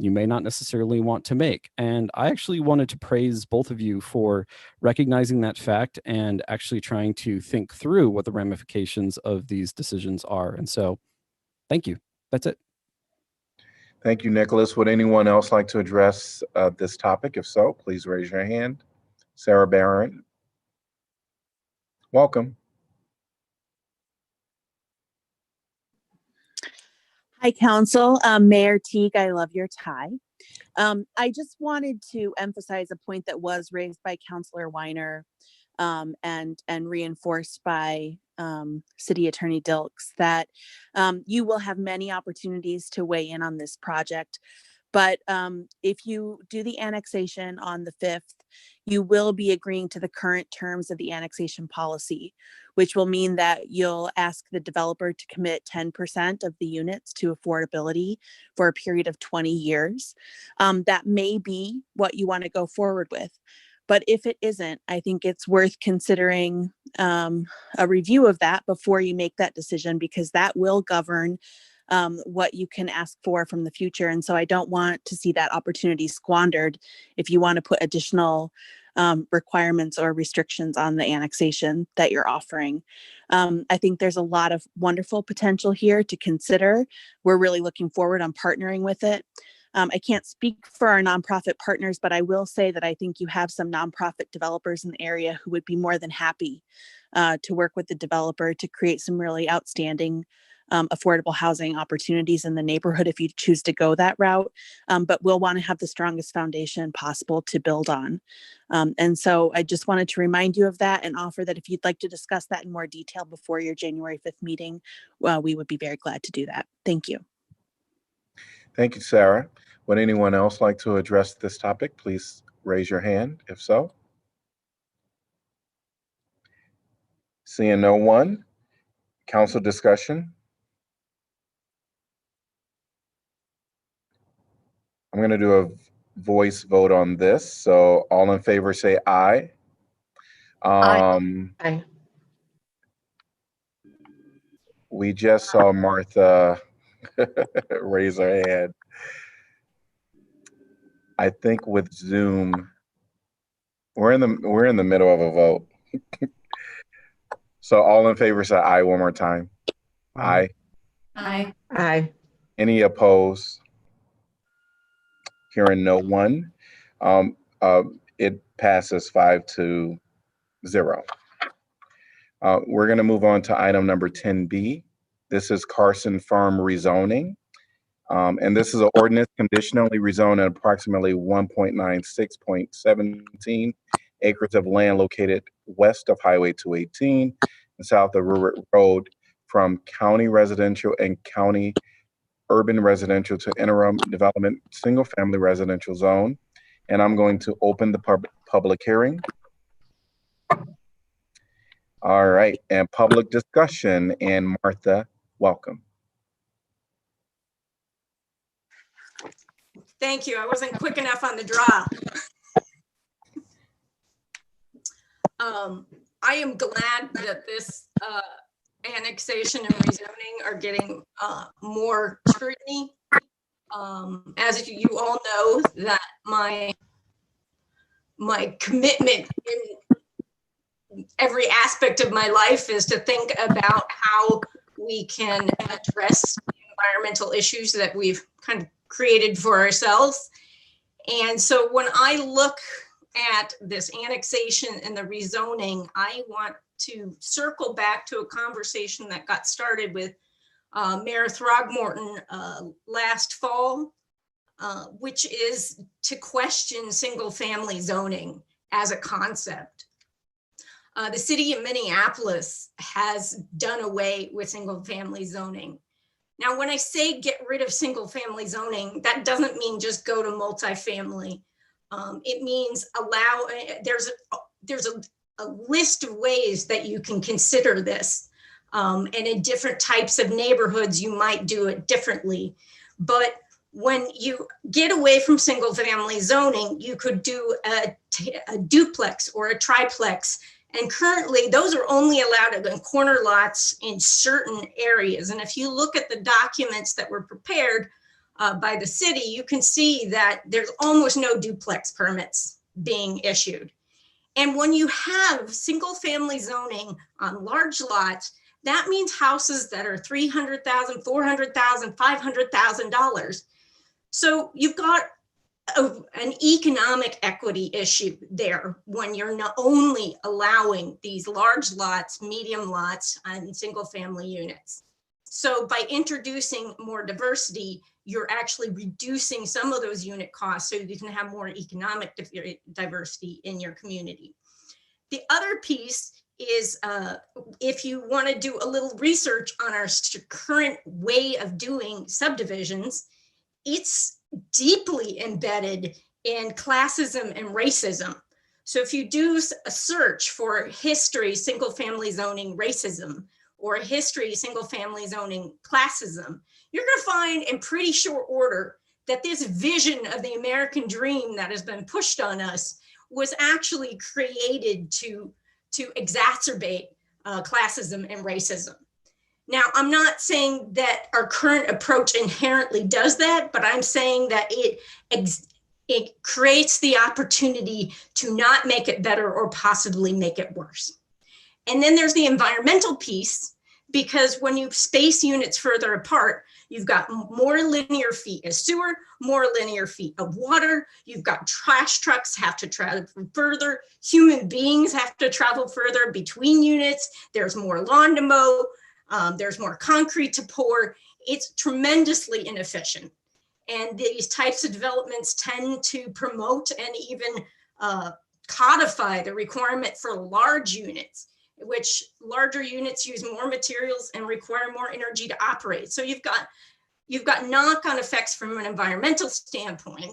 you may not necessarily want to make. And I actually wanted to praise both of you for recognizing that fact and actually trying to think through what the ramifications of these decisions are. And so thank you. That's it. Thank you, Nicholas. Would anyone else like to address this topic? If so, please raise your hand. Sarah Barron. Welcome. Hi, Council. Mayor Teague, I love your tie. I just wanted to emphasize a point that was raised by Councilor Weiner and reinforced by City Attorney Dilks, that you will have many opportunities to weigh in on this project. But if you do the annexation on the 5th, you will be agreeing to the current terms of the annexation policy, which will mean that you'll ask the developer to commit 10% of the units to affordability for a period of 20 years. That may be what you want to go forward with. But if it isn't, I think it's worth considering a review of that before you make that decision, because that will govern what you can ask for from the future. And so I don't want to see that opportunity squandered if you want to put additional requirements or restrictions on the annexation that you're offering. I think there's a lot of wonderful potential here to consider. We're really looking forward on partnering with it. I can't speak for our nonprofit partners, but I will say that I think you have some nonprofit developers in the area who would be more than happy to work with the developer to create some really outstanding affordable housing opportunities in the neighborhood if you choose to go that route. But we'll want to have the strongest foundation possible to build on. And so I just wanted to remind you of that and offer that if you'd like to discuss that in more detail before your January 5th meeting, we would be very glad to do that. Thank you. Thank you, Sarah. Would anyone else like to address this topic? Please raise your hand if so. Seeing no one, council discussion. I'm going to do a voice vote on this. So all in favor say aye. Aye. We just saw Martha raise her hand. I think with Zoom, we're in the middle of a vote. So all in favor say aye one more time. Aye. Aye. Aye. Any opposed? Hearing no one. It passes 5-0. We're going to move on to item number 10B. This is Carson Farm rezoning. And this is an ordinance conditionally rezoning approximately 1.96.17 acres of land located west of Highway 218 and south of Rurit Road from county residential and county urban residential to interim development single-family residential zone. And I'm going to open the public hearing. All right, and public discussion. And Martha, welcome. Thank you. I wasn't quick enough on the draw. I am glad that this annexation and rezoning are getting more scrutiny. As you all know, that my commitment in every aspect of my life is to think about how we can address the environmental issues that we've kind of created for ourselves. And so when I look at this annexation and the rezoning, I want to circle back to a conversation that got started with Mayor Throgmorton last fall, which is to question single family zoning as a concept. The city of Minneapolis has done away with single family zoning. Now, when I say get rid of single family zoning, that doesn't mean just go to multifamily. It means allow, there's a list of ways that you can consider this. And in different types of neighborhoods, you might do it differently. But when you get away from single family zoning, you could do a duplex or a triplex. And currently those are only allowed in corner lots in certain areas. And if you look at the documents that were prepared by the city, you can see that there's almost no duplex permits being issued. And when you have single family zoning on large lots, that means houses that are $300,000, $400,000, $500,000. So you've got an economic equity issue there when you're not only allowing these large lots, medium lots, and single family units. So by introducing more diversity, you're actually reducing some of those unit costs so you can have more economic diversity in your community. The other piece is if you want to do a little research on our current way of doing subdivisions, it's deeply embedded in classism and racism. So if you do a search for history, single family zoning, racism, or history, single family zoning, classism, you're going to find in pretty short order that this vision of the American dream that has been pushed on us was actually created to exacerbate classism and racism. Now, I'm not saying that our current approach inherently does that, but I'm saying that it creates the opportunity to not make it better or possibly make it worse. And then there's the environmental piece because when you space units further apart, you've got more linear feet of sewer, more linear feet of water. You've got trash trucks have to travel further. Human beings have to travel further between units. There's more lawn to mow. There's more concrete to pour. It's tremendously inefficient. And these types of developments tend to promote and even codify the requirement for large units, which larger units use more materials and require more energy to operate. So you've got knock-on effects from an environmental standpoint.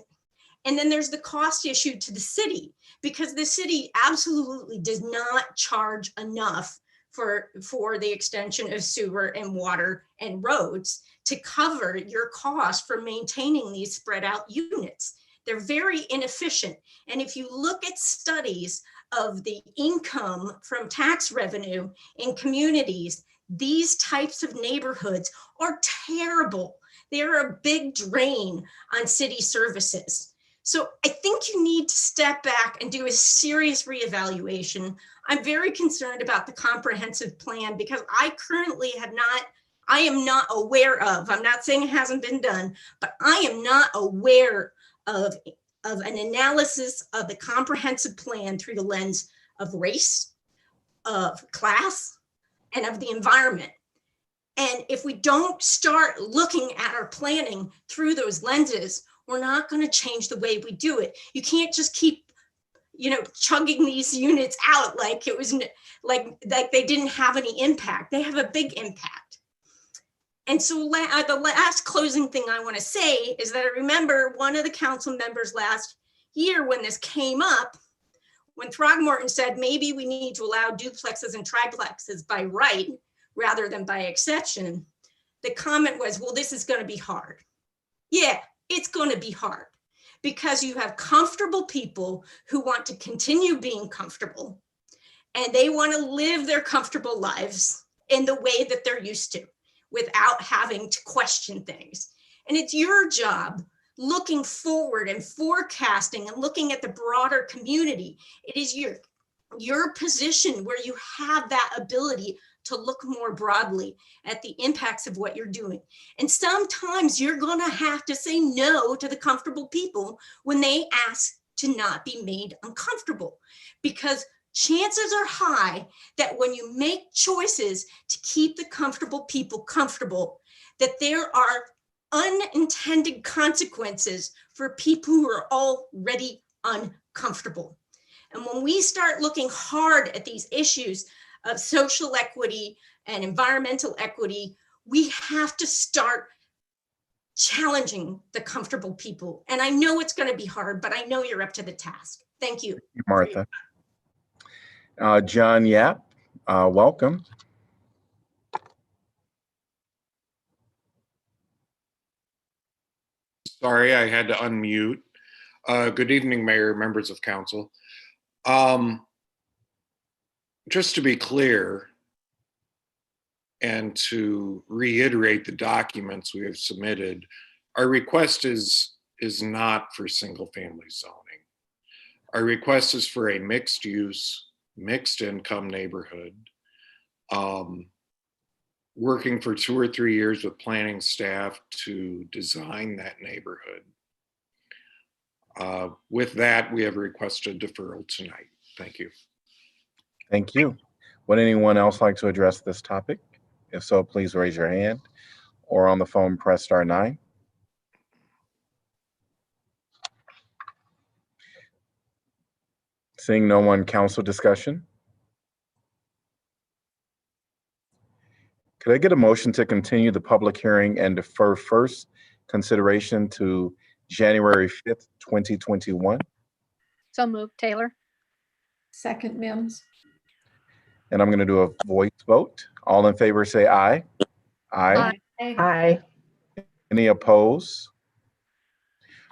And then there's the cost issue to the city, because the city absolutely does not charge enough for the extension of sewer and water and roads to cover your cost for maintaining these spread out units. They're very inefficient. And if you look at studies of the income from tax revenue in communities, these types of neighborhoods are terrible. They're a big drain on city services. So I think you need to step back and do a serious reevaluation. I'm very concerned about the comprehensive plan because I am not aware of, I'm not saying it hasn't been done, but I am not aware of an analysis of the comprehensive plan through the lens of race, of class, and of the environment. And if we don't start looking at our planning through those lenses, we're not going to change the way we do it. You can't just keep, chugging these units out like it was like they didn't have any impact. They have a big impact. And so the last closing thing I want to say is that I remember one of the council members last year when this came up, when Throgmorton said, maybe we need to allow duplexes and triplexes by right rather than by exception. The comment was, well, this is going to be hard. Yeah, it's going to be hard because you have comfortable people who want to continue being comfortable and they want to live their comfortable lives in the way that they're used to, without having to question things. And it's your job looking forward and forecasting and looking at the broader community. It is your position where you have that ability to look more broadly at the impacts of what you're doing. And sometimes you're gonna have to say no to the comfortable people when they ask to not be made uncomfortable, because chances are high that when you make choices to keep the comfortable people comfortable, that there are unintended consequences for people who are already uncomfortable. And when we start looking hard at these issues of social equity and environmental equity, we have to start challenging the comfortable people. And I know it's going to be hard, but I know you're up to the task. Thank you. Martha. John Yap, welcome. Sorry, I had to unmute. Good evening, Mayor, members of council. Just to be clear and to reiterate the documents we have submitted, our request is not for single family zoning. Our request is for a mixed use, mixed income neighborhood, working for 2 or 3 years with planning staff to design that neighborhood. With that, we have requested deferral tonight. Thank you. Thank you. Would anyone else like to address this topic? If so, please raise your hand or on the phone, press *9. Seeing no one, council discussion. Could I get a motion to continue the public hearing and defer first consideration to January 5th, 2021? So moved, Taylor. Second, Mims. And I'm going to do a voice vote. All in favor say aye. Aye. Aye. Any opposed?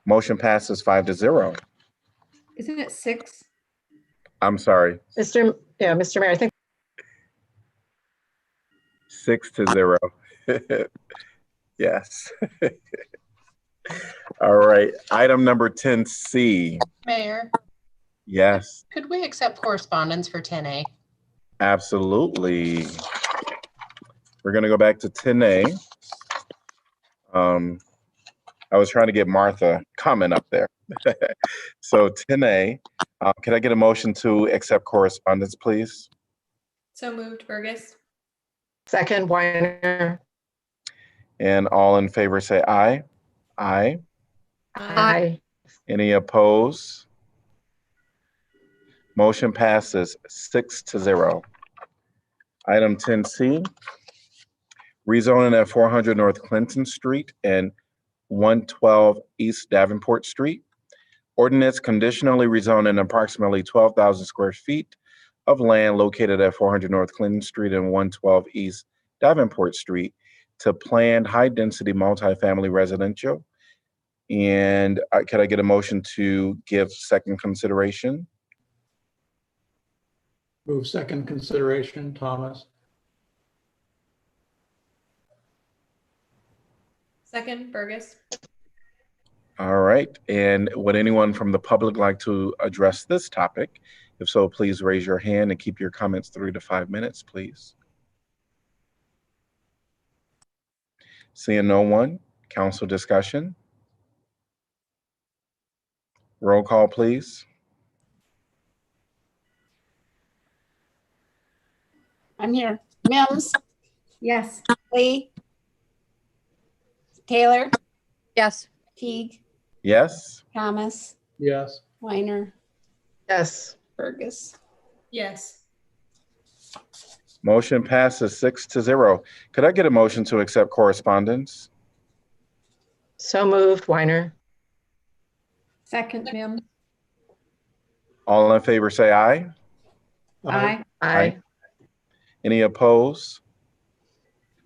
Motion passes 5-0. Isn't it 6? I'm sorry. Mr. Mayor, I think 6-0. Yes. All right. Item number 10C. Mayor, Yes, could we accept correspondence for 10A? absolutely. We're going to go back to 10A. I was trying to get Martha comment up there. So 10A, can I get a motion to accept correspondence, please? So moved, Burgess. Second, Weiner. And all in favor say aye. Aye. Aye. Any opposed? Motion passes 6-0. Item 10C, rezoning at 400 North Clinton Street and 112 East Davenport Street. Ordinance conditionally rezoning approximately 12,000 square feet of land located at 400 North Clinton Street and 112 East Davenport Street to planned high-density multifamily residential. And can I get a motion to give second consideration? Move second consideration, Thomas. Second, Burgess. All right. And would anyone from the public like to address this topic? If so, please raise your hand and keep your comments 3 to 5 minutes, please. Seeing no one, council discussion. Roll call, please. I'm here. Mims, Yes. Lee, Taylor, Yes. Teague, Yes. Thomas, Yes. Weiner, Yes. Burgess. Yes. Motion passes 6-0. Could I get a motion to accept correspondence? So moved, Weiner. Second, Mims. All in favor say aye. Aye. Aye. Any opposed?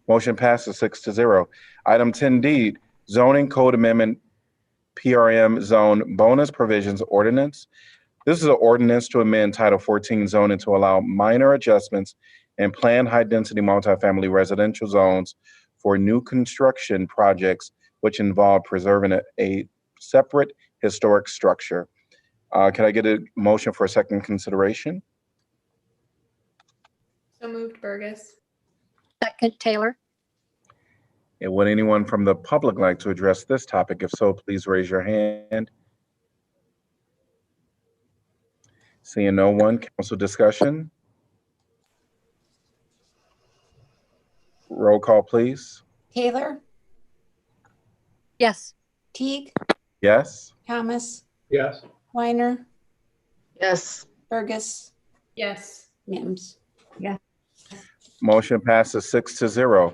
Motion passes 6-0. Item 10D, zoning code amendment PRM zone bonus provisions ordinance. This is an ordinance to amend Title 14 zoning to allow minor adjustments in planned high-density multifamily residential zones for new construction projects which involve preserving a separate historic structure. Can I get a motion for a second consideration? So moved, Burgess. Second, Taylor. And would anyone from the public like to address this topic? If so, please raise your hand. Seeing no one, council discussion. Roll call, please. Taylor, Yes. Teague, Yes. Thomas, Yes. Weiner, Yes. Burgess, Yes. Mims. Motion passes 6-0.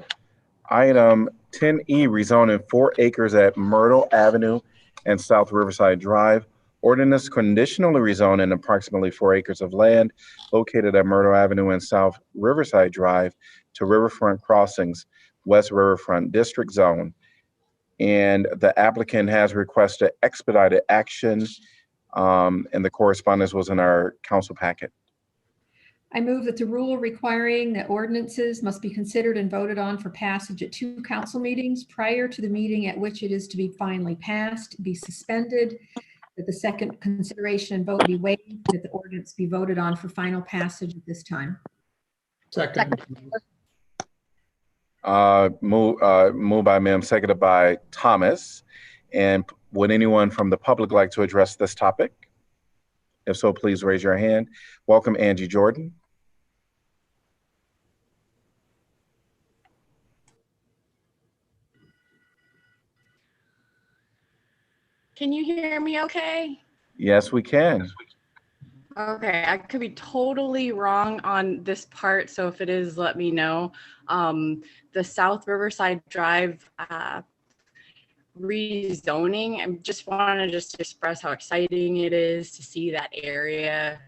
Item 10E, rezoning 4 acres at Myrtle Avenue and South Riverside Drive. Ordinance conditionally rezoning approximately 4 acres of land located at Myrtle Avenue and South Riverside Drive to Riverfront Crossings, West Riverfront District Zone. And the applicant has requested expedited action, and the correspondence was in our council packet. I move that the rule requiring that ordinances must be considered and voted on for passage at 2 council meetings prior to the meeting at which it is to be finally passed be suspended, that the second consideration and vote be waived, that the ordinance be voted on for final passage at this time. Second. Moved by Mim, seconded by Thomas. And would anyone from the public like to address this topic? If so, please raise your hand. Welcome, Angie Jordan. Can you hear me okay? Yes, we can. Okay, I could be totally wrong on this part, so if it is, let me know. The South Riverside Drive rezoning, I just want to express how exciting it is to see that area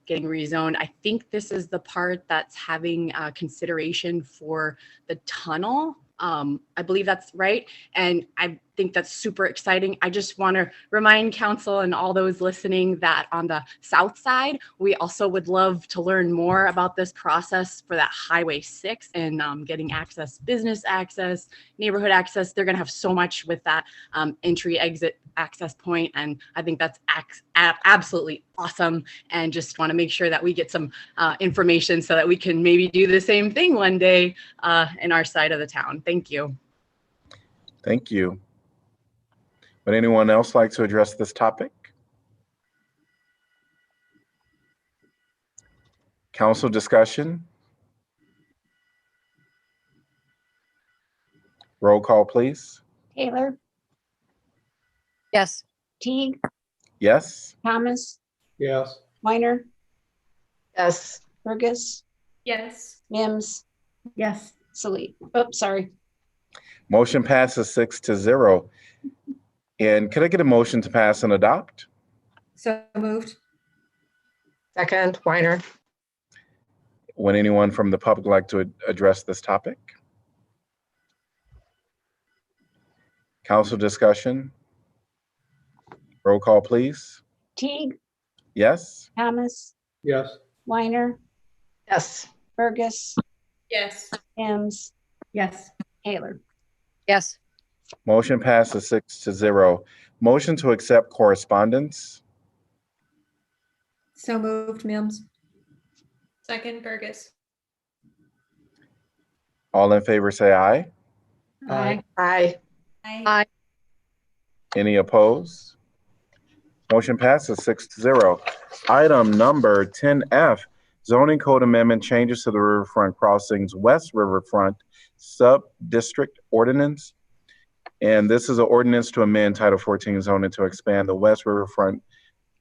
getting rezoned. I think this is the part that's having consideration for the tunnel. I believe that's right. And I think that's super exciting. I just want to remind council and all those listening that on the south side, we also would love to learn more about this process for that Highway 6 and getting access, business access, neighborhood access. They're going to have so much with that entry exit access point. And I think that's absolutely awesome. And just want to make sure that we get some information so that we can maybe do the same thing one day in our side of the town. Thank you. Thank you. Would anyone else like to address this topic? Council discussion? Roll call, please. Taylor, Yes. Teague, Yes? Thomas, Yes. Weiner, Yes. Burgess, Yes. Mims, Yes. Salee. Oh, sorry. Motion passes 6-0. And could I get a motion to pass and adopt? So moved. Second, Weiner. Would anyone from the public like to address this topic? Council discussion? Roll call, please. Teague, Yes? Thomas, Yes. Weiner, Yes. Burgess, Yes. Mims, Yes. Taylor. Yes. Motion passes 6-0. Motion to accept correspondence? So moved, Mims. Second, Burgess. All in favor say aye. Aye. Aye. Aye. Any opposed? Motion passes 6-0. Item number 10F, zoning code amendment changes to the Riverfront Crossings West Riverfront Sub-District Ordinance. And this is an ordinance to amend Title 14 zoning to expand the West Riverfront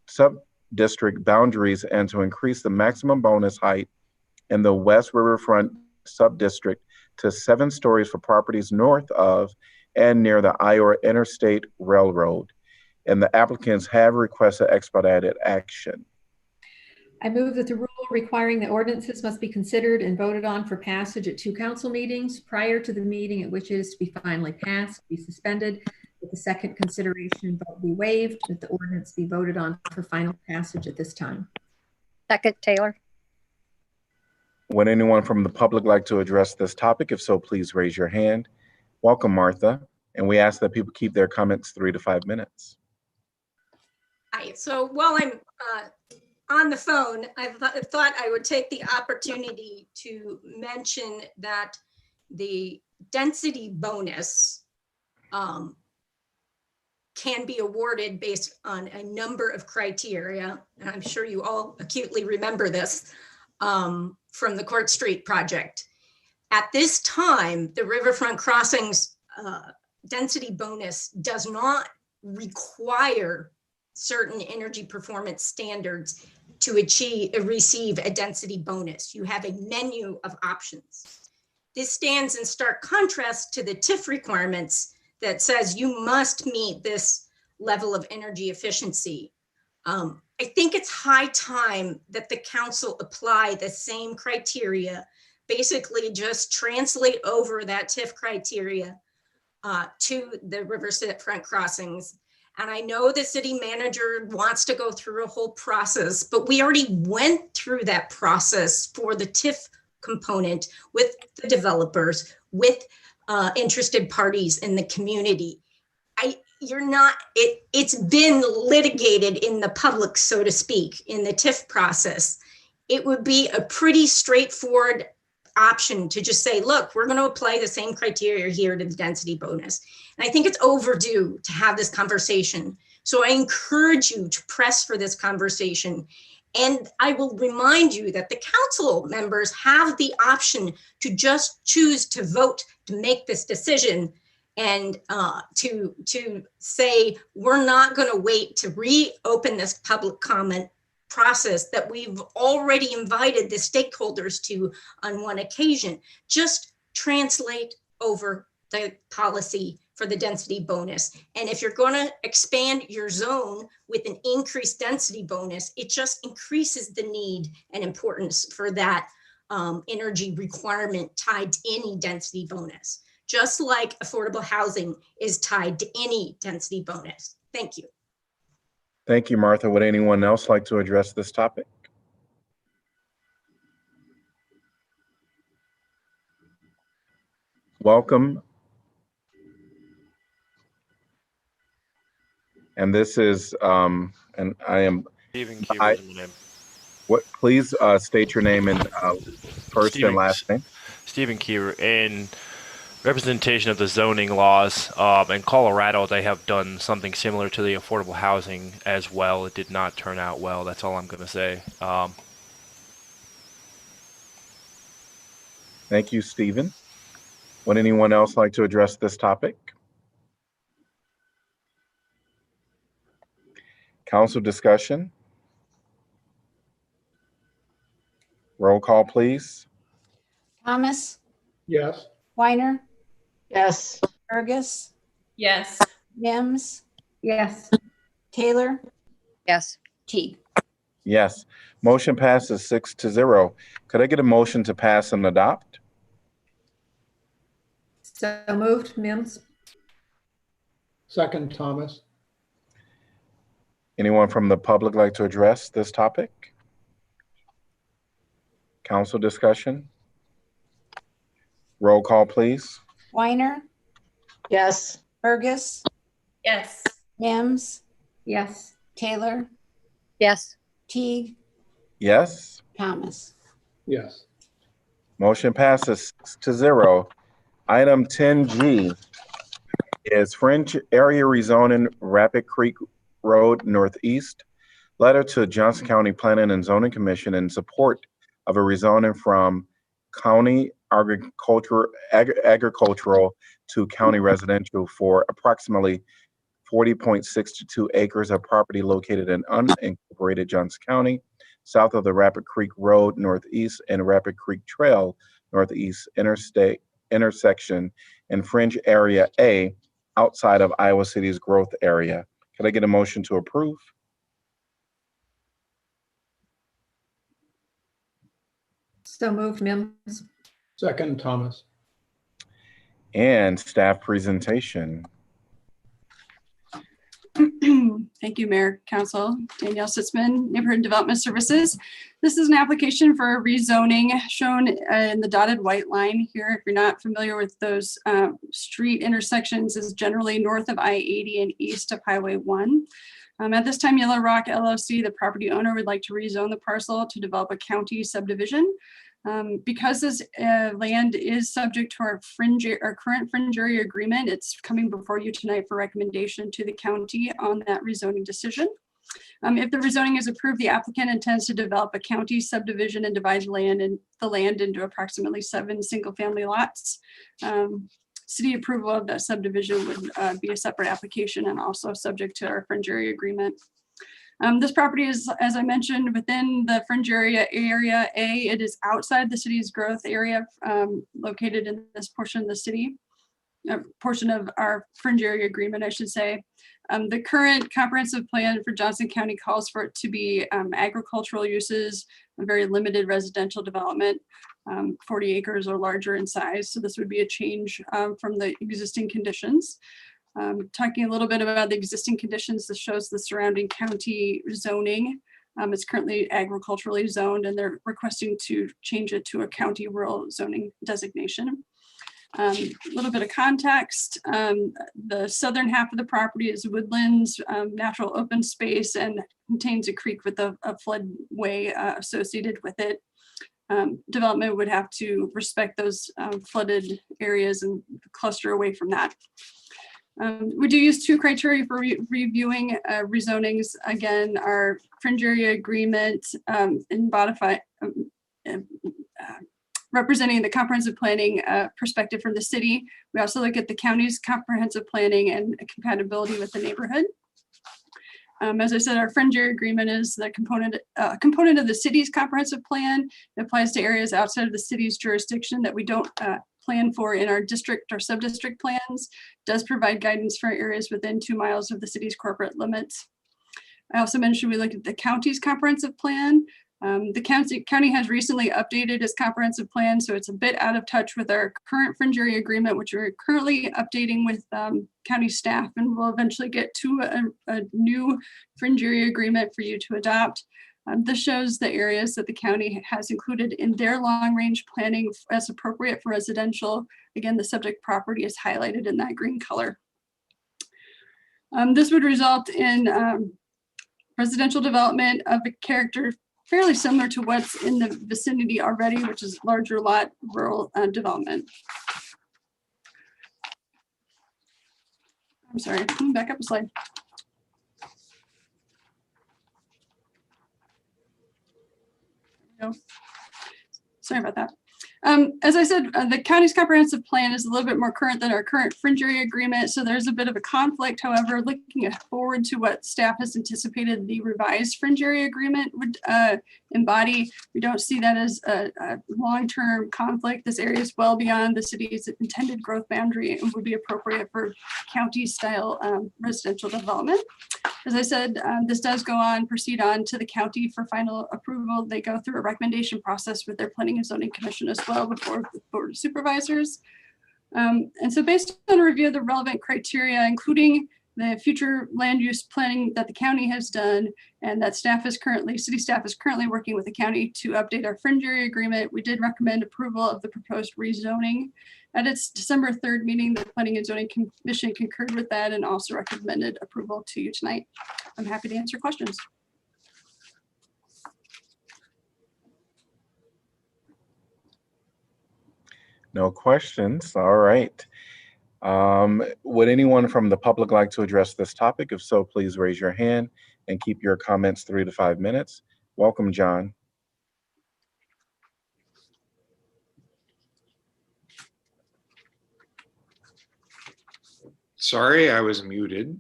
Sub-District boundaries and to increase the maximum bonus height in the West Riverfront Sub-District to 7 stories for properties north of and near the Iowa Interstate Railroad. And the applicants have requested expedited action. I move that the rule requiring that ordinances must be considered and voted on for passage at 2 council meetings prior to the meeting at which it is to be finally passed be suspended, that the second consideration vote be waived, that the ordinance be voted on for final passage at this time. Second, Taylor. Would anyone from the public like to address this topic? If so, please raise your hand. Welcome, Martha. And we ask that people keep their comments 3 to 5 minutes. Hi, so while I'm on the phone, I thought I would take the opportunity to mention that the density bonus can be awarded based on a number of criteria. And I'm sure you all acutely remember this from the Court Street project. At this time, the Riverfront Crossings density bonus does not require certain energy performance standards to receive a density bonus. You have a menu of options. This stands in stark contrast to the TIF requirements that says you must meet this level of energy efficiency. I think it's high time that the council apply the same criteria, basically just translate over that TIF criteria to the riverfront crossings. And I know the city manager wants to go through a whole process, but we already went through that process for the TIF component with the developers, with interested parties in the community. It's been litigated in the public, so to speak, in the TIF process. It would be a pretty straightforward option to just say, look, we're going to apply the same criteria here to the density bonus. And I think it's overdue to have this conversation. So I encourage you to press for this conversation. And I will remind you that the council members have the option to just choose to vote to make this decision and to say, we're not going to wait to reopen this public comment process that we've already invited the stakeholders to on one occasion. Just translate over the policy for the density bonus. And if you're going to expand your zone with an increased density bonus, it just increases the need and importance for that energy requirement tied to any density bonus, just like affordable housing is tied to any density bonus. Thank you. Thank you, Martha. Would anyone else like to address this topic? Welcome. And this is, and I am, Stephen Keever is my name. what, please state your name and first and last name. Stephen Keever. In representation of the zoning laws, in Colorado, they have done something similar to the affordable housing as well. It did not turn out well. That's all I'm going to say. Thank you, Stephen. Would anyone else like to address this topic? Council discussion? Roll call, please. Thomas, Yes. Weiner, Yes. Burgess, Yes. Mims, Yes. Taylor, Yes. Teague. Yes. Motion passes 6-0. Could I get a motion to pass and adopt? So moved, Mims. Second, Thomas. Anyone from the public like to address this topic? Council discussion? Roll call, please. Weiner, Yes. Burgess, Yes. Mims, Yes. Taylor, Yes. Teague, Yes. Thomas. Yes. Motion passes 6-0. Item 10G is Fringe Area Rezoning Rapid Creek Road Northeast. Letter to Johnson County Planning and Zoning Commission in support of a rezoning from county agricultural to county residential for approximately 40.62 acres of property located in unincorporated Johnson County, south of the Rapid Creek Road Northeast and Rapid Creek Trail Northeast intersection in Fringe Area A outside of Iowa City's growth area. Could I get a motion to approve? So moved, Mims. Second, Thomas. And staff presentation. Thank you, Mayor, Council. Danielle Sitzman, Neighborhood Development Services. This is an application for rezoning shown in the dotted white line here. If you're not familiar with those street intersections, is generally north of I-80 and east of Highway 1. At this time, Yellow Rock LLC, the property owner, would like to rezone the parcel to develop a county subdivision. Because this land is subject to our current fringe area agreement, it's coming before you tonight for recommendation to the county on that rezoning decision. If the rezoning is approved, the applicant intends to develop a county subdivision and divide the land into approximately 7 single-family lots. City approval of that subdivision would be a separate application and also subject to our fringe area agreement. This property is, as I mentioned, within the fringe area A. It is outside the city's growth area, located in this portion of the city, portion of our fringe area agreement, I should say. The current comprehensive plan for Johnson County calls for it to be agricultural uses, a very limited residential development, 40 acres or larger in size. So this would be a change from the existing conditions. Talking a little bit about the existing conditions, this shows the surrounding county zoning. It's currently agriculturally zoned and they're requesting to change it to a county rural zoning designation. A little bit of context, the southern half of the property is woodlands, natural open space, and contains a creek with a floodway associated with it. Development would have to respect those flooded areas and cluster away from that. We do use 2 criteria for reviewing rezonings. Again, our fringe area agreement and modify representing the comprehensive planning perspective from the city. We also look at the county's comprehensive planning and compatibility with the neighborhood. As I said, our fringe area agreement is the component of the city's comprehensive plan. It applies to areas outside of the city's jurisdiction that we don't plan for in our district or sub-district plans. Does provide guidance for areas within 2 miles of the city's corporate limits. I also mentioned we looked at the county's comprehensive plan. The county has recently updated its comprehensive plan, so it's a bit out of touch with our current fringe area agreement, which we're currently updating with county staff, and we'll eventually get to a new fringe area agreement for you to adopt. This shows the areas that the county has included in their long-range planning as appropriate for residential. Again, the subject property is highlighted in that green color. This would result in residential development of a character fairly similar to what's in the vicinity already, which is larger lot rural development. I'm sorry, back up a slide. No. Sorry about that. As I said, the county's comprehensive plan is a little bit more current than our current fringe area agreement. So there's a bit of a conflict. However, looking forward to what staff has anticipated the revised fringe area agreement would embody, we don't see that as a long-term conflict. This area is well beyond the city's intended growth boundary and would be appropriate for county-style residential development. As I said, this does proceed on to the county for final approval. They go through a recommendation process with their Planning and Zoning Commission as well before the Board of Supervisors. And so based on a review of the relevant criteria, including the future land use planning that the county has done and that city staff is currently working with the county to update our fringe area agreement, we did recommend approval of the proposed rezoning. At its December 3rd meeting, the Planning and Zoning Commission concurred with that and also recommended approval to you tonight. I'm happy to answer questions. No questions. All right. Would anyone from the public like to address this topic? If so, please raise your hand and keep your comments 3 to 5 minutes. Welcome, John. Sorry, I was muted.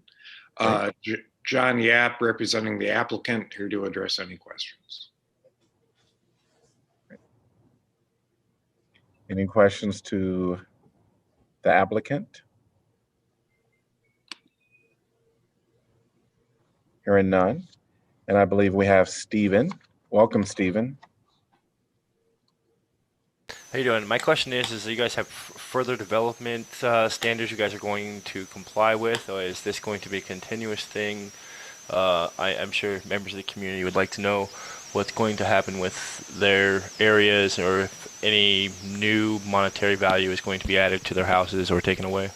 John Yap, representing the applicant, here to address any questions. Any questions to the applicant? Hearing none. And I believe we have Stephen. Welcome, Stephen. How you doing? My question is do you guys have further development standards you guys are going to comply with, or is this going to be a continuous thing? I'm sure members of the community would like to know what's going to happen with their areas, or if any new monetary value is going to be added to their houses or taken away.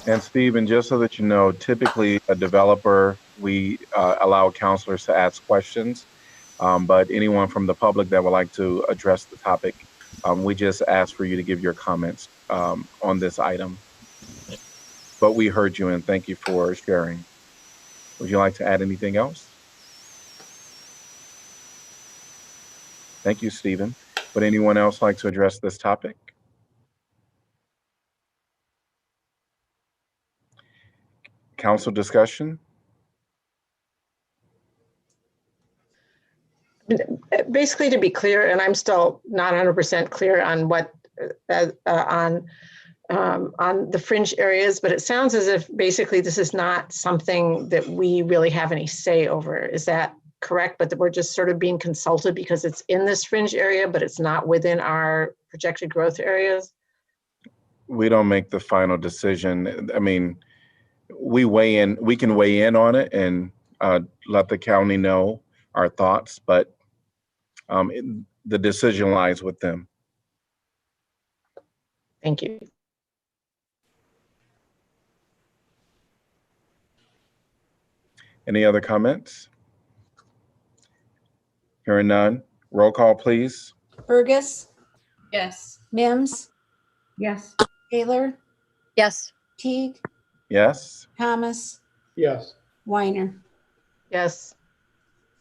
And Stephen, just so that you know, typically a developer, we allow counselors to ask questions. But anyone from the public that would like to address the topic, we just ask for you to give your comments on this item. But we heard you and thank you for sharing. Would you like to add anything else? Thank you, Stephen. Would anyone else like to address this topic? Council discussion? Basically, to be clear, and I'm still not 100% clear on what on the fringe areas, but it sounds as if basically this is not something that we really have any say over. Is that correct? But that we're just sort of being consulted because it's in this fringe area, but it's not within our projected growth areas? We don't make the final decision. I mean, we can weigh in on it and let the county know our thoughts, but the decision lies with them. Thank you. Any other comments? Hearing none. Roll call, please. Burgess, Yes. Mims, Yes. Taylor, Yes. Teague, Yes. Thomas, Yes. Weiner. Yes.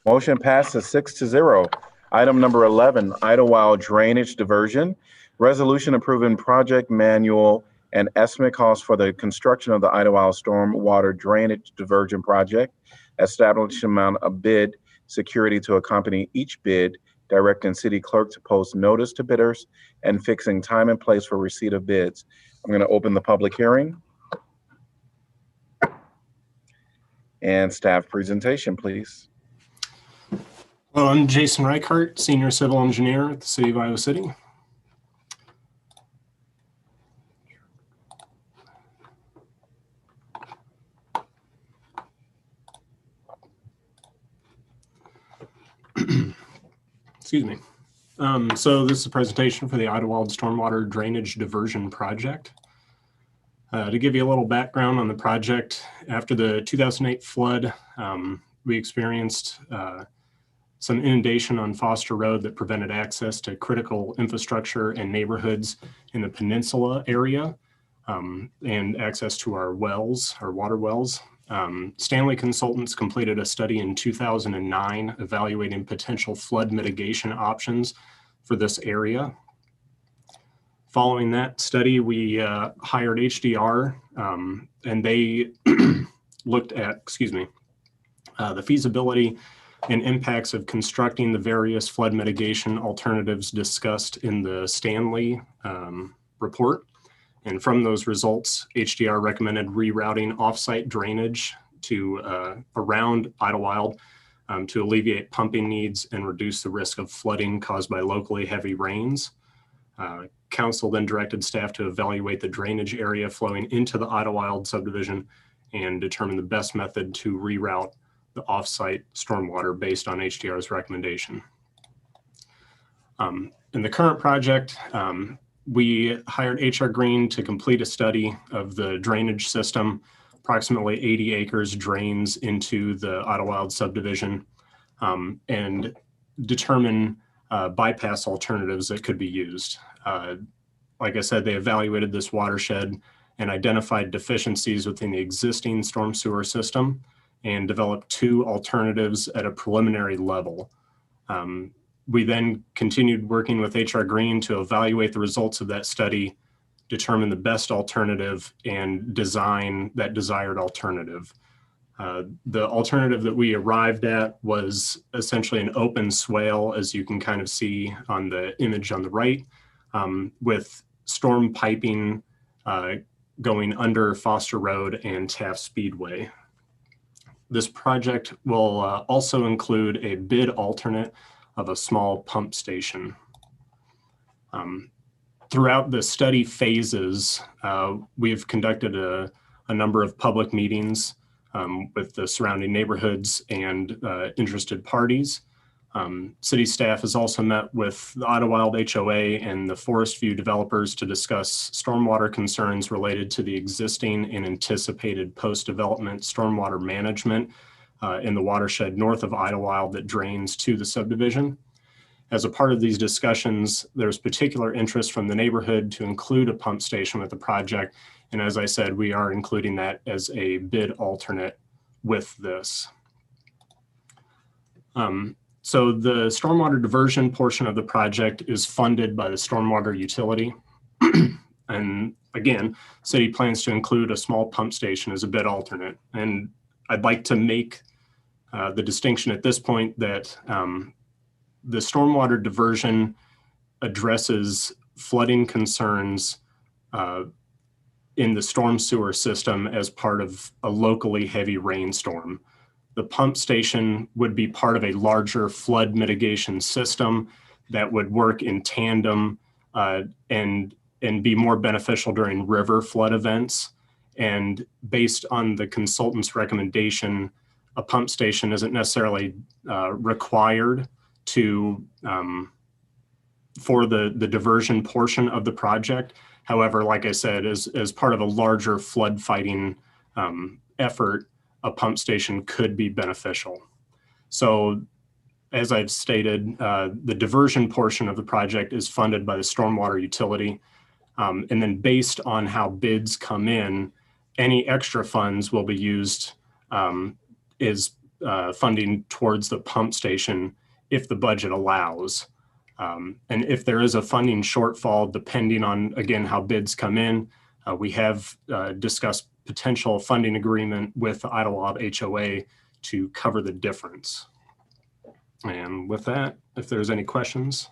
Motion passes 6-0. Item number 11, Idlewild Drainage Diversion. Resolution approving project manual and estimate costs for the construction of the Idlewild Storm Water Drainage Diversion Project. Establishing amount of bid security to accompany each bid, directing city clerk to post notice to bidders, and fixing time and place for receipt of bids. I'm going to open the public hearing. And staff presentation, please. Hello, I'm Jason Reichart, Senior Civil Engineer at the City of Iowa City. Excuse me. So this is a presentation for the Idlewild Stormwater Drainage Diversion Project. To give you a little background on the project, after the 2008 flood, we experienced some inundation on Foster Road that prevented access to critical infrastructure and neighborhoods in the peninsula area, and access to our wells, our water wells. Stanley Consultants completed a study in 2009 evaluating potential flood mitigation options for this area. Following that study, we hired HDR, and they looked at, the feasibility and impacts of constructing the various flood mitigation alternatives discussed in the Stanley report. And from those results, HDR recommended rerouting offsite drainage to around Idlewild to alleviate pumping needs and reduce the risk of flooding caused by locally heavy rains. Council then directed staff to evaluate the drainage area flowing into the Idlewild subdivision and determine the best method to reroute the offsite stormwater based on HDR's recommendation. In the current project, we hired HR Green to complete a study of the drainage system. Approximately 80 acres drains into the Idlewild subdivision, and determine bypass alternatives that could be used. Like I said, they evaluated this watershed and identified deficiencies within the existing storm sewer system and developed 2 alternatives at a preliminary level. We then continued working with HR Green to evaluate the results of that study, determine the best alternative, and design that desired alternative. The alternative that we arrived at was essentially an open swale, as you can kind of see on the image on the right, with storm piping going under Foster Road and Taft Speedway. This project will also include a bid alternate of a small pump station. Throughout the study phases, we've conducted a number of public meetings with the surrounding neighborhoods and interested parties. City staff has also met with the Idlewild HOA and the Forest View developers to discuss stormwater concerns related to the existing and anticipated post-development stormwater management in the watershed north of Idlewild that drains to the subdivision. As a part of these discussions, there's particular interest from the neighborhood to include a pump station with the project. And as I said, we are including that as a bid alternate with this. So the stormwater diversion portion of the project is funded by the stormwater utility. And again, city plans to include a small pump station as a bid alternate. And I'd like to make the distinction at this point that the stormwater diversion addresses flooding concerns in the storm sewer system as part of a locally heavy rainstorm. The pump station would be part of a larger flood mitigation system that would work in tandem and be more beneficial during river flood events. And based on the consultant's recommendation, a pump station isn't necessarily required to for the diversion portion of the project. However, like I said, as part of a larger flood fighting effort, a pump station could be beneficial. So as I've stated, the diversion portion of the project is funded by the stormwater utility. And then based on how bids come in, any extra funds will be used as funding towards the pump station if the budget allows. And if there is a funding shortfall, depending on, again, how bids come in, we have discussed potential funding agreement with the Idlewild HOA to cover the difference. And with that, if there's any questions.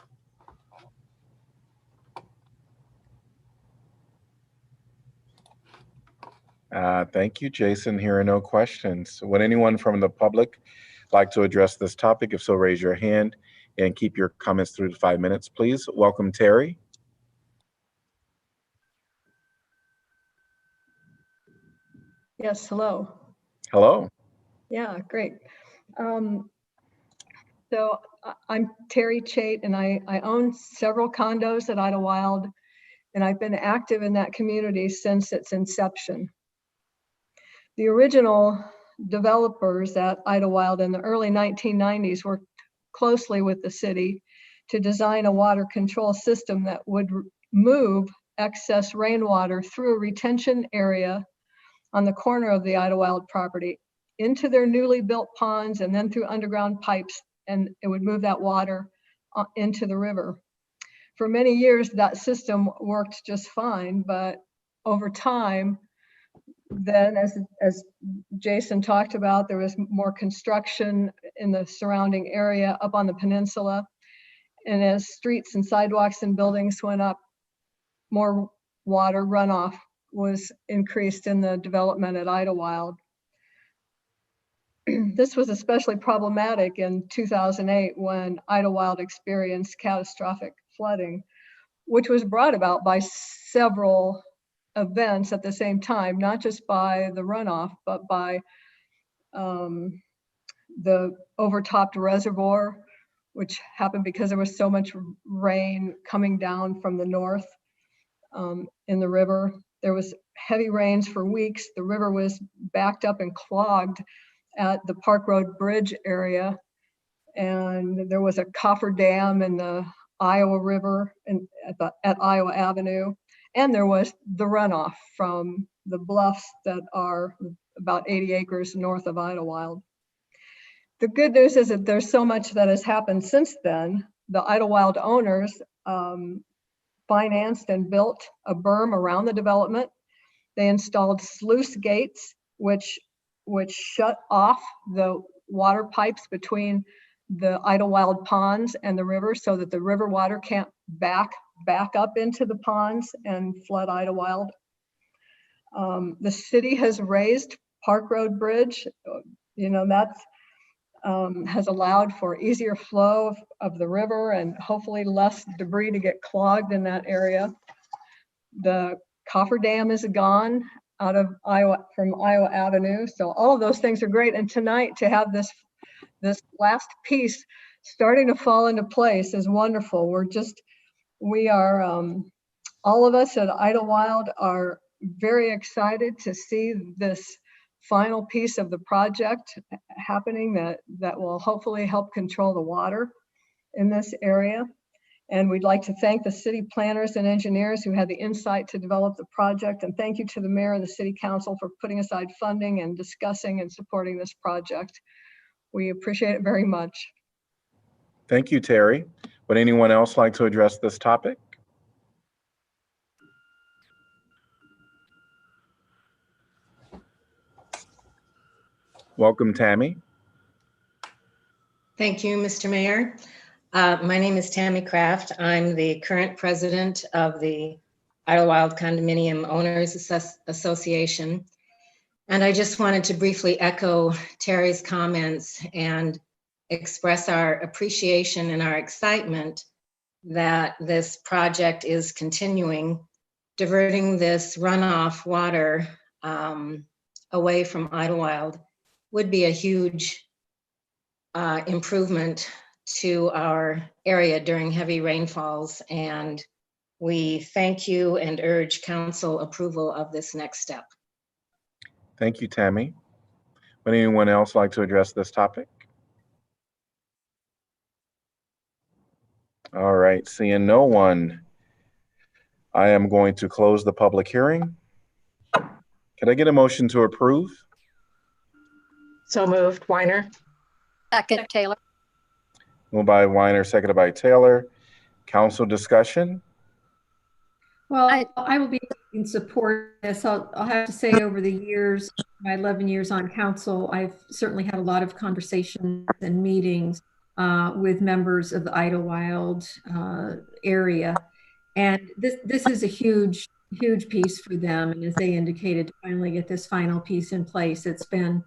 Thank you, Jason. Here are no questions. Would anyone from the public like to address this topic? If so, raise your hand and keep your comments 3 to 5 minutes, please. Welcome, Terry. Yes, hello. Hello. Yeah, great. So I'm Terry Chait, and I own several condos at Idlewild, and I've been active in that community since its inception. The original developers at Idlewild in the early 1990s worked closely with the city to design a water control system that would move excess rainwater through a retention area on the corner of the Idlewild property into their newly built ponds and then through underground pipes, and it would move that water into the river. For many years, that system worked just fine, but over time, then as Jason talked about, there was more construction in the surrounding area up on the peninsula. And as streets and sidewalks and buildings went up, more water runoff was increased in the development at Idlewild. This was especially problematic in 2008 when Idlewild experienced catastrophic flooding, which was brought about by several events at the same time, not just by the runoff, but by the overtopped reservoir, which happened because there was so much rain coming down from the north in the river. There was heavy rains for weeks. The river was backed up and clogged at the Park Road Bridge area. And there was a coffer dam in the Iowa River and at Iowa Avenue. And there was the runoff from the bluffs that are about 80 acres north of Idlewild. The good news is that there's so much that has happened since then. The Idlewild owners financed and built a berm around the development. They installed sluice gates, which shut off the water pipes between the Idlewild ponds and the river so that the river water can't back up into the ponds and flood Idlewild. The city has raised Park Road Bridge. That's has allowed for easier flow of the river and hopefully less debris to get clogged in that area. The coffer dam is gone out of Iowa from Iowa Avenue. So all of those things are great. And tonight to have this last piece starting to fall into place is wonderful. We are, all of us at Idlewild are very excited to see this final piece of the project happening that will hopefully help control the water in this area. And we'd like to thank the city planners and engineers who had the insight to develop the project. And thank you to the mayor and the city council for putting aside funding and discussing and supporting this project. We appreciate it very much. Thank you, Terry. Would anyone else like to address this topic? Welcome, Tammy. Thank you, Mr. Mayor. My name is Tammy Kraft. I'm the current president of the Idlewild Condominium Owners Association. And I just wanted to briefly echo Terry's comments and express our appreciation and our excitement that this project is continuing, diverting this runoff water away from Idlewild would be a huge improvement to our area during heavy rainfalls. And we thank you and urge council approval of this next step. Thank you, Tammy. Would anyone else like to address this topic? All right, seeing no one, I am going to close the public hearing. Can I get a motion to approve? So moved, Weiner. Second, Taylor. Moved by Weiner, seconded by Taylor. Council discussion? Well, I will be in support of this. I'll have to say over the years, my 11 years on council, I've certainly had a lot of conversations and meetings with members of the Idlewild area. And this is a huge piece for them. And as they indicated, to finally get this final piece in place, it's been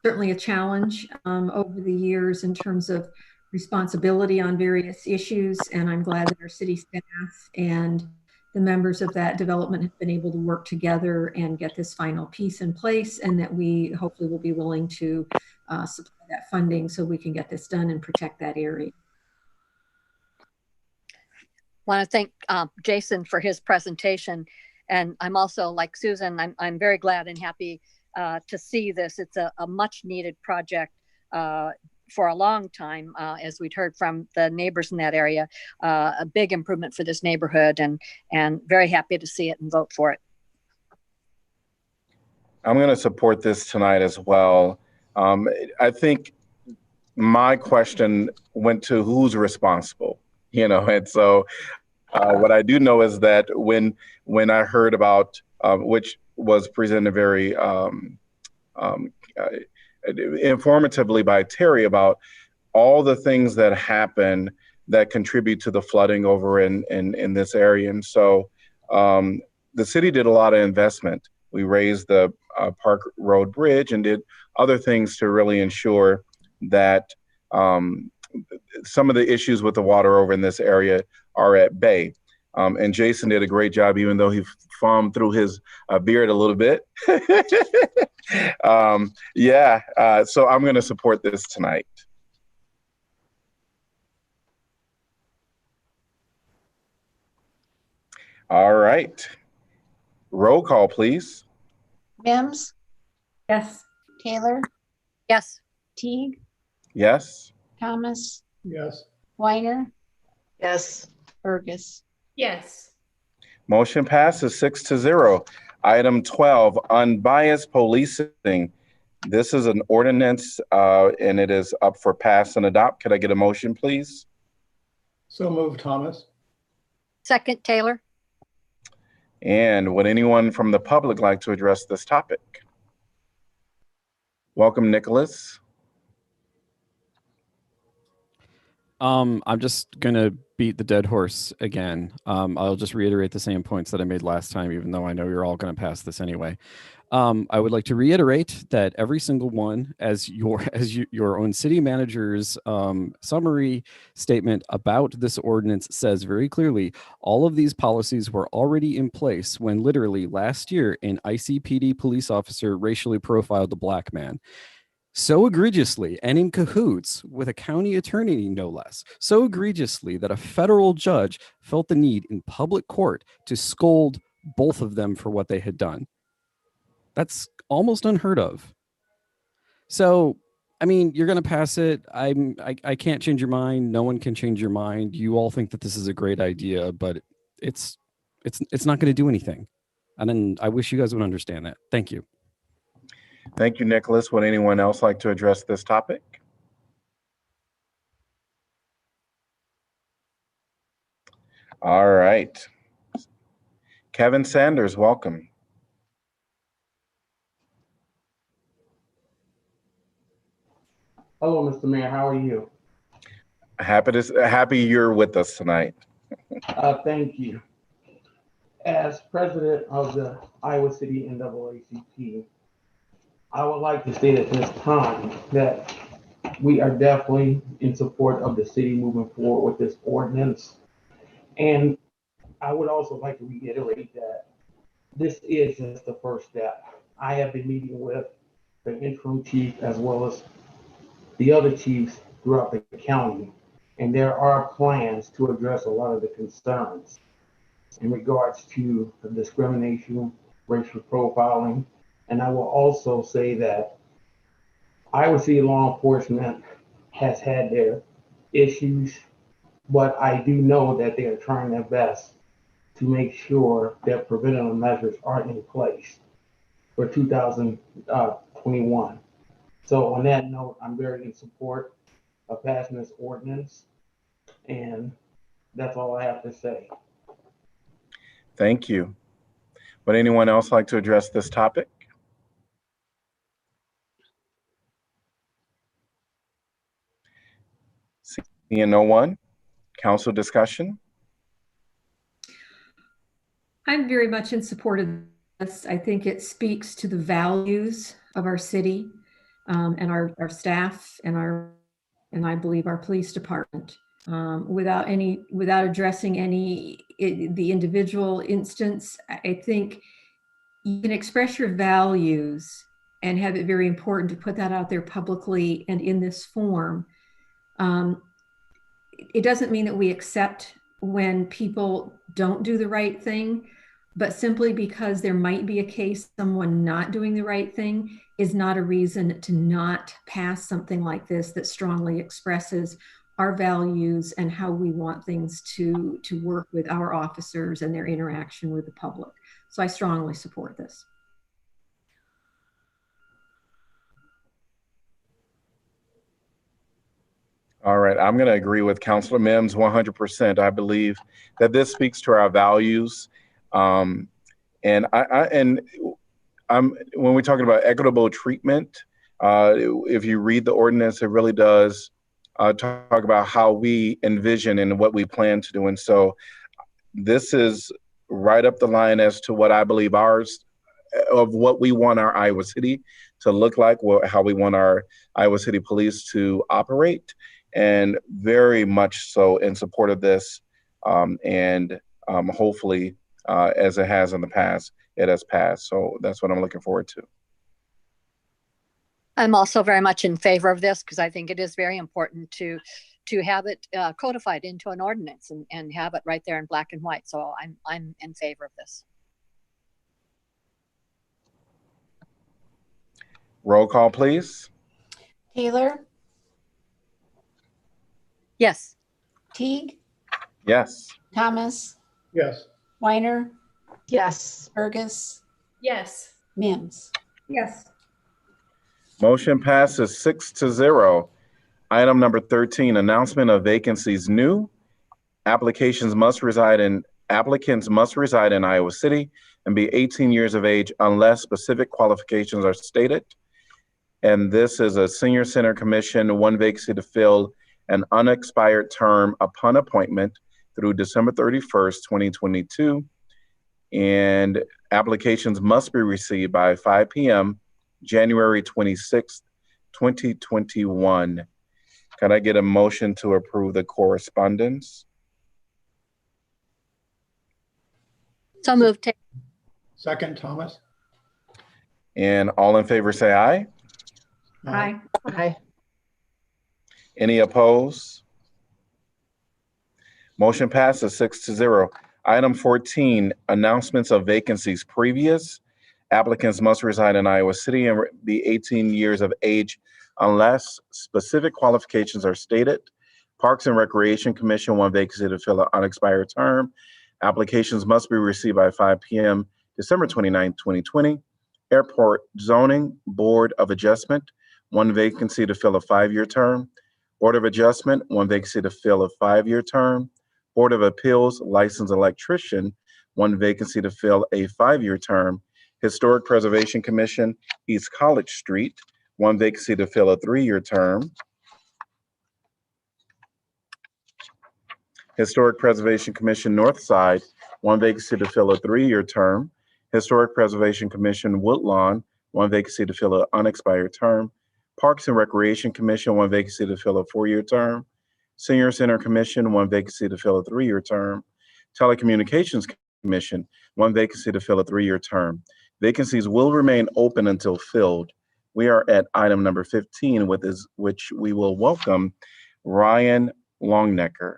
certainly a challenge over the years in terms of responsibility on various issues. And I'm glad that our city staff and the members of that development have been able to work together and get this final piece in place, and that we hopefully will be willing to supply that funding so we can get this done and protect that area. Want to thank Jason for his presentation. And I'm also, like Susan, I'm very glad and happy to see this. It's a much needed project for a long time, as we'd heard from the neighbors in that area, a big improvement for this neighborhood, and very happy to see it and vote for it. I'm going to support this tonight as well. I think my question went to who's responsible, and so what I do know is that when I heard about, which was presented very informatively by Terry, about all the things that happen that contribute to the flooding over in this area. And so the city did a lot of investment. We raised the Park Road Bridge and did other things to really ensure that some of the issues with the water over in this area are at bay. And Jason did a great job, even though he foamed through his beard a little bit. So I'm going to support this tonight. All right. Roll call, please. Mims, Yes. Taylor, Yes. Teague, Yes. Thomas, Yes. Weiner, Yes. Burgess. Yes. Motion passes 6-0. Item 12, unbiased policing. This is an ordinance and it is up for pass and adopt. Could I get a motion, please? So moved, Thomas. Second, Taylor. And would anyone from the public like to address this topic? Welcome, Nicholas. I'm just gonna beat the dead horse again. I'll just reiterate the same points that I made last time, even though I know you're all gonna pass this anyway. I would like to reiterate that every single one, as your own city manager's summary statement about this ordinance says very clearly, all of these policies were already in place when literally last year an ICPD police officer racially profiled a black man. So egregiously and in cahoots with a county attorney, no less, so egregiously that a federal judge felt the need in public court to scold both of them for what they had done. That's almost unheard of. So, I mean, you're going to pass it. I can't change your mind. No one can change your mind. You all think that this is a great idea, but it's not going to do anything. And then I wish you guys would understand that. Thank you. Thank you, Nicholas. Would anyone else like to address this topic? All right. Kevin Sanders, welcome. Hello, Mr. Mayor. How are you? Happy you're with us tonight. Thank you. As president of the Iowa City NAACP, I would like to state at this time that we are definitely in support of the city moving forward with this ordinance. And I would also like to reiterate that this is just the first step. I have been meeting with the interim chief as well as the other chiefs throughout the county, and there are plans to address a lot of the concerns in regards to the discrimination, racial profiling. And I will also say that Iowa City law enforcement has had their issues, but I do know that they are trying their best to make sure that preventative measures are in place for 2021. So on that note, I'm very in support of passing this ordinance, and that's all I have to say. Thank you. Would anyone else like to address this topic? Seeing no one, council discussion? I'm very much in support of this. I think it speaks to the values of our city and our staff and I believe our police department. Without addressing the individual instance, I think you can express your values and have it very important to put that out there publicly and in this form. It doesn't mean that we accept when people don't do the right thing, but simply because there might be a case someone not doing the right thing is not a reason to not pass something like this that strongly expresses our values and how we want things to work with our officers and their interaction with the public. So I strongly support this. All right, I'm going to agree with Councilor Mims 100%. I believe that this speaks to our values. And when we're talking about equitable treatment, if you read the ordinance, it really does talk about how we envision and what we plan to do. And so this is right up the line as to what I believe of what we want our Iowa City to look like, how we want our Iowa City Police to operate, and very much so in support of this. Hopefully, as it has in the past, it has passed. So that's what I'm looking forward to. I'm also very much in favor of this because I think it is very important to have it codified into an ordinance and have it right there in black and white. So I'm in favor of this. Roll call, please. Taylor, Yes. Teague, Yes. Thomas, Yes. Weiner, Yes. Burgess, Yes. Mims. Yes. Motion passes 6-0. Item number 13, announcement of vacancies new. Applicants must reside in Iowa City and be 18 years of age unless specific qualifications are stated. And this is a senior center commission, one vacancy to fill an unexpired term upon appointment through December 31st, 2022. And applications must be received by 5 p.m. January 26th, 2021. Can I get a motion to approve the correspondence? So moved. Second, Thomas. And all in favor say aye. Aye. Aye. Any opposed? Motion passes 6-0. Item 14, announcements of vacancies previous. Applicants must reside in Iowa City and be 18 years of age unless specific qualifications are stated. Parks and Recreation Commission, one vacancy to fill an unexpired term. Applications must be received by 5 p.m. December 29, 2020. Airport Zoning Board of Adjustment, one vacancy to fill a 5-year term. Board of Adjustment, one vacancy to fill a 5-year term. Board of Appeals Licensed Electrician, one vacancy to fill a 5-year term. Historic Preservation Commission, East College Street, one vacancy to fill a 3-year term. Historic Preservation Commission North Side, one vacancy to fill a 3-year term. Historic Preservation Commission Woodlawn, one vacancy to fill an unexpired term. Parks and Recreation Commission, one vacancy to fill a 4-year term. Senior Center Commission, one vacancy to fill a 3-year term. Telecommunications Commission, one vacancy to fill a 3-year term. Vacancies will remain open until filled. We are at item number 15, which we will welcome Ryan Longnecker,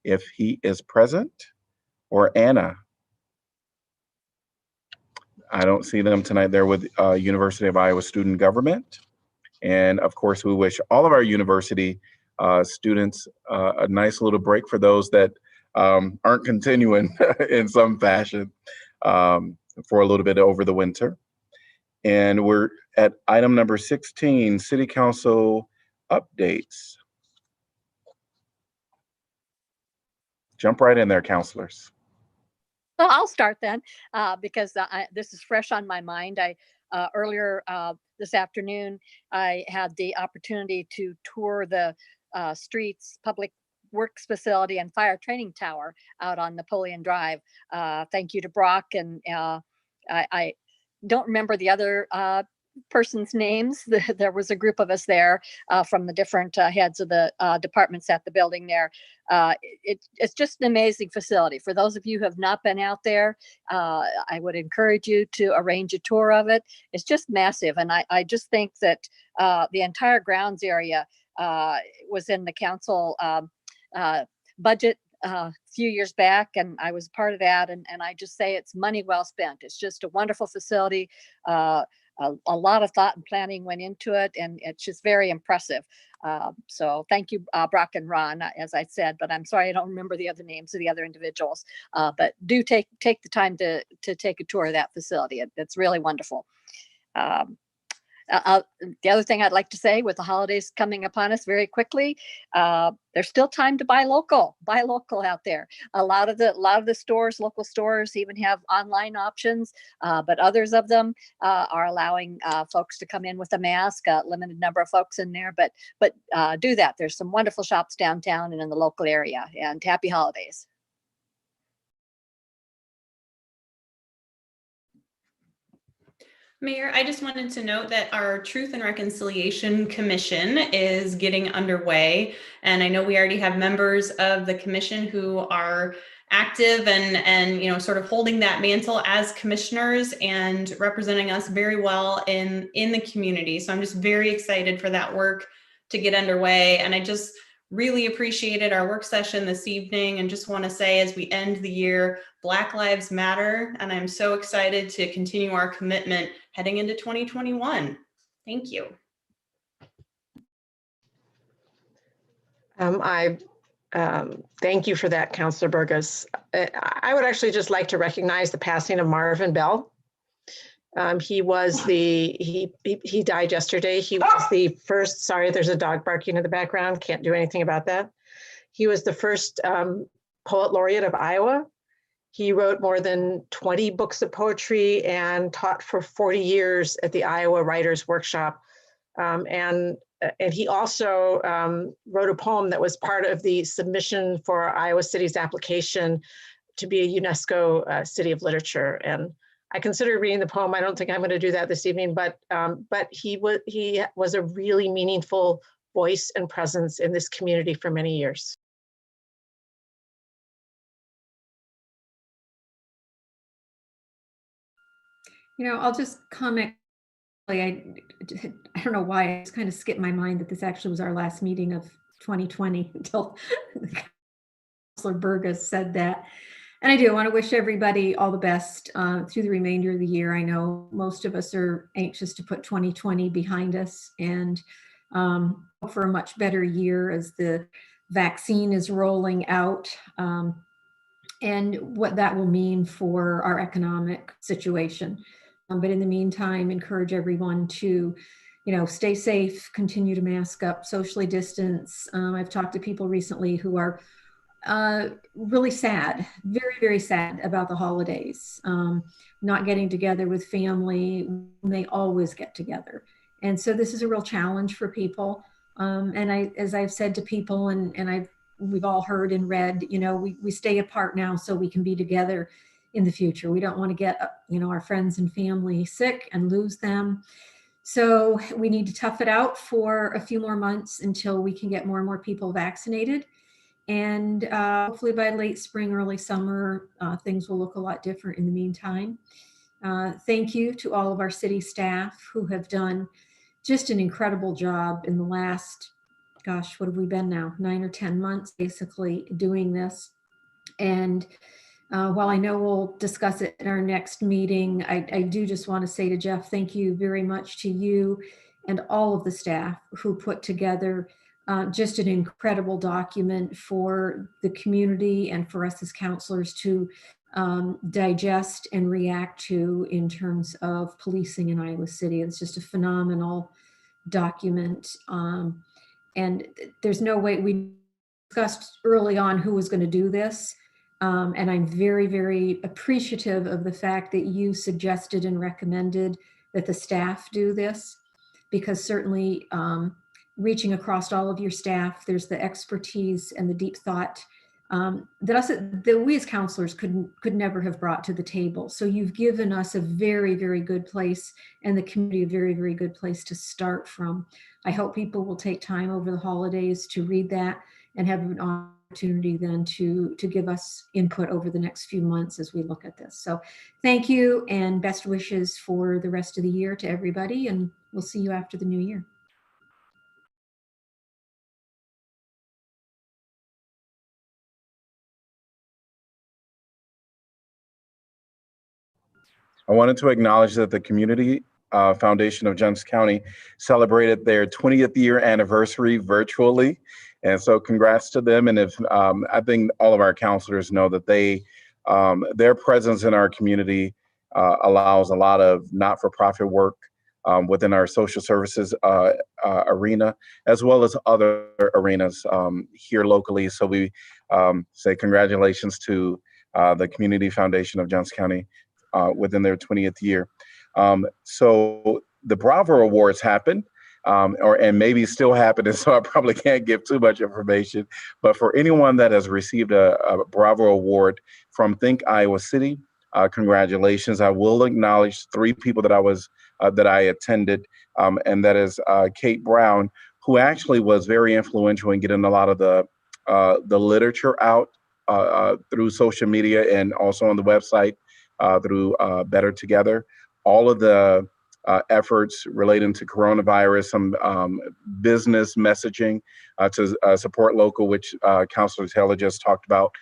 if he is present, or Anna. I don't see them tonight. They're with University of Iowa Student Government. And of course, we wish all of our university students a nice little break for those that aren't continuing in some fashion for a little bit over the winter. And we're at item number 16, City Council updates. Jump right in there, counselors. Well, I'll start then because this is fresh on my mind. Earlier this afternoon, I had the opportunity to tour the streets, public works facility and fire training tower out on Napoleon Drive. Thank you to Brock, and I don't remember the other person's names. There was a group of us there from the different heads of the departments at the building there. It's just an amazing facility. For those of you who have not been out there, I would encourage you to arrange a tour of it. It's just massive. And I just think that the entire grounds area was in the council budget a few years back, and I was part of that. And I just say it's money well spent. It's just a wonderful facility. A lot of thought and planning went into it, and it's just very impressive. So thank you, Brock and Ron, as I said, but I'm sorry I don't remember the other names of the other individuals. But do take the time to take a tour of that facility. It's really wonderful. The other thing I'd like to say, with the holidays coming upon us very quickly, there's still time to buy local out there. A lot of the stores, local stores, even have online options, but others of them are allowing folks to come in with a mask. Limited number of folks in there, but do that. There's some wonderful shops downtown and in the local area. And happy holidays. Mayor, I just wanted to note that our Truth and Reconciliation Commission is getting underway. And I know we already have members of the commission who are active and sort of holding that mantle as commissioners and representing us very well in the community. So I'm just very excited for that work to get underway. And I just really appreciated our work session this evening, and just want to say, as we end the year, Black Lives Matter. And I'm so excited to continue our commitment heading into 2021. Thank you. Thank you for that, Councilor Burgess. I would actually just like to recognize the passing of Marvin Bell. He died yesterday. He was the first, sorry, there's a dog barking in the background. Can't do anything about that. He was the first poet laureate of Iowa. He wrote more than 20 books of poetry and taught for 40 years at the Iowa Writers Workshop. And he also wrote a poem that was part of the submission for Iowa City's application to be a UNESCO City of Literature. And I consider reading the poem. I don't think I'm going to do that this evening, but he was a really meaningful voice and presence in this community for many years. I'll just comment. I don't know why, I just kind of skipped my mind that this actually was our last meeting of 2020 until Councilor Burgess said that. And I do want to wish everybody all the best through the remainder of the year. I know most of us are anxious to put 2020 behind us and hope for a much better year as the vaccine is rolling out, and what that will mean for our economic situation. But in the meantime, encourage everyone to, stay safe, continue to mask up, socially distance. I've talked to people recently who are really sad, very, very sad about the holidays, not getting together with family when they always get together. And so this is a real challenge for people. And as I've said to people, and we've all heard and read, we stay apart now so we can be together in the future. We don't want to get, our friends and family sick and lose them. So we need to tough it out for a few more months until we can get more and more people vaccinated. And hopefully by late spring, early summer, things will look a lot different in the meantime. Thank you to all of our city staff who have done just an incredible job in the last, gosh, what have we been now? 9 or 10 months, basically doing this. And while I know we'll discuss it in our next meeting, I do just want to say to Jeff, thank you very much to you and all of the staff who put together just an incredible document for the community and for us as counselors to digest and react to in terms of policing in Iowa City. It's just a phenomenal document. And there's no way, we discussed early on who was going to do this. And I'm very, very appreciative of the fact that you suggested and recommended that the staff do this, because certainly reaching across all of your staff, there's the expertise and the deep thought that we as counselors could never have brought to the table. So you've given us a very, very good place, and the community a very, very good place to start from. I hope people will take time over the holidays to read that and have an opportunity then to give us input over the next few months as we look at this. So thank you, and best wishes for the rest of the year to everybody, and we'll see you after the new year. I wanted to acknowledge that the Community Foundation of Johnson County celebrated their 20th year anniversary virtually. And so congrats to them. And if I think all of our counselors know that their presence in our community allows a lot of not-for-profit work within our social services arena, as well as other arenas here locally. So we say congratulations to the Community Foundation of Johnson County within their 20th year. So the Bravo Awards happened, and maybe still happening, so I probably can't give too much information. But for anyone that has received a Bravo Award from Think Iowa City, congratulations. I will acknowledge 3 people that I attended, and that is Kate Brown, who actually was very influential in getting a lot of the literature out through social media and also on the website through Better Together. All of the efforts relating to coronavirus, some business messaging to support local, which Councilor Taylor just talked about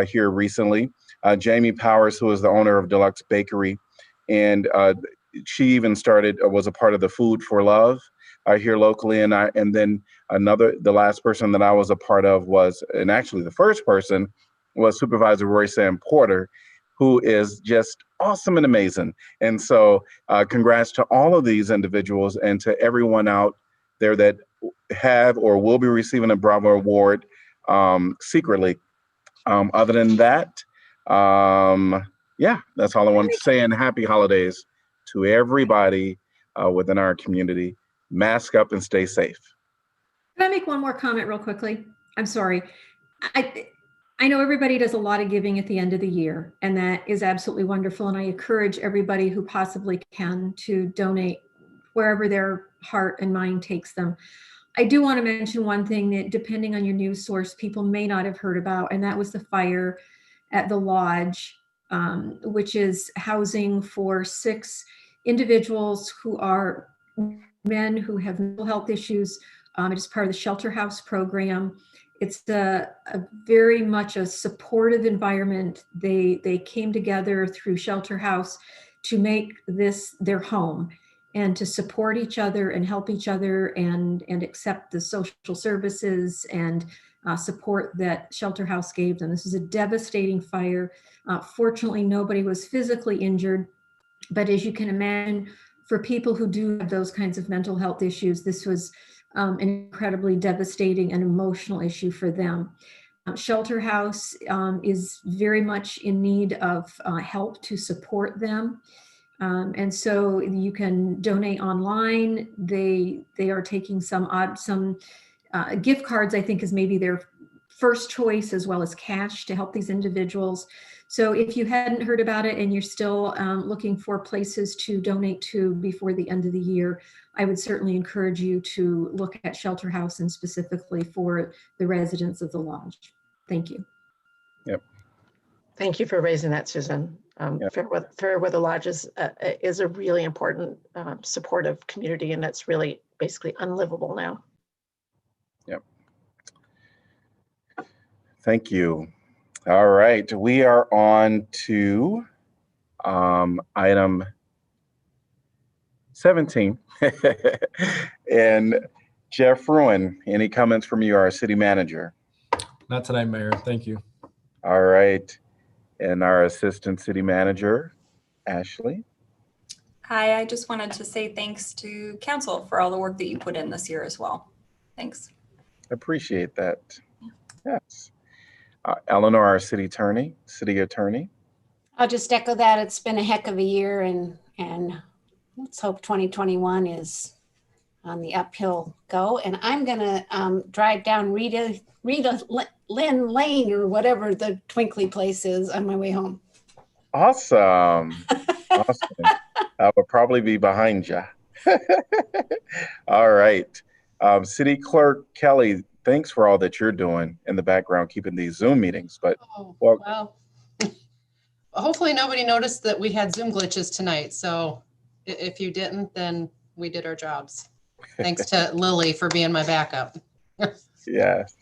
here recently. Jamie Powers, who is the owner of Deluxe Bakery, and she even was a part of the Food for Love here locally. And then the last person that I was a part of was, and actually the first person was Supervisor Roy Sam Porter, who is just awesome and amazing. And so congrats to all of these individuals and to everyone out there that have or will be receiving a Bravo Award secretly. Other than that, yeah, that's all I wanted to say. And happy holidays to everybody within our community. Mask up and stay safe. Can I make one more comment real quickly? I'm sorry. I know everybody does a lot of giving at the end of the year, and that is absolutely wonderful. And I encourage everybody who possibly can to donate wherever their heart and mind takes them. I do want to mention one thing that, depending on your news source, people may not have heard about, and that was the fire at the lodge, which is housing for 6 individuals who are men who have mental health issues. It is part of the Shelter House program. It's a very much a supportive environment. They came together through Shelter House to make this their home and to support each other and help each other and accept the social services and support that Shelter House gave them. This was a devastating fire. Fortunately, nobody was physically injured, but as you can imagine, for people who do have those kinds of mental health issues, this was an incredibly devastating and emotional issue for them. Shelter House is very much in need of help to support them. And so you can donate online. They are taking some gift cards, I think, is maybe their first choice, as well as cash to help these individuals. So if you hadn't heard about it and you're still looking for places to donate to before the end of the year, I would certainly encourage you to look at Shelter House and specifically for the residents of the lodge. Thank you. Yep. Thank you for raising that, Susan. Yep. Fairweather Lodge is a really important supportive community, and it's really basically unlivable now. Yep. Thank you. All right, we are on to item 17. And Jeff Ruin, any comments from you, our city manager? Not tonight, Mayor. Thank you. All right. And our assistant city manager, Ashley. Hi, I just wanted to say thanks to council for all the work that you put in this year as well. Thanks. Appreciate that. Yes. Eleanor, our city attorney. I'll just echo that. It's been a heck of a year, and let's hope 2021 is on the uphill go. And I'm gonna drive down Rita Lynn Lane or whatever the twinkly place is on my way home. Awesome. Awesome. I will probably be behind you. All right. City Clerk Kelly, thanks for all that you're doing in the background, keeping these Zoom meetings. But well, hopefully nobody noticed that we had Zoom glitches tonight. So if you didn't, then we did our jobs. Thanks to Lily for being my backup. Yes.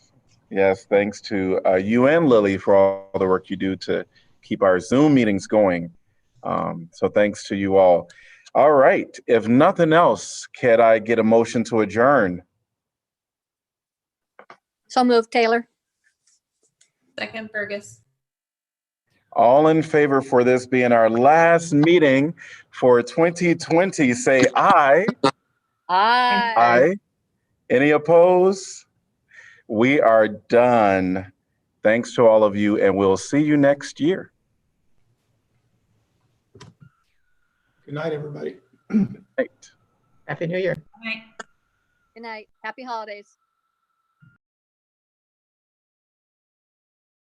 Yes. Thanks to you and Lily for all the work you do to keep our Zoom meetings going. So thanks to you all. All right, if nothing else, can I get a motion to adjourn? So moved, Taylor. Second, Fergus. All in favor for this being our last meeting for 2020, say aye. Aye. Aye. Any opposed? We are done. Thanks to all of you, and we'll see you next year. Good night, everybody. Right. Happy New Year. Good night. Happy holidays.